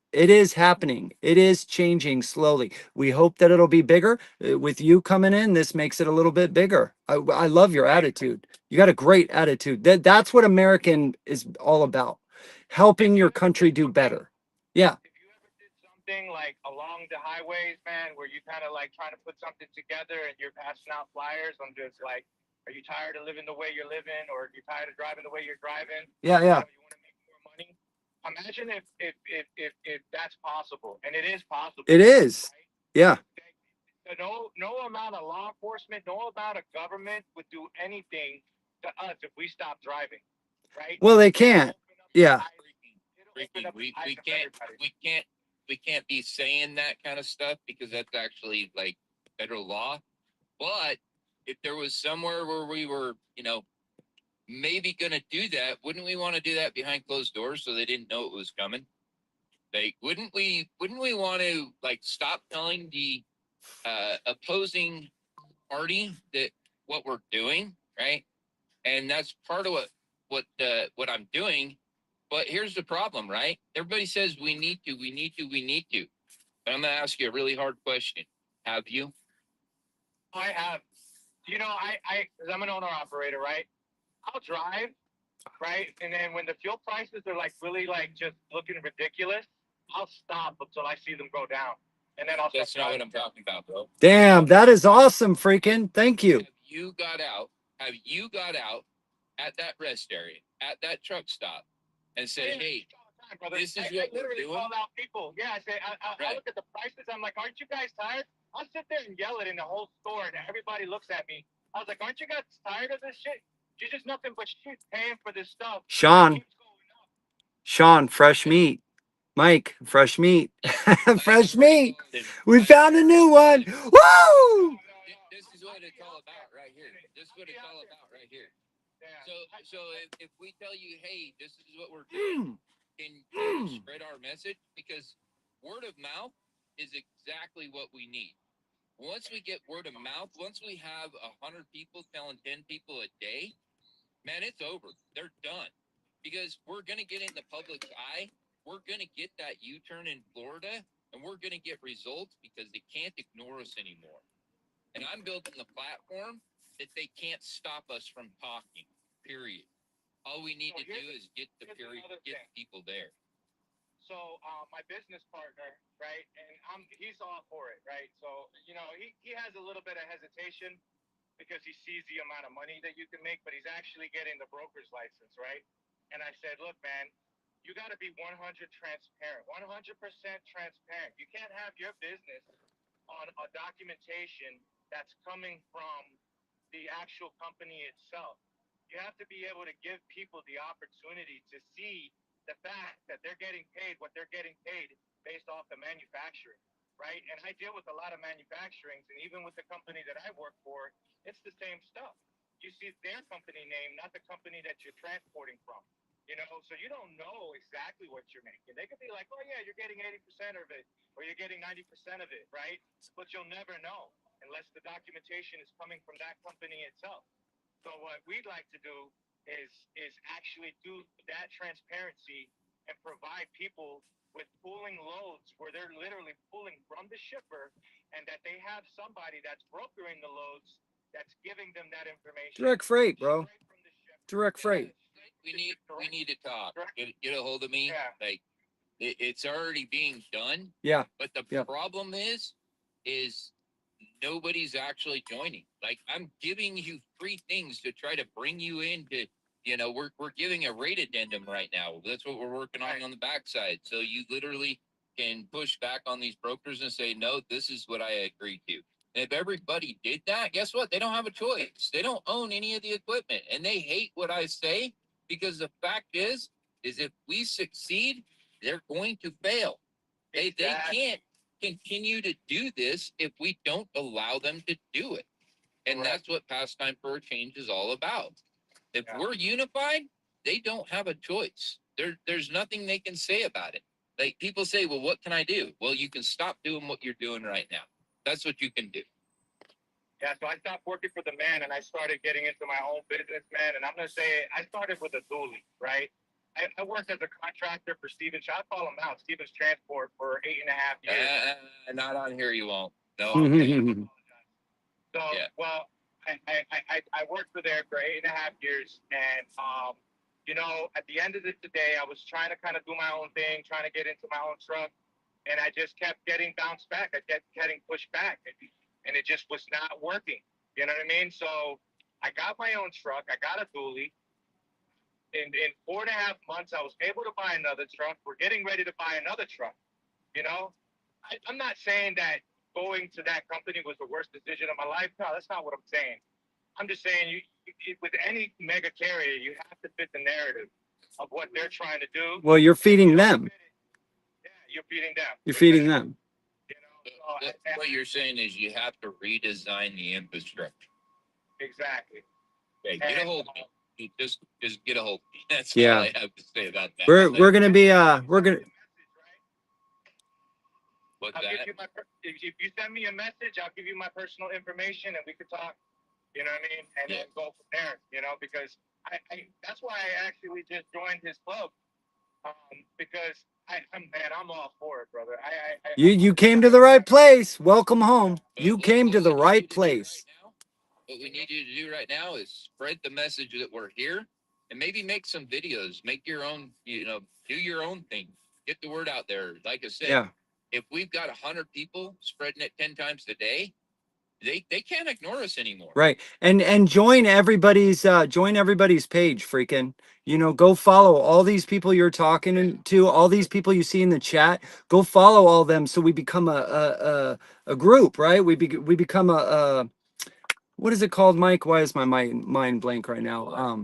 happening. It is changing slowly. We hope that it'll be bigger. With you coming in, this makes it a little bit bigger. I love your attitude. You got a great attitude. That's what American is all about. Helping your country do better. Yeah. If you ever did something like along the highways, man, where you kind of like trying to put something together and you're passing out flyers on just like, are you tired of living the way you're living, or are you tired of driving the way you're driving? Yeah. Yeah. You want to make more money. Imagine if that's possible, and it is possible. It is. Right? Yeah. No amount of law enforcement, no amount of government would do anything to us if we stop driving, right? Well, they can't. Yeah. Ricky, we can't be saying that kind of stuff because that's actually like federal law. But if there was somewhere where we were, maybe going to do that, wouldn't we want to do that behind closed doors so they didn't know it was coming? Like, wouldn't we want to like stop telling the opposing party that what we're doing, right? And that's part of what I'm doing. But here's the problem, right? Everybody says we need to. But I'm going to ask you a really hard question. Have you? I have. I'm an owner operator, right? I'll drive, right? And then when the fuel prices are like really like just looking ridiculous, I'll stop until I see them go down. And then I'll start That's not what I'm talking about, bro. Damn, that is awesome, freaking. Thank you. Have you got out at that rest area, at that truck stop, and said, hey, this is what we're doing? Call out people. Yeah, I say, I look at the prices. I'm like, aren't you guys tired? I'll sit there and yell it in the whole store, and everybody looks at me. I was like, aren't you guys tired of this shit? You're just nothing but shit paying for this stuff. Sean, fresh meat. Mike, fresh meat. Fresh meat. We found a new one. Woo! This is what it's all about right here. So if we tell you, hey, this is what we're doing, can you spread our message? Because word of mouth is exactly what we need. Once we get word of mouth, once we have 100 people telling 10 people a day, man, it's over. They're done because we're going to get in the public's eye. We're going to get that U-turn in Florida, and we're going to get results because they can't ignore us anymore. And I'm building the platform that they can't stop us from talking, period. All we need to do is get the people there. So my business partner, right, and he's all for it, right? So he has a little bit of hesitation because he sees the amount of money that you can make, but he's actually getting the broker's license, right? And I said, look, man, you got to be 100 transparent, 100% transparent. You can't have your business on a documentation that's coming from the actual company itself. You have to be able to give people the opportunity to see the fact that they're getting paid what they're getting paid based off the manufacturing, right? And I deal with a lot of manufacturings, and even with the company that I work for, it's the same stuff. You see their company name, not the company that you're transporting from. So you don't know exactly what you're making. They could be like, oh yeah, you're getting 80% of it, or you're getting 90% of it, right? But you'll never know unless the documentation is coming from that company itself. So what we'd like to do is actually do that transparency and provide people with pooling loads where they're literally pulling from the shipper, and that they have somebody that's brokering the loads that's giving them that information. Direct freight, bro. straight from the shipper. Direct freight. We need to talk. Get a hold of me. Yeah. Like it's already being done. Yeah. But the problem is nobody's actually joining. Like I'm giving you free things to try to bring you into. We're giving a rate addendum right now. That's what we're working on the backside. So you literally can push back on these brokers and say, no, this is what I agreed to. And if everybody did that, guess what? They don't have a choice. They don't own any of the equipment, and they hate what I say because the fact is if we succeed, they're going to fail. They can't continue to do this if we don't allow them to do it. And that's what Pastime for a Change is all about. If we're unified, they don't have a choice. There's nothing they can say about it. Like people say, well, what can I do? Well, you can stop doing what you're doing right now. That's what you can do. Yeah, so I stopped working for the man and I started getting into my own business, man. And I'm going to say I started with a dually, right? I worked as a contractor for Stevens. I call him out, Stevens Transport, for 8.5 years. Not on here, you won't. No. So, well, I worked for there for 8.5 years. And, at the end of the day, I was trying to kind of do my own thing, trying to get into my own truck. And I just kept getting bounced back. I kept getting pushed back. And it just was not working. You know what I mean? So I got my own truck. I got a dually. In 4.5 months, I was able to buy another truck. We're getting ready to buy another truck. I'm not saying that going to that company was the worst decision of my life. No, that's not what I'm saying. I'm just saying with any mega carrier, you have to fit the narrative of what they're trying to do. Well, you're feeding them. Yeah, you're feeding them. You're feeding them. What you're saying is you have to redesign the infrastructure. Exactly. Okay, get a hold of me. Just get a hold of me. That's Yeah. all I have to say about that. We're gonna be What's I'll that? give you if you send me a message, I'll give you my personal information and we could talk. You know what I mean? And then go from there. Because I that's why I actually just joined his club. Because I'm all for it, brother. You came to the right place. Welcome home. You came to the right place. What we need you to do right now is spread the message that we're here, and maybe make some videos. Make your own. Do your own thing. Get the word out there. Like I said, if we've got 100 people spreading it 10 times a day, they can't ignore us anymore. Right. And join everybody's page, freaking. Go follow all these people you're talking to, all these people you see in the chat. Go follow all them so we become a group, right? We become a what is it called, Mike? Why is my mind blank right now?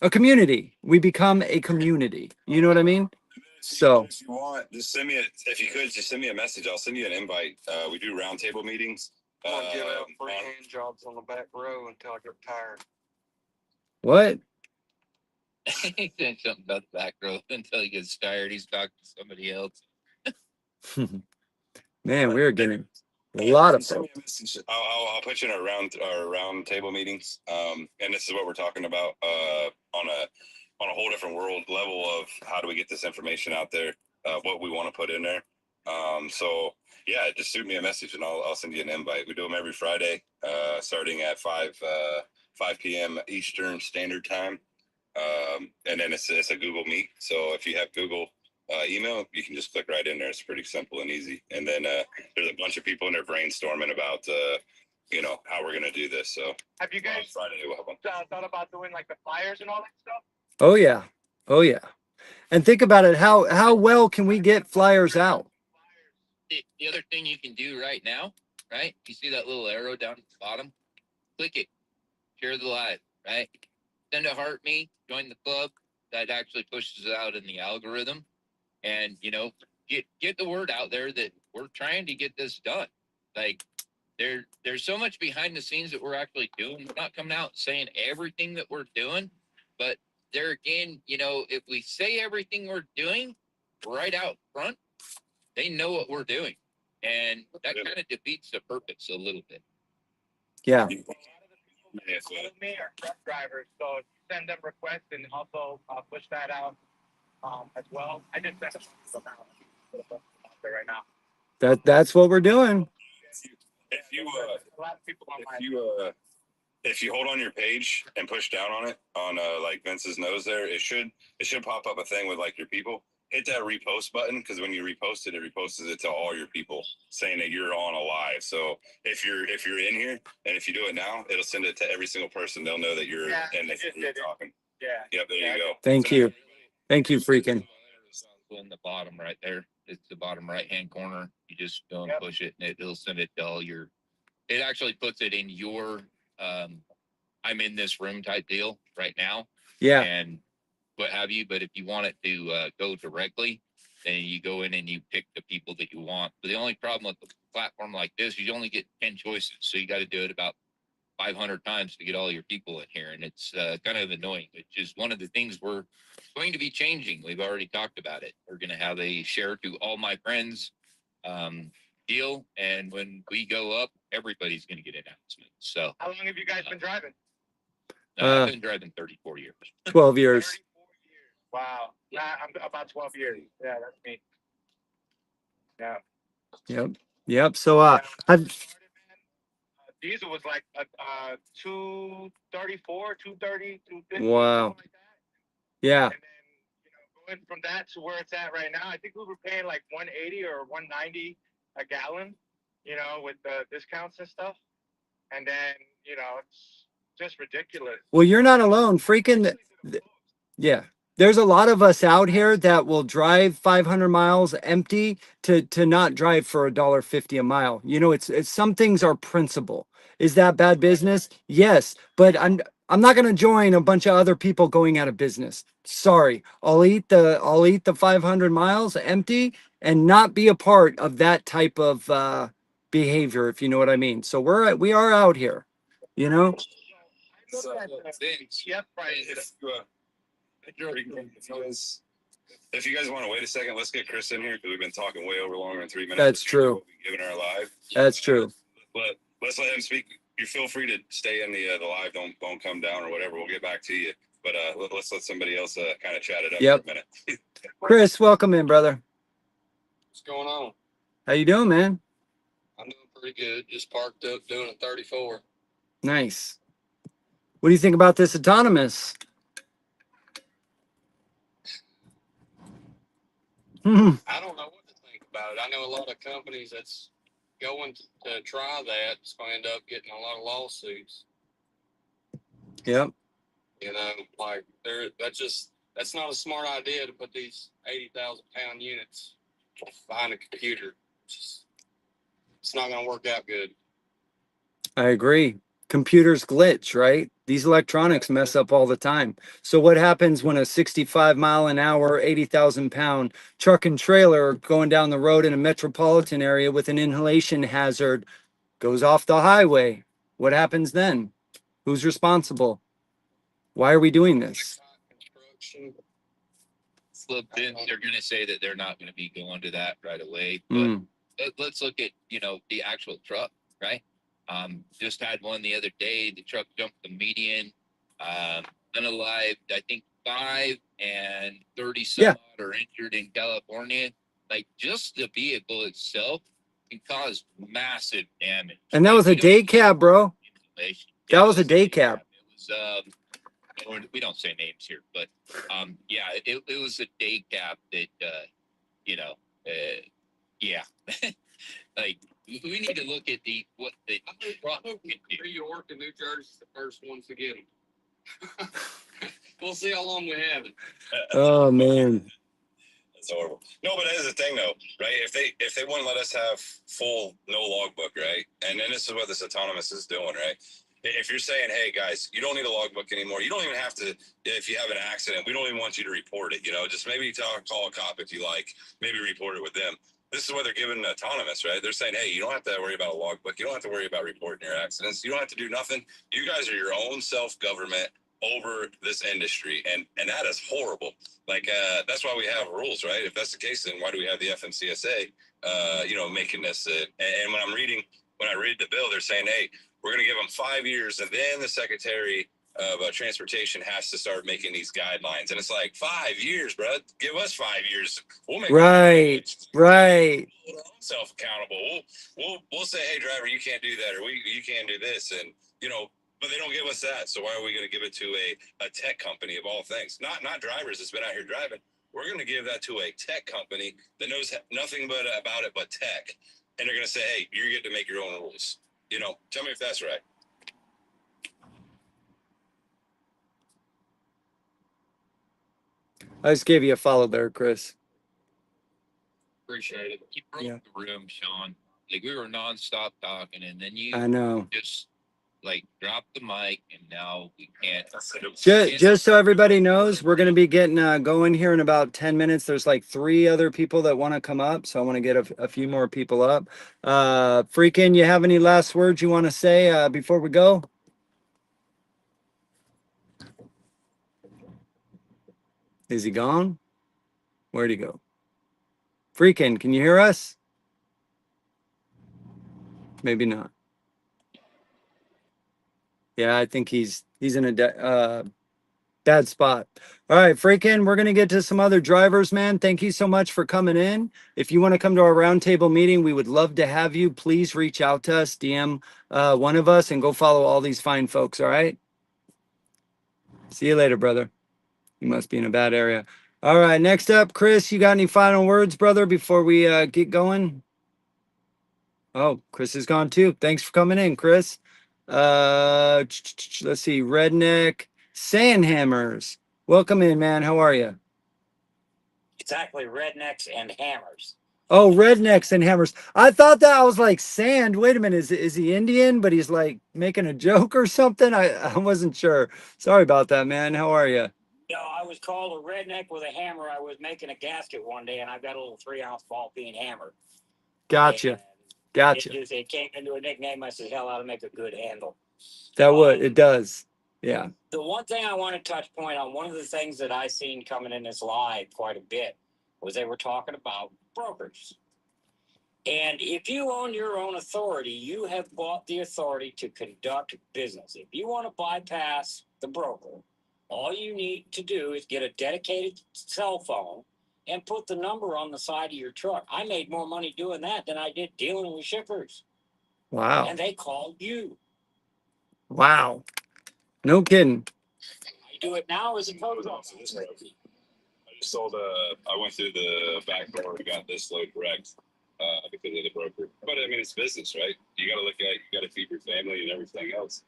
A community. We become a community. You know what I mean? So if you want, just send me if you could just send me a message. I'll send you an invite. We do roundtable meetings. I'll give out free hand jobs on the back row until I get tired. what? He said something about the back row until he gets tired. He's talking to somebody else. Man, we're getting A lot of Send me folks. a message. I'll put you in our round table meetings. And this is what we're talking about on a whole different world level of how do we get this information out there, what we want to put in there. So yeah, just shoot me a message and I'll send you an invite. We do them every Friday, starting at 5 p.m. Eastern Standard Time. And then it's a Google Meet. So if you have Google email, you can just click right in there. It's pretty simple and easy. And then there's a bunch of people in there brainstorming about how we're gonna do this. So Have you guys Friday we'll have one. thought about doing like the flyers and all that stuff? Oh yeah. Oh yeah. And think about it. How well can we get flyers out? The other thing you can do right now, right? You see that little arrow down at the bottom? Click it. Share the live, right? Send a heart me, join the club. That actually pushes it out in the algorithm. And get the word out there that we're trying to get this done. Like there's so much behind the scenes that we're actually doing. We're not coming out saying everything that we're doing, but there again, if we say everything we're doing right out front, they know what we're doing. And that kind of defeats the purpose a little bit. Yeah. A lot of the people that follow me are truck drivers, so send them requests and also push that out as well. I just sent them out there right now. That's what we're doing. If you a lot of people on my if you hold on your page and push down on it on like Vince's nose there, it should pop up a thing with like your people. Hit that repost button because when you repost it, it reposes it to all your people saying that you're on a live. So if you're in here and if you do it now, it'll send it to every single person. They'll know that you're and you're talking. Yeah. Yep, there you go. Thank you. Thank you, freaking. In the bottom right there, it's the bottom right hand corner. You just go and push it, and it'll send it to all your. It actually puts it in your I'm in this room type deal right now. Yeah. And what have you. But if you want it to go directly, then you go in and you pick the people that you want. But the only problem with the platform like this, you only get 10 choices. So you got to do it about 500 times to get all your people in here. And it's kind of annoying, which is one of the things we're going to be changing. We've already talked about it. We're going to have a share to all my friends deal. And when we go up, everybody's going to get announcements. So how long have you guys been driving? I've been driving 34 years. 12 years. 34 years. Wow. I'm about 12 years. Yeah, that's me. Yeah. Yep. So Diesel was like 234, 230, 250, wow. something like that. Yeah. And then going from that to where it's at right now, I think we were paying like 180 or 190 a gallon, with the discounts and stuff. And then it's just ridiculous. Well, you're not alone. Freaking yeah. There's a lot of us out here that will drive 500 miles empty to not drive for $1.50 a mile. It's some things are principle. Is that bad business? Yes, but I'm not going to join a bunch of other people going out of business. Sorry. I'll eat the 500 miles empty and not be a part of that type of behavior, if you know what I mean. So we are out here, So, Yep, right. If you guys want to wait a second, let's get Chris in here because we've been talking way over longer than 3 minutes. That's true. Giving our live. That's true. But let's let him speak. You feel free to stay in the live. Don't come down or whatever. We'll get back to you. But let's let somebody else kind of chat it up for a minute. Chris, welcome in, brother. What's going on? How you doing, man? I'm doing pretty good. Just parked up doing a 34. Nice. What do you think about this autonomous? I don't know what to think about it. I know a lot of companies that's going to try that. It's going to end up getting a lot of lawsuits. Yep. Like that's not a smart idea to put these 80,000 pound units behind a computer. It's not going to work out good. I agree. Computers glitch, right? These electronics mess up all the time. So what happens when a 65 mile an hour, 80,000 pound truck and trailer going down the road in a metropolitan area with an inhalation hazard goes off the highway? What happens then? Who's responsible? Why are we doing this? They're going to say that they're not going to be going to that right away, but let's look at, the actual truck, right? Just had one the other day. The truck jumped the median, unalived, I think 5 and 30 some Yeah. odd are injured in California. Like, just the vehicle itself can cause massive damage. And that was a day cab, bro. That was a day cab. It was, we don't say names here, but yeah, it was a day cab that, yeah. Like, we need to look at what the truck can do. New York and New Jersey's the first ones to get them. We'll see how long we have it. Oh man. That's horrible. No, but that is the thing though, right? If they wouldn't let us have full no logbook, right? And then this is what this autonomous is doing, right? If you're saying, hey guys, you don't need a logbook anymore, you don't even have to. If you have an accident, we don't even want you to report it. Just maybe call a cop if you like. Maybe report it with them. This is what they're giving autonomous, right? They're saying, hey, you don't have to worry about a logbook. You don't have to worry about reporting your accidents. You don't have to do nothing. You guys are your own self-government over this industry, and that is horrible. Like, that's why we have rules, right? If that's the case, then why do we have the FMCSA, making this? And when I read the bill, they're saying, hey, we're going to give them 5 years, and then the Secretary of Transportation has to start making these guidelines. And it's like, 5 years, bro. Give us 5 years. We'll make Right. self accountable. We'll say, hey, driver, you can't do that, or you can't do this, and but they don't give us that. So why are we going to give it to a tech company of all things? Not drivers that's been out here driving. We're going to give that to a tech company that knows nothing about it but tech, and they're going to say, hey, you get to make your own rules. Tell me if that's right. I just gave you a follow there, Chris. Appreciate it. You broke the room, Sean. Like, we were nonstop talking, and then I know. just drop the mic, and now we can't. Just so everybody knows, we're going to be getting going here in about 10 minutes. There's like 3 other people that want to come up, so I want to get a few more people up. Freakin', you have any last words you want to say before we go? Is he gone? Where'd he go? Freakin', can you hear us? Maybe not. Yeah, I think he's in a bad spot. All right, Freakin', we're going to get to some other drivers, man. Thank you so much for coming in. If you want to come to our roundtable meeting, we would love to have you. Please reach out to us, DM one of us, and go follow all these fine folks, all right? See you later, brother. You must be in a bad area. All right, next up, Chris, you got any final words, brother, before we get going? Oh, Chris is gone too. Thanks for coming in, Chris. Let's see, Redneck Sandhammers. Welcome in, man. How are you? Exactly, rednecks and hammers. Oh, rednecks and hammers. I thought that I was like sand. Wait a minute, is he Indian? But he's like making a joke or something. I wasn't sure. Sorry about that, man. How are you? No, I was called a redneck with a hammer. I was making a gasket one day, and I've got a little 3-ounce ball being hammered. Gotcha. And Gotcha. It came into a nickname. I said, hell, I'll make a good handle. That would. It does. Yeah. The one thing I want to touch point on, one of the things that I seen coming in this live quite a bit was they were talking about brokers. And if you own your own authority, you have bought the authority to conduct business. If you want to bypass the broker, all you need to do is get a dedicated cell phone and put the number on the side of your truck. I made more money doing that than I did dealing with shippers. Wow. And they called you. Wow. No kidding. I do it now as a code I just sold I went through the back door and got this load correct because of the broker. But I mean, it's business, right? You got to look at, you got to feed your family and everything else.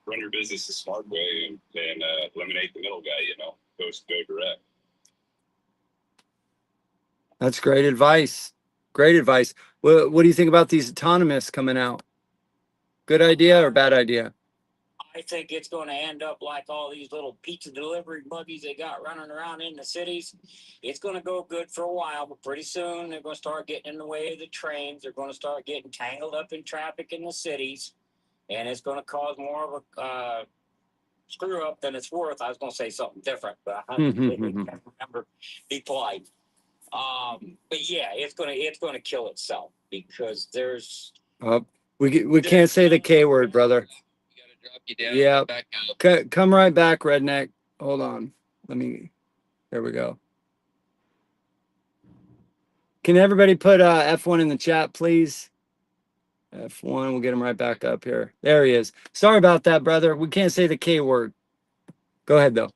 Run your business the smart way and eliminate the middle guy, go direct. That's great advice. Great advice. What do you think about these autonomous coming out? Good idea or bad idea? I think it's going to end up like all these little pizza delivery buggies they got running around in the cities. It's going to go good for a while, but pretty soon they're going to start getting in the way of the trains. They're going to start getting tangled up in traffic in the cities, and it's going to cause more of a screw up than it's worth. I was going to say something different, but I remember, be polite. But yeah, it's gonna kill itself because there's We can't say the K word, brother. We gotta drop you down. Yeah. Get back up. Come right back, redneck. Hold on. There we go. Can everybody put F1 in the chat, please? F1, we'll get him right back up here. There he is. Sorry about that, brother. We can't say the K word. Go ahead, though.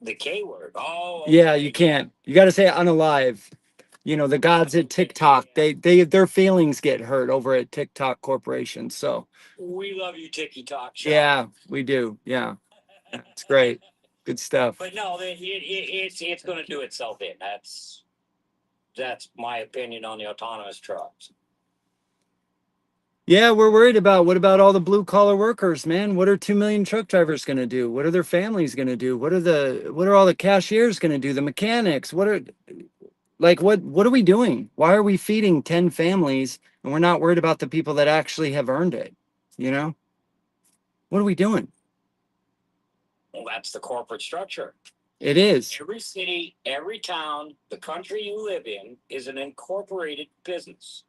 the K word. Oh, Yeah, okay. you can't. You got to say unalive. You know, the gods at TikTok, their feelings get hurt over at TikTok Corporation. So We love you, TikTok shop. yeah, we do. Yeah, it's great. Good stuff. But no, it's going to do itself in. That's my opinion on the autonomous trucks. Yeah, we're worried about what about all the blue collar workers, man? What are 2 million truck drivers going to do? What are their families going to do? What are all the cashiers going to do? The mechanics? What are we doing? Why are we feeding 10 families and we're not worried about the people that actually have earned it? You know? What are we doing? Well, that's the corporate structure. It is. Every city, every town, the country you live in is an incorporated business.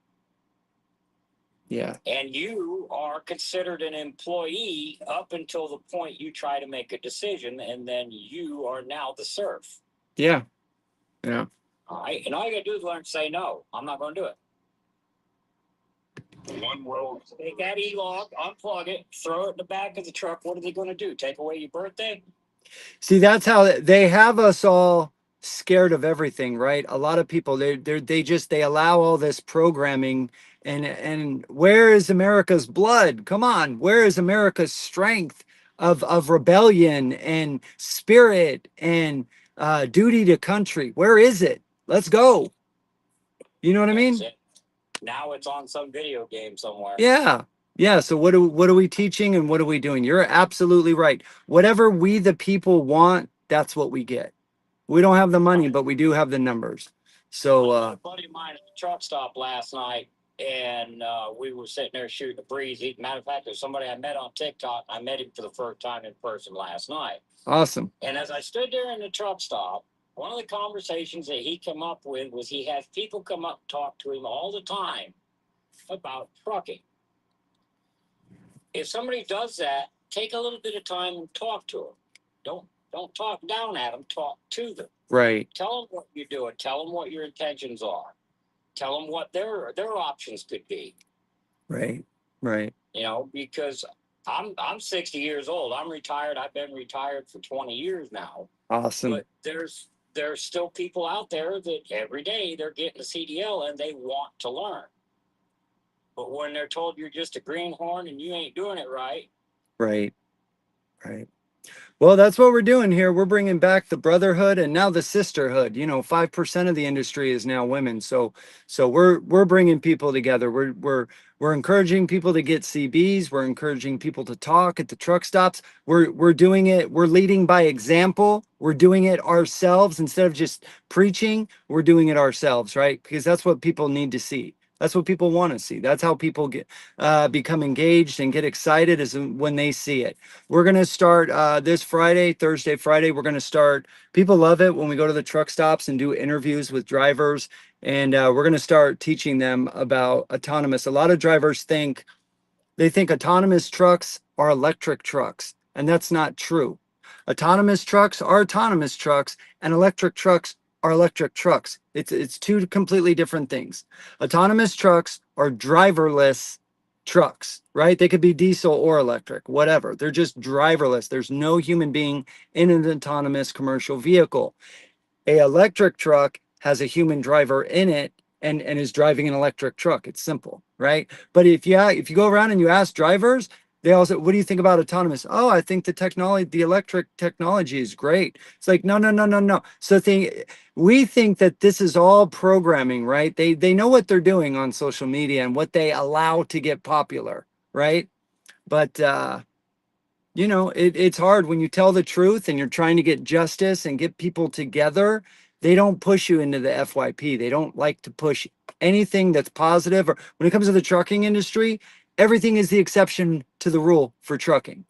Yeah. And you are considered an employee up until the point you try to make a decision, and then you are now the serf. Yeah. Yeah. All right. And all you got to do is learn to say no. I'm not going to do it. One world. Take that e-log, unplug it, throw it in the back of the truck. What are they going to do? Take away your birthday? See, that's how they have us all scared of everything, right? A lot of people they allow all this programming, and where is America's blood? Come on, where is America's strength of rebellion and spirit and duty to country? Where is it? Let's go. You know what I mean? Now it's on some video game somewhere. Yeah. Yeah. So what are we teaching and what are we doing? You're absolutely right. Whatever we the people want, that's what we get. We don't have the money, but we do have the numbers. So a buddy of mine at the truck stop last night, and we were sitting there shooting the breeze. Matter of fact, there's somebody I met on TikTok. I met him for the first time in person last night. Awesome. And as I stood there in the truck stop, one of the conversations that he came up with was he has people come up and talk to him all the time about trucking. If somebody does that, take a little bit of time and talk to them. Don't talk down at them. Talk to them. Right. Tell them what you're doing. Tell them what your intentions are. Tell them what their options could be. Right. Right. You know, because I'm 60 years old. I'm retired. I've been retired for 20 years now. Awesome. But there's still people out there that every day they're getting a CDL and they want to learn. But when they're told you're just a greenhorn and you ain't doing it right. Right. Right. Well, that's what we're doing here. We're bringing back the brotherhood and now the sisterhood. You know, 5% of the industry is now women. So we're bringing people together. We're encouraging people to get CBs. We're encouraging people to talk at the truck stops. We're doing it. We're leading by example. We're doing it ourselves instead of just preaching. We're doing it ourselves, right? Because that's what people need to see. That's what people want to see. That's how people get become engaged and get excited, is when they see it. We're going to start this Thursday, Friday. We're going to start. People love it when we go to the truck stops and do interviews with drivers. And we're going to start teaching them about autonomous. A lot of drivers think autonomous trucks are electric trucks, and that's not true. Autonomous trucks are autonomous trucks, and electric trucks are electric trucks. It's two completely different things. Autonomous trucks are driverless trucks, right? They could be diesel or electric, whatever. They're just driverless. There's no human being in an autonomous commercial vehicle. A electric truck has a human driver in it and is driving an electric truck. It's simple, right? But if you go around and you ask drivers, they all say, what do you think about autonomous? Oh, I think the electric technology is great. It's like, no. So we think that this is all programming, right? They know what they're doing on social media and what they allow to get popular, right? But you know, it's hard when you tell the truth and you're trying to get justice and get people together. They don't push you into the FYP. They don't like to push anything that's positive. Or when it comes to the trucking industry, everything is the exception to the rule for trucking.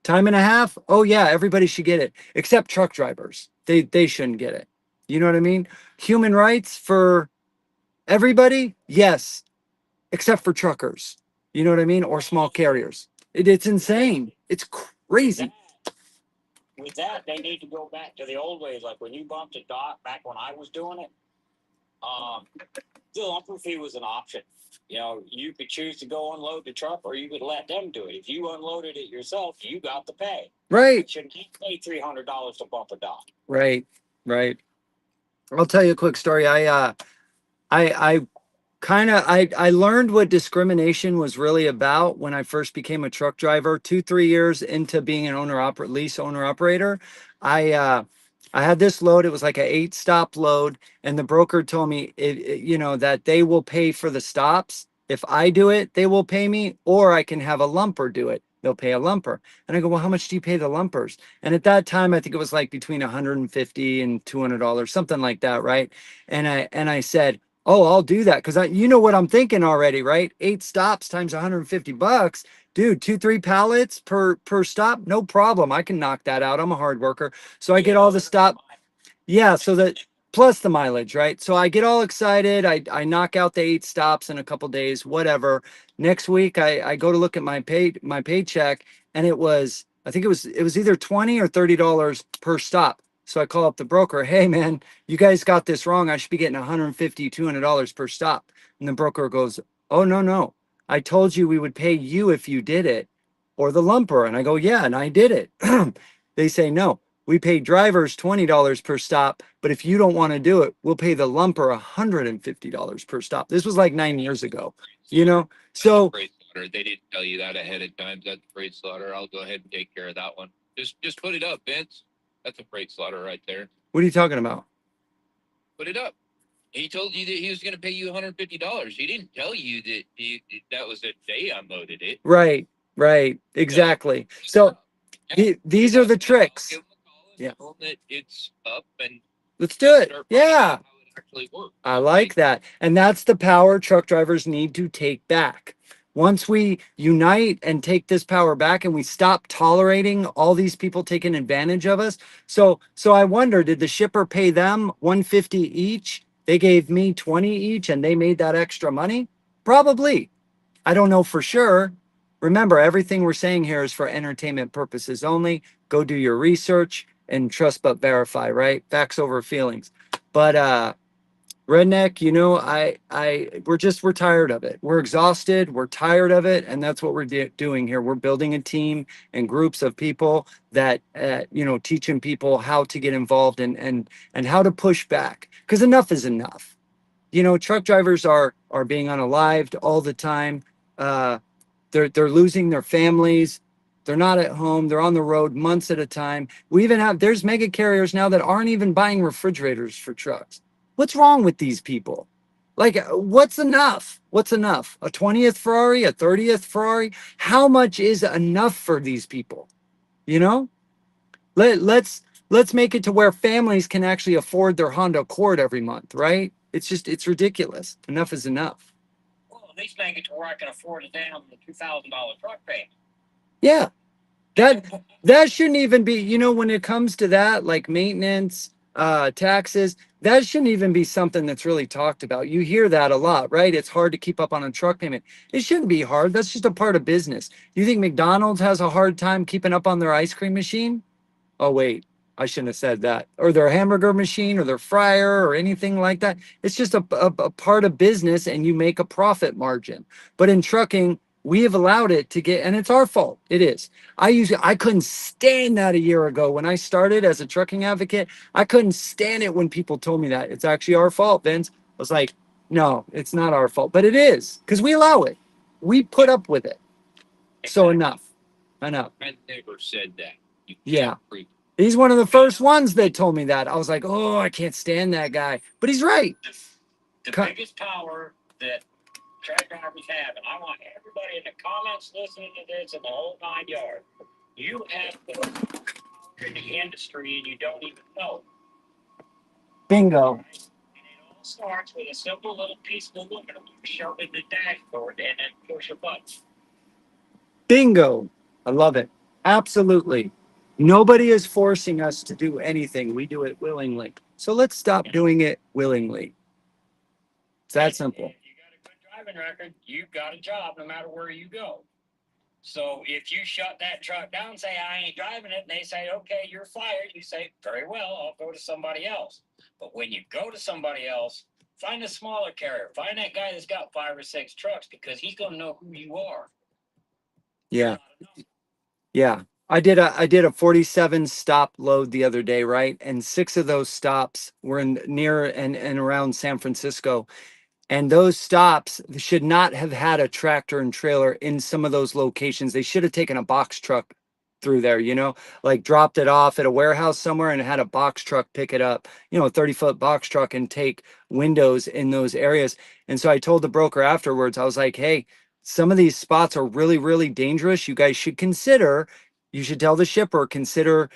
Time and a half. Oh yeah, everybody should get it, except truck drivers. They shouldn't get it. You know what I mean? Human rights for everybody, yes, except for truckers. You know what I mean? Or small carriers. It's insane. It's crazy. With that, they need to go back to the old ways, like when you bumped a dock back when I was doing it. The lumper fee was an option. You know, you could choose to go unload the truck, or you could let them do it. If you unloaded it yourself, you got the pay. Right. You shouldn't pay $300 to bump a dock. Right. Right. I'll tell you a quick story. I I learned what discrimination was really about when I first became a truck driver. 2 3 years into being an lease owner operator. I had this load. It was like a 8 stop load, and the broker told me you know, that they will pay for the stops. If I do it, they will pay me, or I can have a lumper do it. They'll pay a lumper. And I go, well, how much do you pay the lumpers? And at that time, I think it was like between 150 and $200, something like that, right? And I said, oh, I'll do that, because you know what I'm thinking already, right? 8 stops times $150, dude. 2 3 pallets per stop, no problem. I can knock that out. I'm a hard worker, so I get all the stop. Yeah, so that plus the mileage, right? So I get all excited. I knock out the 8 stops in a couple days, whatever. Next week, I go to look at my paycheck, and I think it was either 20 or $30 per stop. So I call up the broker. Hey, man, you guys got this wrong. I should be getting 150, $200 per stop. And the broker goes, oh, no, no. I told you we would pay you if you did it, or the lumper. And I go, yeah, and I did it. They say, no, we pay drivers $20 per stop, but if you don't want to do it, we'll pay the lumper $150 per stop. This was like 9 years ago, you know? So Freight slaughter. They didn't tell you that ahead of time. That's freight slaughter. I'll go ahead and take care of that one. Just put it up, Vince. That's a freight slaughter right there. what are you talking about? Put it up. He told you that he was going to pay you $150. He didn't tell you that that was the day unloaded it. Right, right, exactly. So these are the tricks. Yeah. That it's up and Let's do it. start Yeah. how it actually works. I like that. And that's the power truck drivers need to take back. Once we unite and take this power back, and we stop tolerating all these people taking advantage of us. So I wonder, did the shipper pay them 150 each? They gave me 20 each, and they made that extra money? Probably. I don't know for sure. Remember, everything we're saying here is for entertainment purposes only. Go do your research and trust but verify, right? Facts over feelings. But redneck, you know, we're tired of it. We're exhausted. We're tired of it, and that's what we're doing here. We're building a team and groups of people that you know, teaching people how to get involved and how to push back, because enough is enough. You know, truck drivers are being unalived all the time. They're losing their families. They're not at home. They're on the road months at a time. There's mega carriers now that aren't even buying refrigerators for trucks. What's wrong with these people? Like, what's enough? What's enough? A 20th Ferrari, a 30th Ferrari? How much is enough for these people? You know, let's make it to where families can actually afford their Honda Accord every month, right? It's ridiculous. Enough is enough. Well, at least make it to where I can afford it down the $2,000 truck payment. Yeah. That shouldn't even be, you know, when it comes to that, like maintenance, taxes, that shouldn't even be something that's really talked about. You hear that a lot, right? It's hard to keep up on a truck payment. It shouldn't be hard. That's just a part of business. You think McDonald's has a hard time keeping up on their ice cream machine? Oh, wait, I shouldn't have said that. Or their hamburger machine or their fryer or anything like that. It's just a part of business, and you make a profit margin. But in trucking, we have allowed it to get, and it's our fault. It is. I couldn't stand that a year ago when I started as a trucking advocate. I couldn't stand it when people told me that it's actually our fault, Vince. I was like, no, it's not our fault, but it is, because we allow it. We put up with it. So enough. Enough. I never said that. You Yeah. can't prove it. He's one of the first ones that told me that. I was like, oh, I can't stand that guy. But he's right. The biggest power that truck drivers have, and I want everybody in the comments listening to this in the whole 9 yards, you have the power in the industry and you don't even know. Bingo. And it all starts with a simple little piece of aluminum you shove in the dashboard and then push a button. Bingo. I love it. Absolutely. Nobody is forcing us to do anything. We do it willingly. So let's stop doing it willingly. It's that simple. If you got a good driving record, you've got a job no matter where you go. So if you shut that truck down and say, I ain't driving it, and they say, okay, you're fired, you say, very well, I'll go to somebody else. But when you go to somebody else, find a smaller carrier. Find that guy that's got 5 or 6 trucks because he's going to know who you are. Yeah. Yeah. I did a 47 stop load the other day, right? And 6 of those stops were in near and around San Francisco. And those stops should not have had a tractor and trailer in some of those locations. They should have taken a box truck through there, like dropped it off at a warehouse somewhere and had a box truck pick it up, a 30-foot box truck and take windows in those areas. And so I told the broker afterwards, I was like, hey, some of these spots are really, really dangerous. You guys should consider, you should tell the shipper, consider,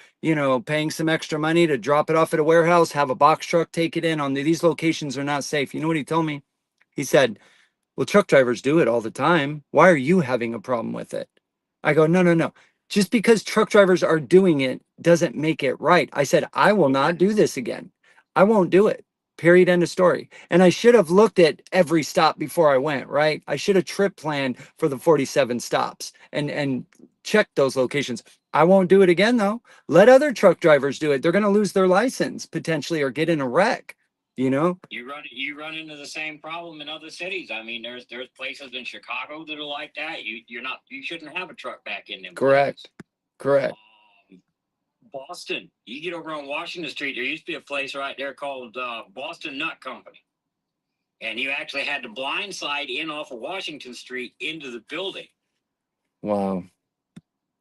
paying some extra money to drop it off at a warehouse, have a box truck take it in. These locations are not safe. You know what he told me? He said, well, truck drivers do it all the time. Why are you having a problem with it? I go, no, no, no. Just because truck drivers are doing it doesn't make it right. I said, I will not do this again. I won't do it. Period. End of story. And I should have looked at every stop before I went, right? I should have trip planned for the 47 stops and checked those locations. I won't do it again, though. Let other truck drivers do it. They're going to lose their license potentially or get in a wreck. You run into the same problem in other cities. I mean, there's places in Chicago that are like that. You shouldn't have a truck back in them. Correct. Correct. Boston, you get over on Washington Street, there used to be a place right there called Boston Nut Company. And you actually had to blindside in off of Washington Street into the building. Wow.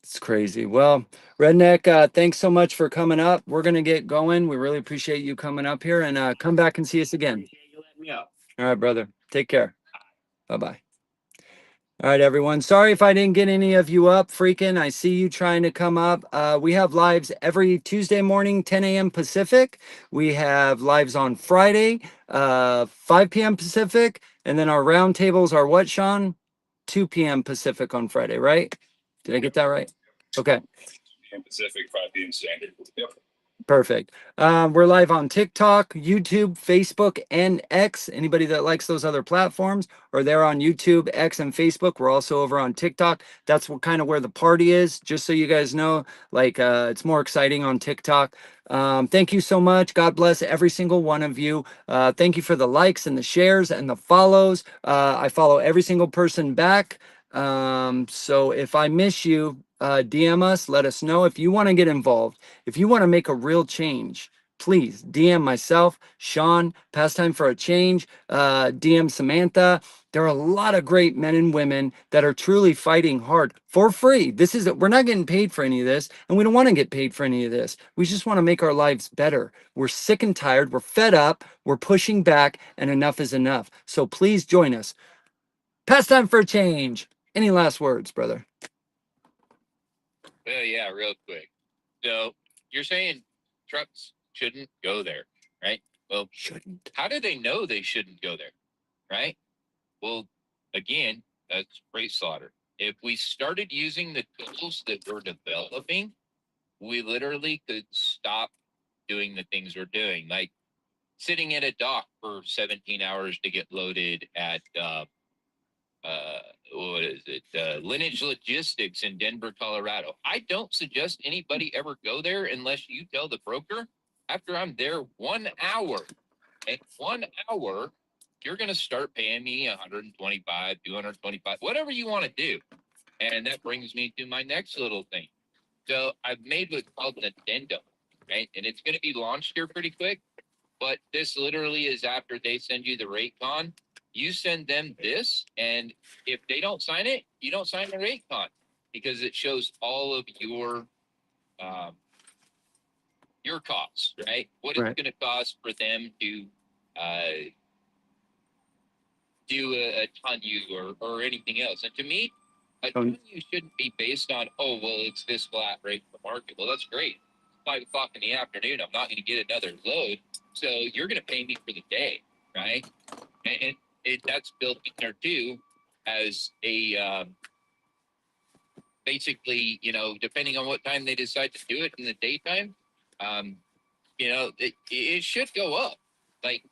It's crazy. Well, Redneck, thanks so much for coming up. We're going to get going. We really appreciate you coming up here and come back and see us again. You let me up. All right, brother. Take care. Bye-bye. All right, everyone. Sorry if I didn't get any of you up. Freaking, I see you trying to come up. We have lives every Tuesday morning, 10 a.m. Pacific. We have lives on Friday, 5 p.m. Pacific. And then our roundtables are what, Sean? 2 p.m. Pacific on Friday, right? Did I get that right? Okay. Pacific, 5 p.m. Standard. Yep. Perfect. We're live on TikTok, YouTube, Facebook, and X. Anybody that likes those other platforms, or they're on YouTube, X, and Facebook. We're also over on TikTok. That's what kind of where the party is. Just so you guys know, it's more exciting on TikTok. Thank you so much. God bless every single one of you. Thank you for the likes and the shares and the follows. I follow every single person back. So if I miss you, DM us, let us know. If you want to get involved, if you want to make a real change, please DM myself, Sean, Pastime for a Change, DM Samantha. There are a lot of great men and women that are truly fighting hard for free. We're not getting paid for any of this, and we don't want to get paid for any of this. We just want to make our lives better. We're sick and tired. We're fed up. We're pushing back, and enough is enough. So please join us. Pastime for a Change. Any last words, brother? Well, yeah, real quick. So you're saying trucks shouldn't go there, right? Well, Shouldn't. how do they know they shouldn't go there, right? Well, again, that's freight slaughter. If we started using the tools that we're developing, we literally could stop doing the things we're doing, like sitting at a dock for 17 hours to get loaded at what is it? Lineage Logistics in Denver, Colorado. I don't suggest anybody ever go there unless you tell the broker after I'm there 1 hour. And 1 hour, you're going to start paying me 125, 225, whatever you want to do. And that brings me to my next little thing. So I've made what's called an addendum, right? And it's going to be launched here pretty quick. But this literally is after they send you the rate con. You send them this, and if they don't sign it, you don't sign the rate con because it shows all of your costs, right? What it's going to cost for them to do a ton you or anything else. And to me, a ton you shouldn't be based on, oh, well, it's this flat rate for the market. Well, that's great. 5 o'clock in the afternoon, I'm not going to get another load. So you're going to pay me for the day, right? And that's built in there too as a basically, depending on what time they decide to do it in the daytime, it should go up. Like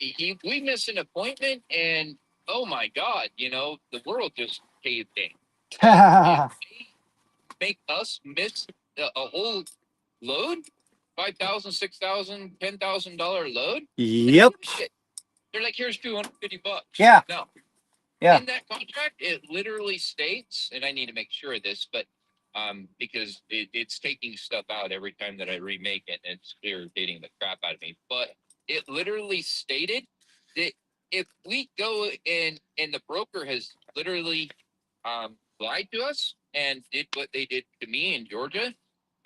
we miss an appointment and oh my God, the world just caved in. If they make us miss a whole load, 5,000, 6,000, $10,000 load. Yep. Shit. They're like, here's $250. Yeah. No. Yeah. In that contract, it literally states, and I need to make sure of this, but because it's taking stuff out every time that I remake it, and it's irritating the crap out of me. But it literally stated that if we go and the broker has literally lied to us and did what they did to me in Georgia,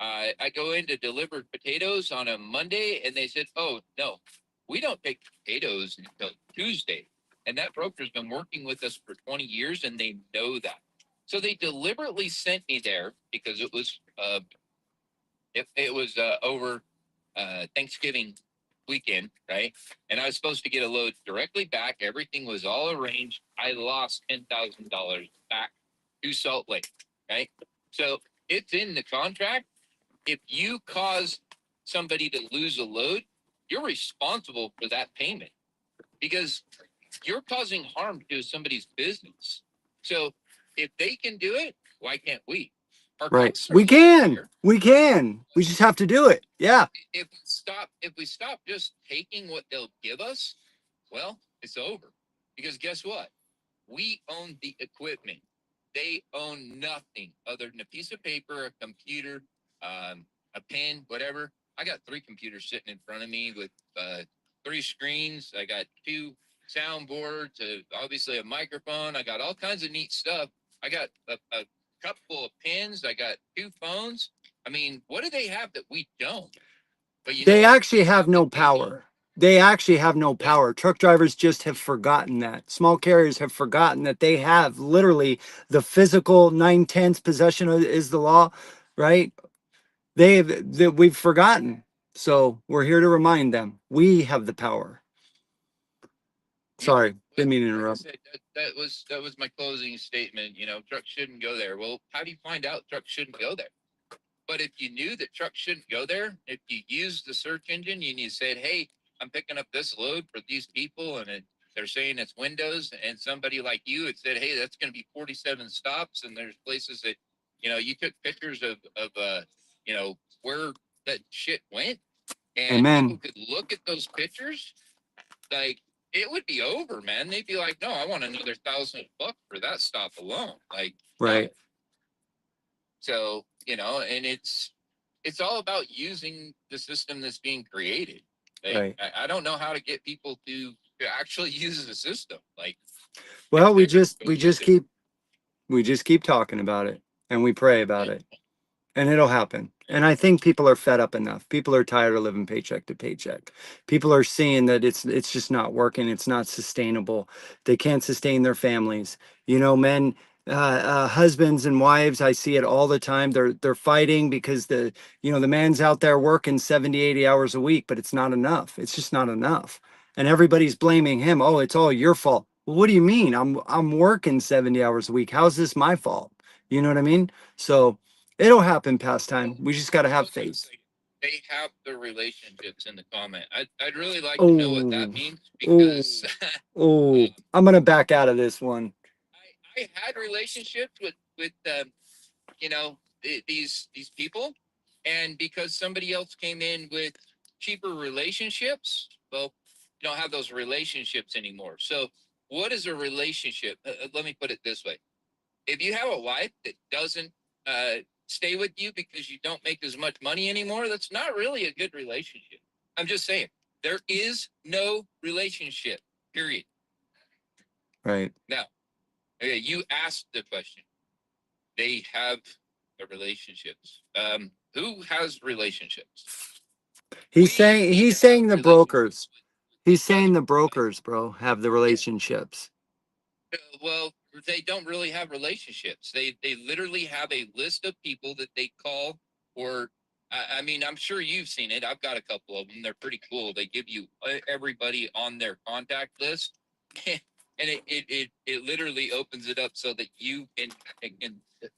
I go in to deliver potatoes on a Monday, and they said, "Oh no, we don't take potatoes until Tuesday." And that broker's been working with us for 20 years, and they know that. So they deliberately sent me there because it was over Thanksgiving weekend, right? And I was supposed to get a load directly back. Everything was all arranged. I lost $10,000 back to Salt Lake, right? So it's in the contract. If you cause somebody to lose a load, you're responsible for that payment because you're causing harm to somebody's business. So if they can do it, why can't we? Our Right. costs are We low can. there. We can. We just have to do it. Yeah. If we stop just taking what they'll give us, well, it's over. Because guess what? We own the equipment. They own nothing other than a piece of paper, a computer, a pen, whatever. I got 3 computers sitting in front of me with 3 screens. I got 2 soundboards, obviously a microphone. I got all kinds of neat stuff. I got a couple of pens. I got 2 phones. I mean, what do they have that we don't? But They what? actually have no power. They actually have no power. Truck drivers just have forgotten that. Small carriers have forgotten that they have literally the physical 9/10 possession is the law, right? We've forgotten. So we're here to remind them we have the power. Sorry, didn't mean to Like I interrupt. said, that was my closing statement. Trucks shouldn't go there. Well, how do you find out trucks shouldn't go there? But if you knew that trucks shouldn't go there, if you used the search engine and you said, "Hey, I'm picking up this load for these people," and they're saying it's windows, and somebody like you had said, "Hey, that's going to be 47 stops," and there's places that you took pictures of where that shit went, and people Amen. could look at those pictures, like it would be over, man. They'd be like, "No, I want another $1,000 for that stop alone." Like, Right. no. So, and it's all about using the system that's being created. Like, Right. I don't know how to get people to actually use the system. Like, Well, we go just use it. keep talking about it and we pray about it. And it'll happen. And I think people are fed up enough. People are tired of living paycheck to paycheck. People are seeing that it's just not working. It's not sustainable. They can't sustain their families. Men, husbands and wives, I see it all the time. They're fighting because the man's out there working 70, 80 hours a week, but it's not enough. It's just not enough. And everybody's blaming him. Oh, it's all your fault. Well, what do you mean? I'm working 70 hours a week. How's this my fault? You know what I mean? So it'll happen past time. We just got to have faith. They have the relationships in the comment. I'd really like to know what that Oh, means oh, because oh. I'm going to back out of this one. I had relationships with these people, and because somebody else came in with cheaper relationships, well, you don't have those relationships anymore. So what is a relationship? Let me put it this way. If you have a wife that doesn't stay with you because you don't make as much money anymore, that's not really a good relationship. I'm just saying, there is no relationship, period. Right. Now, okay, you asked the question. They have the relationships. Who has relationships? He's saying the brokers. He's saying the Other- brokers, bro, have the relationships. Well, they don't really have relationships. They literally have a list of people that they call, or I mean, I'm sure you've seen it. I've got a couple of them. They're pretty cool. They give you everybody on their contact list. and it literally opens it up so that you can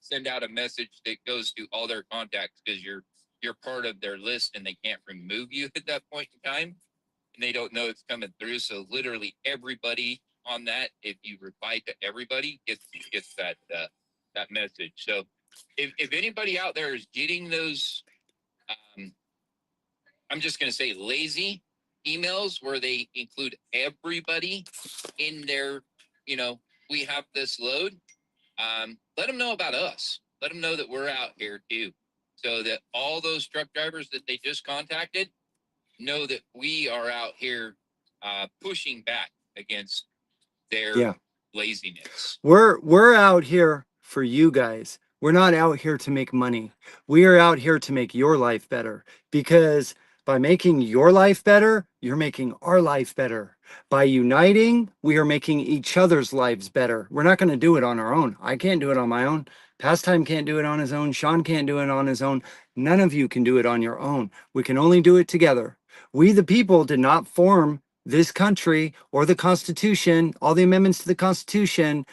send out a message that goes to all their contacts because you're part of their list and they can't remove you at that point in time and they don't know it's coming through. So literally everybody on that, if you reply to everybody, gets that message. So if anybody out there is getting those, um, I'm just going to say lazy emails where they include everybody in their, you know, we have this load. Let them know about us. Let them know that we're out here too, so that all those truck drivers that they just contacted know that we are out here pushing back against their Yeah. laziness. We're out here for you guys. We're not out here to make money. We are out here to make your life better because by making your life better, you're making our life better. By uniting, we are making each other's lives better. We're not going to do it on our own. I can't do it on my own. Pastime can't do it on his own. Sean can't do it on his own. None of you can do it on your own. We can only do it together. We, the people, did not form this country or the Constitution, all the amendments to the Constitution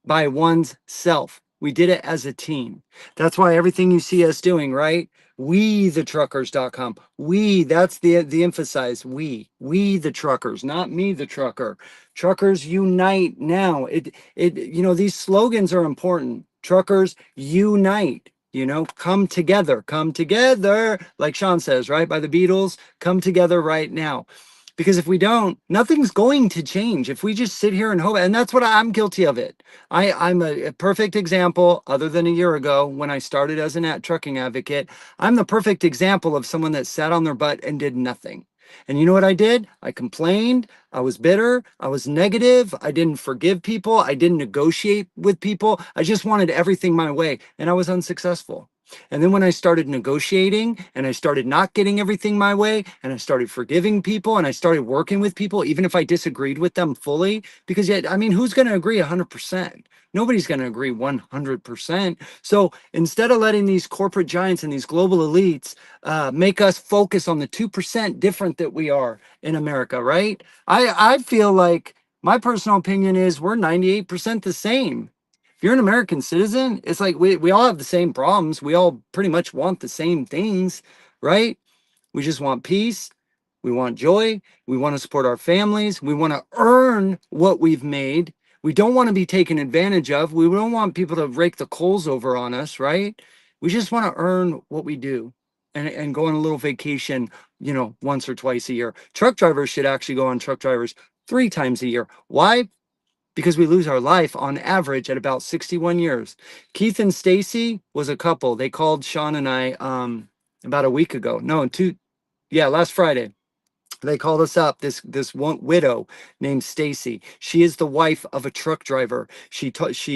by one's self. We did it as a team. That's why everything you see us doing, right? We the truckers.com. We, that's the emphasize. We the truckers, not me the trucker. Truckers unite now. These slogans are important. Truckers unite. Come together, like Sean says, right? By the Beatles, come together right now. Because if we don't, nothing's going to change. If we just sit here and hope, and that's what I'm guilty of it. I'm a perfect example, other than a year ago when I started as a trucking advocate. I'm the perfect example of someone that sat on their butt and did nothing. And you know what I did? I complained. I was bitter. I was negative. I didn't forgive people. I didn't negotiate with people. I just wanted everything my way, and I was unsuccessful. And then when I started negotiating and I started not getting everything my way and I started forgiving people and I started working with people, even if I disagreed with them fully, because yet, I mean, who's going to agree 100%? Nobody's going to agree 100%. So instead of letting these corporate giants and these global elites make us focus on the 2% different that we are in America, right? I feel like my personal opinion is we're 98% the same. If you're an American citizen, it's like we all have the same problems. We all pretty much want the same things, right? We just want peace. We want joy. We want to support our families. We want to earn what we've made. We don't want to be taken advantage of. We don't want people to rake the coals over on us, right? We just want to earn what we do and go on a little vacation, once or twice a year. Truck drivers should actually go on truck drivers 3 times a year. Why? Because we lose our life on average at about 61 years. Keith and Stacy was a couple. They called Sean and I about a week ago. No, last Friday. They called us up. This one widow named Stacy. She is the wife of a truck driver. She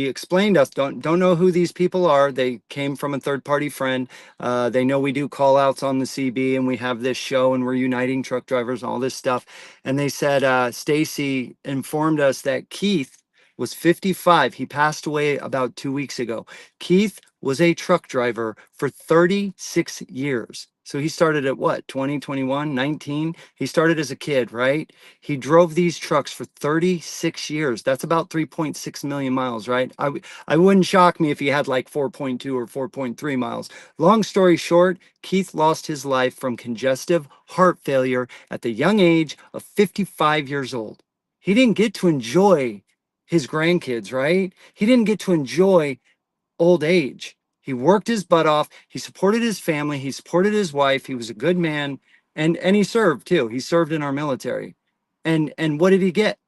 explained us. Don't know who these people are. They came from a third party friend. They know we do call outs on the CB and we have this show and we're uniting truck drivers and all this stuff. And they said Stacy informed us that Keith was 55. He passed away about 2 weeks ago. Keith was a truck driver for 36 years. So he started at what, 20, 21, 19? He started as a kid, right? He drove these trucks for 36 years. That's about 3.6 million miles, right? I wouldn't shock me if he had like 4.2 or 4.3 miles. Long story short, Keith lost his life from congestive heart failure at the young age of 55 years old. He didn't get to enjoy his grandkids, right? He didn't get to enjoy old age. He worked his butt off. He supported his family. He supported his wife. He was a good man, and he served too. He served in our military. And what did he get?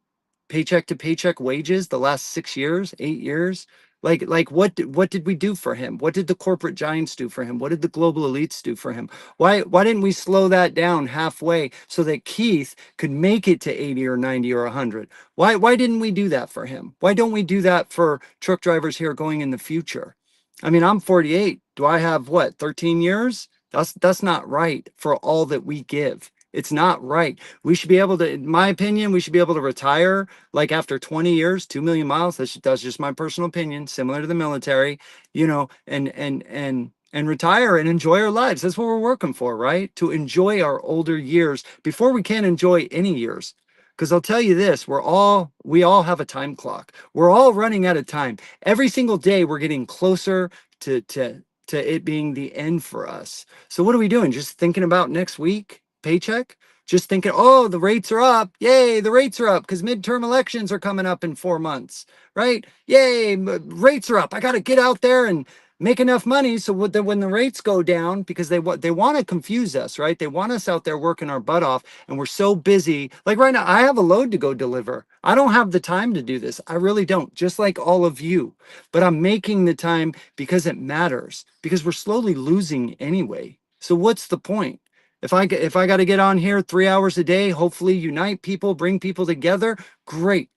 Paycheck to paycheck wages the last 6 years, 8 years. Like what did we do for him? What did the corporate giants do for him? What did the global elites do for him? Why didn't we slow that down halfway so that Keith could make it to 80 or 90 or 100? Why didn't we do that for him? Why don't we do that for truck drivers here going in the future? I mean, I'm 48. Do I have what, 13 years? That's not right for all that we give. It's not right. We should be able to, in my opinion, we should be able to retire like after 20 years, 2 million miles. That's just my personal opinion, similar to the military, and retire and enjoy our lives. That's what we're working for, right? To enjoy our older years before we can enjoy any years. Because I'll tell you this, we all have a time clock. We're all running out of time. Every single day we're getting closer to it being the end for us. So what are we doing? Just thinking about next week, paycheck? Just thinking, oh, the rates are up. Yay, the rates are up because midterm elections are coming up in 4 months, right? Yay, rates are up. I got to get out there and make enough money so when the rates go down, because they want to confuse us, right? They want us out there working our butt off, and we're so busy. Like right now, I have a load to go deliver. I don't have the time to do this. I really don't, just like all of you. But I'm making the time because it matters, because we're slowly losing anyway. So what's the point? If I got to get on here 3 hours a day, hopefully unite people, bring people together, great.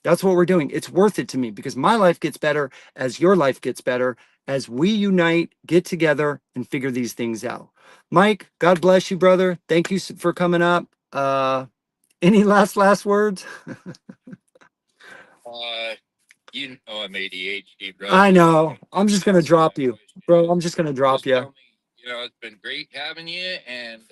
That's what we're doing. It's worth it to me because my life gets better as your life gets better as we unite, get together, and figure these things out. Mike, God bless you, brother. Thank you for coming up. Any last words? You know I'm ADHD, bro. I So know. I'm just gonna ask me drop that you, question. bro. I'm just gonna drop Just you. tell me, it's been great having you, and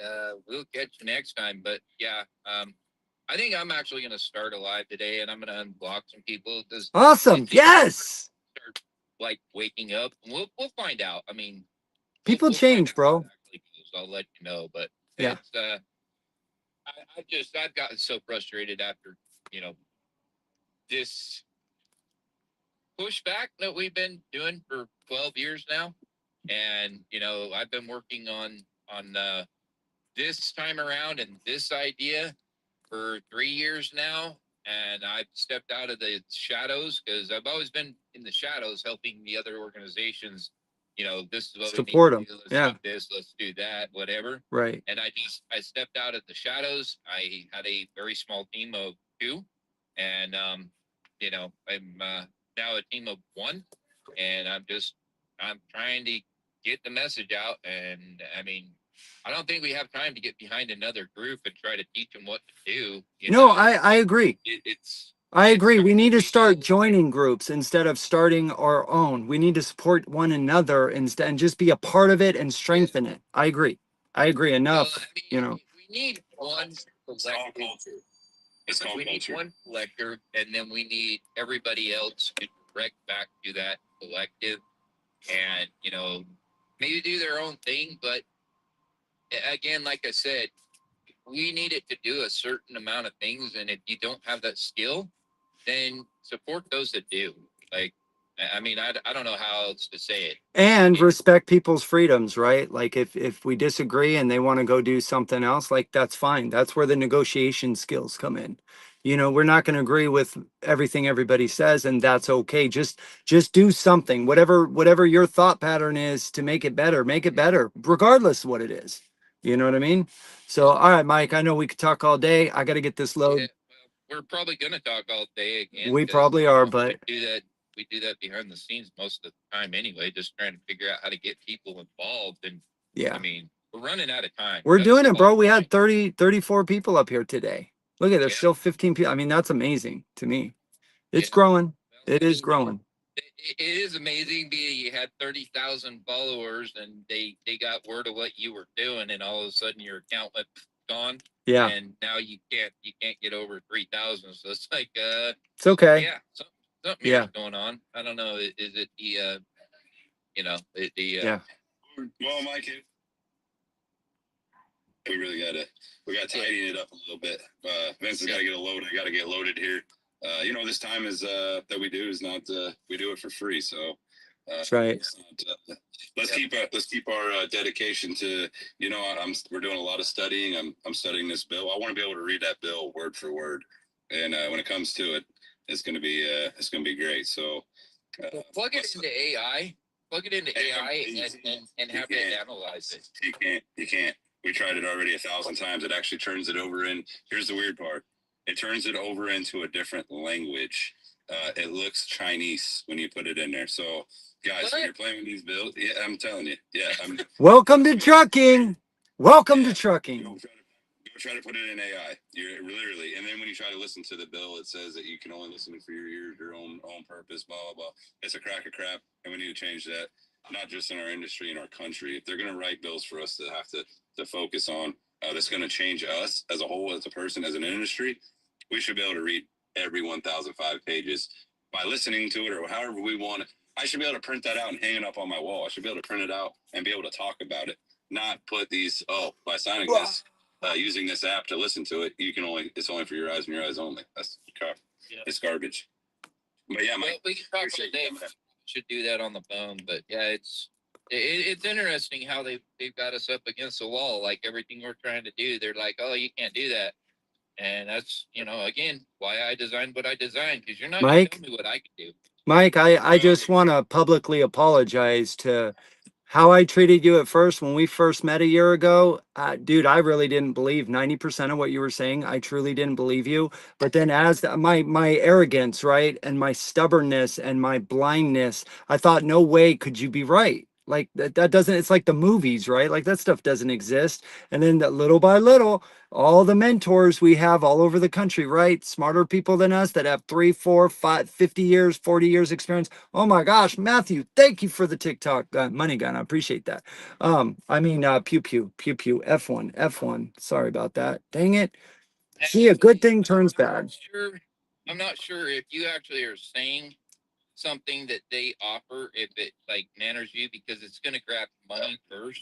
we'll catch you next time. But yeah, I think I'm actually gonna start a live today, and I'm gonna unblock some people because Awesome. Yes. start like waking up. We'll find out. I mean, People we'll find change, out how bro. it actually goes. I'll let you know. But Yeah. it's I've gotten so frustrated after this pushback that we've been doing for 12 years now, and I've been working on this time around and this idea for 3 years now, and I've stepped out of the shadows because I've always been in the shadows helping the other organizations. This is what we need Support to them. do. Let's Yeah. do this. Let's do that. Whatever. Right. And I stepped out of the shadows. I had a very small team of 2, and I'm now a team of 1, and I'm trying to get the message out. And I mean, I don't think we have time to get behind another group and try to teach them what to do. No, I agree. I agree. We need to start joining groups instead of starting our own. We need to support one another instead and just be a part of it and strengthen it. I agree. I agree. Enough, We need one collective. We need one collector, and then we need everybody else to direct back to that collective, and maybe do their own thing. But again, like I said, we need it to do a certain amount of things, and if you don't have that skill, then support those that do. Like, I mean, I don't know how else to say it. and respect people's freedoms, right? Like if we disagree and they want to go do something else, like that's fine. That's where the negotiation skills come in. We're not going to agree with everything everybody says, and that's okay. Just do something, whatever your thought pattern is to make it better, regardless of what it is. You know what I mean? So, all right, Mike, I know we could talk all day. I got to get this load. Yeah, well, we're probably gonna talk all day again. We 'cause, probably are, but we do that behind the scenes most of the time anyway, just trying to figure out how to get people involved. And yeah. I mean, we're running out of time. We're That's doing the it, bro. bottom We line. had 34 people up here today. Look at there's Yeah. still 15 people. I mean, that's amazing to me. It's Yeah. growing. Well, It is growing. It is amazing being you had 30,000 followers and they got word of what you were doing, and all of a sudden your account went gone. Yeah. And now you can't get over 3,000. So it's like It's okay. yeah, something Yeah. here's going on. I don't know. Is it the Yeah. Well, Mike, we gotta tidy it up a little bit. Vince has got to get a load. I got to get loaded here. This time is that we do is not we do it for free. So That's right. let's keep our dedication to we're doing a lot of studying. I'm studying this bill. I want to be able to read that bill word for word, and when it comes to it, it's gonna be great. So plug it into AI. Plug it into AI and have it analyze it. You can't. We tried it already 1,000 times. It actually turns it over here's the weird part. It turns it over into a different language. It looks Chinese when you put it in there. So guys, when you're playing with these bills, yeah, I'm telling you. Yeah. Welcome to trucking. Welcome to trucking. Go try to put it in AI. You're literally, and then when you try to listen to the bill, it says that you can only listen for your ears, your own purpose, blah, blah, blah. It's a crock of crap, and we need to change that, not just in our industry, in our country. If they're going to write bills for us to have to focus on, that's going to change us as a whole, as a person, as an industry, we should be able to read every 1,005 pages by listening to it or however we want it. I should be able to print that out and hang it up on my wall. I should be able to print it out and be able to talk about it, not put these, by signing this, using this app to listen to it, it's only for your eyes and your eyes only. That's crap. Yeah. It's garbage. But yeah, Mike, we can talk all day. Should do that on the phone, but yeah, it's interesting how they've got us up against the wall. Like everything we're trying to do, they're like, "Oh, you can't do that," and that's again why I designed what I designed, because you're not going to tell me what I can do. Mike, I just want to publicly apologize to how I treated you at first when we first met a year ago. Dude, I really didn't believe 90% of what you were saying. I truly didn't believe you. But then my arrogance, right, and my stubbornness and my blindness, I thought, no way could you be right. Like that doesn't, it's like the movies, right? Like that stuff doesn't exist. And then that little by little, all the mentors we have all over the country, right? Smarter people than us that have 3, 4, 5, 50 years, 40 years experience. Oh my gosh, Matthew, thank you for the TikTok money gun. I appreciate that. Pew pew F1. Sorry about that. Dang it. See, a good thing turns bad. I'm not sure if you actually are saying something that they offer, if it like manners you, because it's going to grab money first.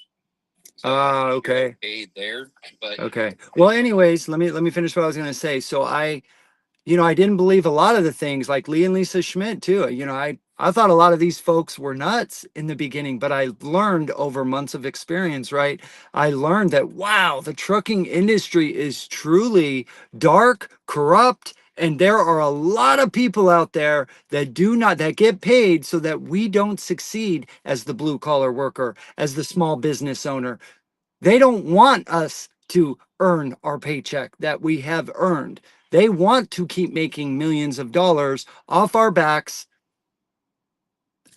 So Okay. There, but okay. Well, anyways, let me finish what I was going to say. So I didn't believe a lot of the things like Lee and Lisa Schmidt too. I thought a lot of these folks were nuts in the beginning, but I learned over months of experience, right? I learned that, wow, the trucking industry is truly dark, corrupt, and there are a lot of people out there that get paid so that we don't succeed as the blue collar worker, as the small business owner. They don't want us to earn our paycheck that we have earned. They want to keep making millions of dollars off our backs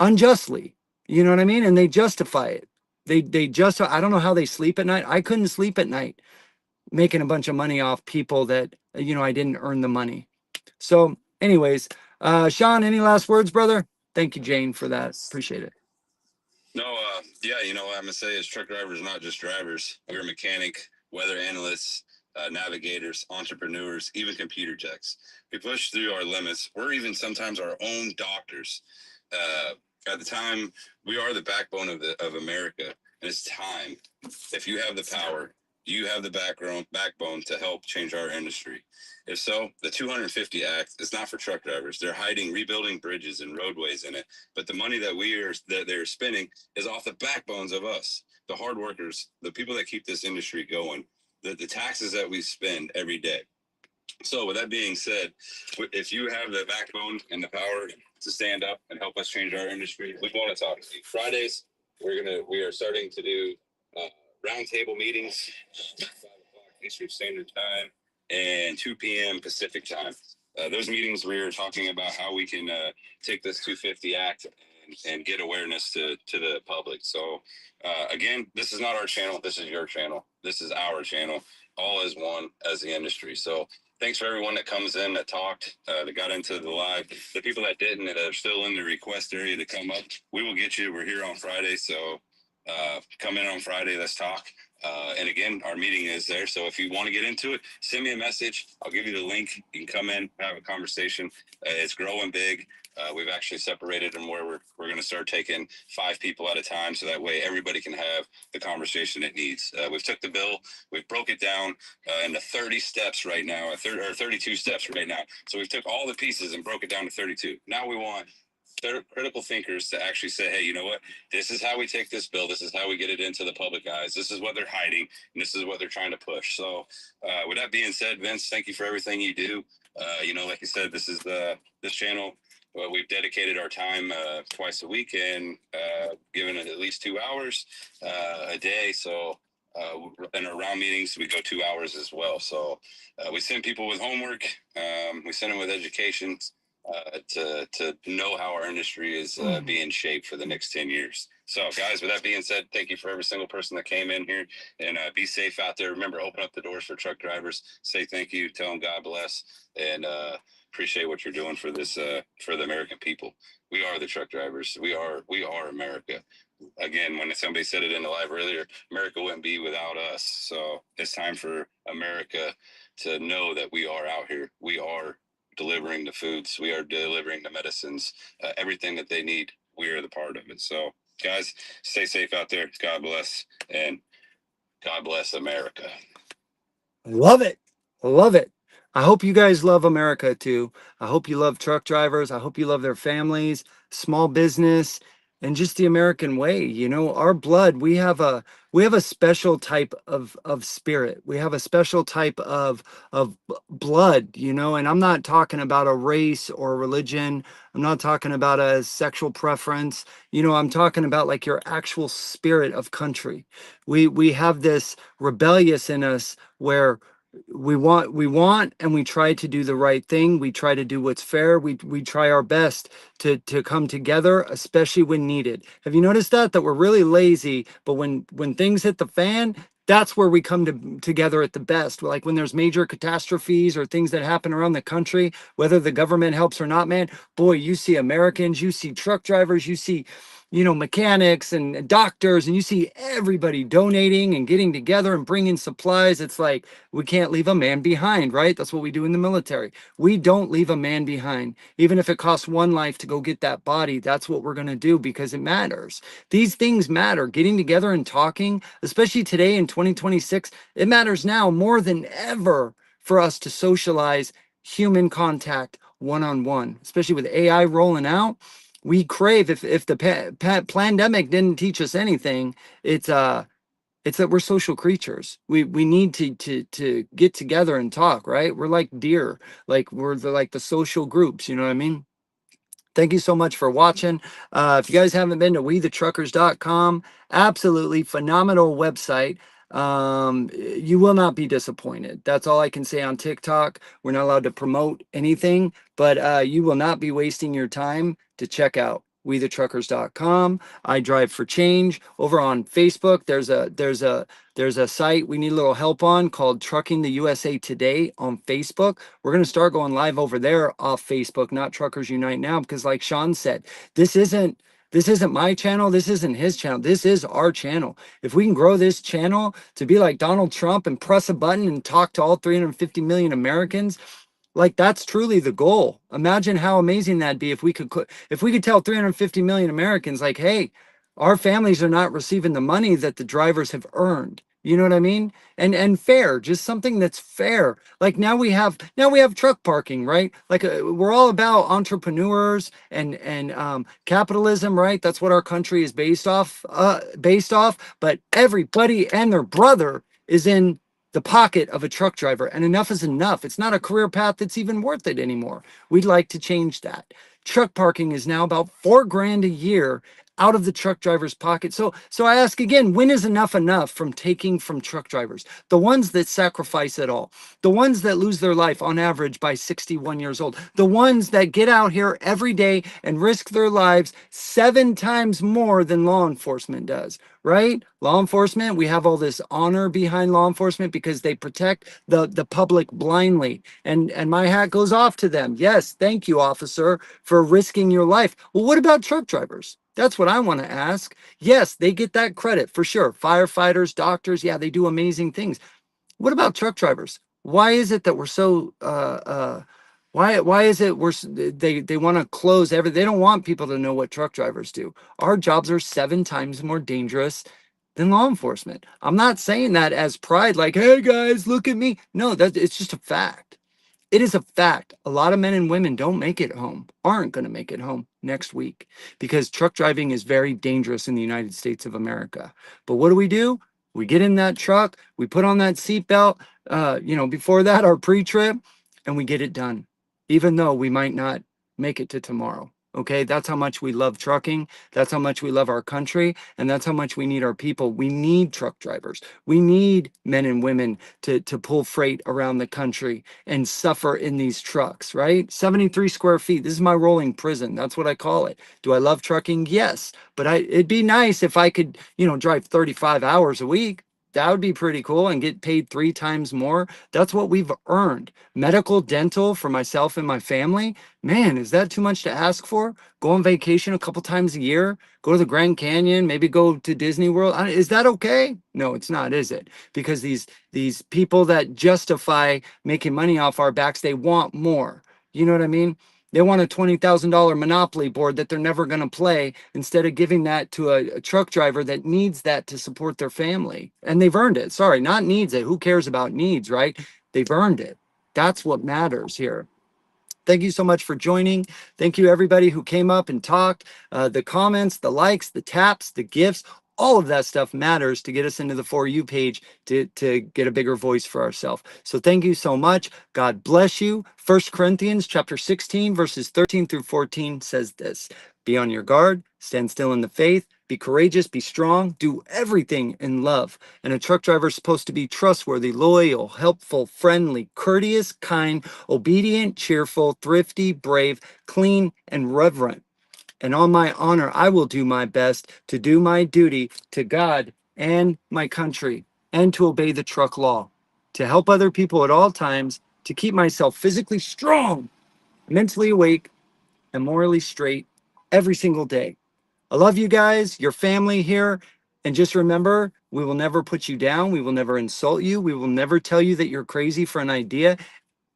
unjustly. You know what I mean? And they justify it. I don't know how they sleep at night. I couldn't sleep at night making a bunch of money off people that, I didn't earn the money. So anyways, Sean, any last words, brother? Thank you, Jane, for that. Appreciate it. No, what I'm gonna say is truck drivers are not just drivers. We're a mechanic, weather analysts, navigators, entrepreneurs, even computer techs. We push through our limits. We're even sometimes our own doctors. At the time, we are the backbone of America, and it's time. If you have the power, you have the backbone to help change our industry. If so, the 250 Act is not for truck drivers. They're hiding rebuilding bridges and roadways in it, but the money that they're spending is off the backbones of us, the hard workers, the people that keep this industry going, the taxes that we spend every day. So with that being said, if you have the backbone and the power to stand up and help us change our industry, we want to talk to you. Fridays, we are starting to do roundtable meetings, 5 o'clock Eastern Standard Time and 2 p.m. Pacific Time. Those meetings, we are talking about how we can take this 250 Act and get awareness to the public. So again, this is not our channel. This is your channel. This is our channel, all as one as the industry. So thanks for everyone that comes in, that talked, that got into the live. The people that didn't, that are still in the request area to come up, we will get you. We're here on Friday. So come in on Friday. Let's talk. And again, our meeting is there. So if you want to get into it, send me a message. I'll give you the link. You can come in, have a conversation. It's growing big. We've actually separated them where we're going to start taking 5 people at a time. So that way everybody can have the conversation it needs. We've took the bill. We've broke it down into 30 steps right now, or 32 steps right now. So we've took all the pieces and broke it down to 32. Now we want critical thinkers to actually say, hey, you know what? This is how we take this bill. This is how we get it into the public eyes. This is what they're hiding, and this is what they're trying to push. So with that being said, Vince, thank you for everything you do. Like you said, this is this channel. We've dedicated our time twice a week and given it at least 2 hours a day. So in our round meetings, we go 2 hours as well. So we send people with homework. We send them with education. To know how our industry is being shaped for the next 10 years. So guys, with that being said, thank you for every single person that came in here, and be safe out there. Remember, open up the doors for truck drivers, say thank you, tell them God bless, and appreciate what you're doing for this, for the American people. We are the truck drivers. We are America. again, when somebody said it in the live earlier, America wouldn't be without us. So it's time for America to know that we are out here. We are delivering the foods. We are delivering the medicines, everything that they need. We are the part of it. So guys, stay safe out there. God bless, and God bless America. Love it. Love it. I hope you guys love America too. I hope you love truck drivers. I hope you love their families, small business, and just the American way. You know, our blood, we have a special type of spirit. We have a special type of blood, you know, and I'm not talking about a race or a religion. I'm not talking about a sexual preference. You know, I'm talking about like your actual spirit of country. We have this rebellious in us where we want and we try to do the right thing. We try to do what's fair. We try our best to come together, especially when needed. Have you noticed that we're really lazy, but when things hit the fan, that's where we come together at the best. Like when there's major catastrophes or things that happen around the country, whether the government helps or not, man, boy, you see Americans, you see truck drivers, you see, you know, mechanics and doctors, and you see everybody donating and getting together and bringing supplies. It's like we can't leave a man behind, right? That's what we do in the military. We don't leave a man behind. Even if it costs one life to go get that body, that's what we're going to do because it matters. These things matter. Getting together and talking, especially today in 2026, it matters now more than ever for us to socialize human contact one-on-one, especially with AI rolling out. We crave, if the pandemic didn't teach us anything, it's that we're social creatures. We need to get together and talk, right? We're like deer, like we're like the social groups, you know what I mean? Thank you so much for watching. If you guys haven't been to WeTheTruckers.com, absolutely phenomenal website. You will not be disappointed. That's all I can say on TikTok. We're not allowed to promote anything, but you will not be wasting your time to check out WeTheTruckers.com. I Drive for Change. Over on Facebook, there's a site we need a little help on called Trucking the USA Today on Facebook. We're going to start going live over there off Facebook, not Truckers Unite Now, because like Sean said, this isn't my channel. This isn't his channel. This is our channel. If we can grow this channel to be like Donald Trump and press a button and talk to all 350 million Americans, like that's truly the goal. Imagine how amazing that'd be if we could tell 350 million Americans like, hey, our families are not receiving the money that the drivers have earned. You know what I mean? And fair, just something that's fair. Like now we have truck parking, right? Like we're all about entrepreneurs and capitalism, right? That's what our country is based off. But everybody and their brother is in the pocket of a truck driver, and enough is enough. It's not a career path that's even worth it anymore. We'd like to change that. Truck parking is now about $4,000 a year out of the truck driver's pocket. So I ask again, when is enough from taking from truck drivers? The ones that sacrifice it all, the ones that lose their life on average by 61 years old, the ones that get out here every day and risk their lives 7 times more than law enforcement does, right? Law enforcement, we have all this honor behind law enforcement because they protect the public blindly. And my hat goes off to them. Yes, thank you, officer, for risking your life. Well, what about truck drivers? That's what I want to ask. Yes, they get that credit for sure. Firefighters, doctors, yeah, they do amazing things. What about truck drivers? Why is it that we're so why is it they want to close they don't want people to know what truck drivers do. Our jobs are 7 times more dangerous than law enforcement. I'm not saying that as pride, like, hey guys, look at me. No, it's just a fact. It is a fact. A lot of men and women don't make it home, aren't going to make it home next week because truck driving is very dangerous in the United States of America. But what do? We get in that truck, we put on that seatbelt, before that, our pre-trip, and we get it done, even though we might not make it to tomorrow. Okay, that's how much we love trucking. That's how much we love our country. And that's how much we need our people. We need truck drivers. We need men and women to pull freight around the country and suffer in these trucks, right? 73 square feet. This is my rolling prison. That's what I call it. Do I love trucking? Yes. But it'd be nice if I could, drive 35 hours a week. That would be pretty cool, and get paid 3 times more. That's what we've earned. Medical, dental for myself and my family. Man, is that too much to ask for? Go on vacation a couple times a year, go to the Grand Canyon, maybe go to Disney World. Is that okay? No, it's not, is it? Because these people that justify making money off our backs, they want more. You know what I mean? They want a $20,000 Monopoly board that they're never going to play, instead of giving that to a truck driver that needs that to support their family. And they've earned it. Sorry, not needs it. Who cares about needs, right? They've earned it. That's what matters here. Thank you so much for joining. Thank you, everybody who came up and talked. The comments, the likes, the taps, the gifts, all of that stuff matters to get us into the For You page to get a bigger voice for ourselves. So thank you so much. God bless you. 1 Corinthians chapter 16, verses 13 through 14 says this: be on your guard, stand still in the faith, be courageous, be strong, do everything in love. And a truck driver is supposed to be trustworthy, loyal, helpful, friendly, courteous, kind, obedient, cheerful, thrifty, brave, clean, and reverent. And on my honor, I will do my best to do my duty to God and my country, and to obey the truck law, to help other people at all times, to keep myself physically strong, mentally awake, and morally straight every single day. I love you guys, your family here. And just remember, we will never put you down. We will never insult you. We will never tell you that you're crazy for an idea.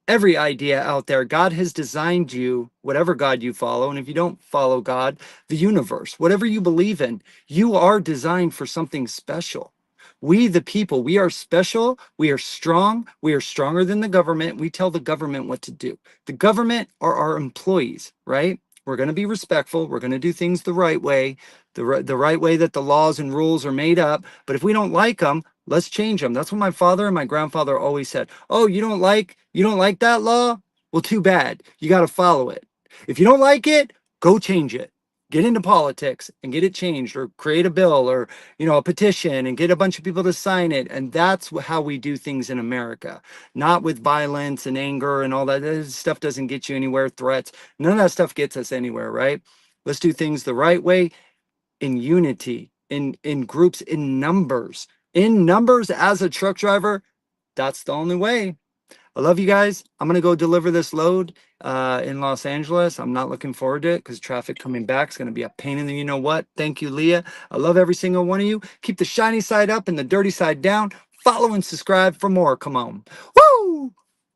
Every idea out there, God has designed you, whatever God you follow. And if you don't follow God, the universe, whatever you believe in, you are designed for something special. We, the people, we are special. We are strong. We are stronger than the government. We tell the government what to do. The government are our employees, right? We're going to be respectful. We're going to do things the right way, the right way that the laws and rules are made up. But if we don't like them, let's change them. That's what my father and my grandfather always said. Oh, you don't like that law? Well, too bad. You got to follow it. If you don't like it, go change it. Get into politics and get it changed, or create a bill, or a petition, and get a bunch of people to sign it. And that's how we do things in America, not with violence and anger and all that. That stuff doesn't get you anywhere. Threats, none of that stuff gets us anywhere, right? Let's do things the right way, in unity, in groups, in numbers. In numbers as a truck driver, that's the only way. I love you guys. I'm going to go deliver this load in Los Angeles. I'm not looking forward to it because traffic coming back is going to be a pain in the you-know-what. Thank you, Leah. I love every single one of you. Keep the shiny side up and the dirty side down. Follow and subscribe for more. Come on. Woo!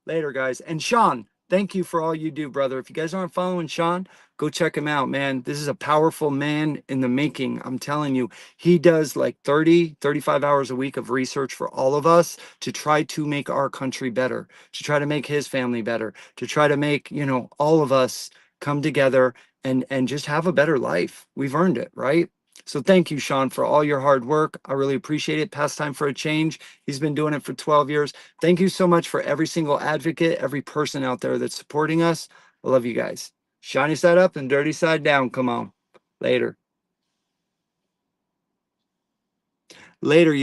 Later, guys. And Sean, thank you for all you do, brother. If you guys aren't following Sean, go check him out, man. This is a powerful man in the making. I'm telling you, he does like 35 hours a week of research for all of us to try to make our country better, to try to make his family better, to try to make, all of us come together and just have a better life. We've earned it, right? So thank you, Sean, for all your hard work. I really appreciate it. Past time for a change. He's been doing it for 12 years. Thank you so much for every single advocate, every person out there that's supporting us. I love you guys. Shiny side up and dirty side down. Come on. Later. Later, you.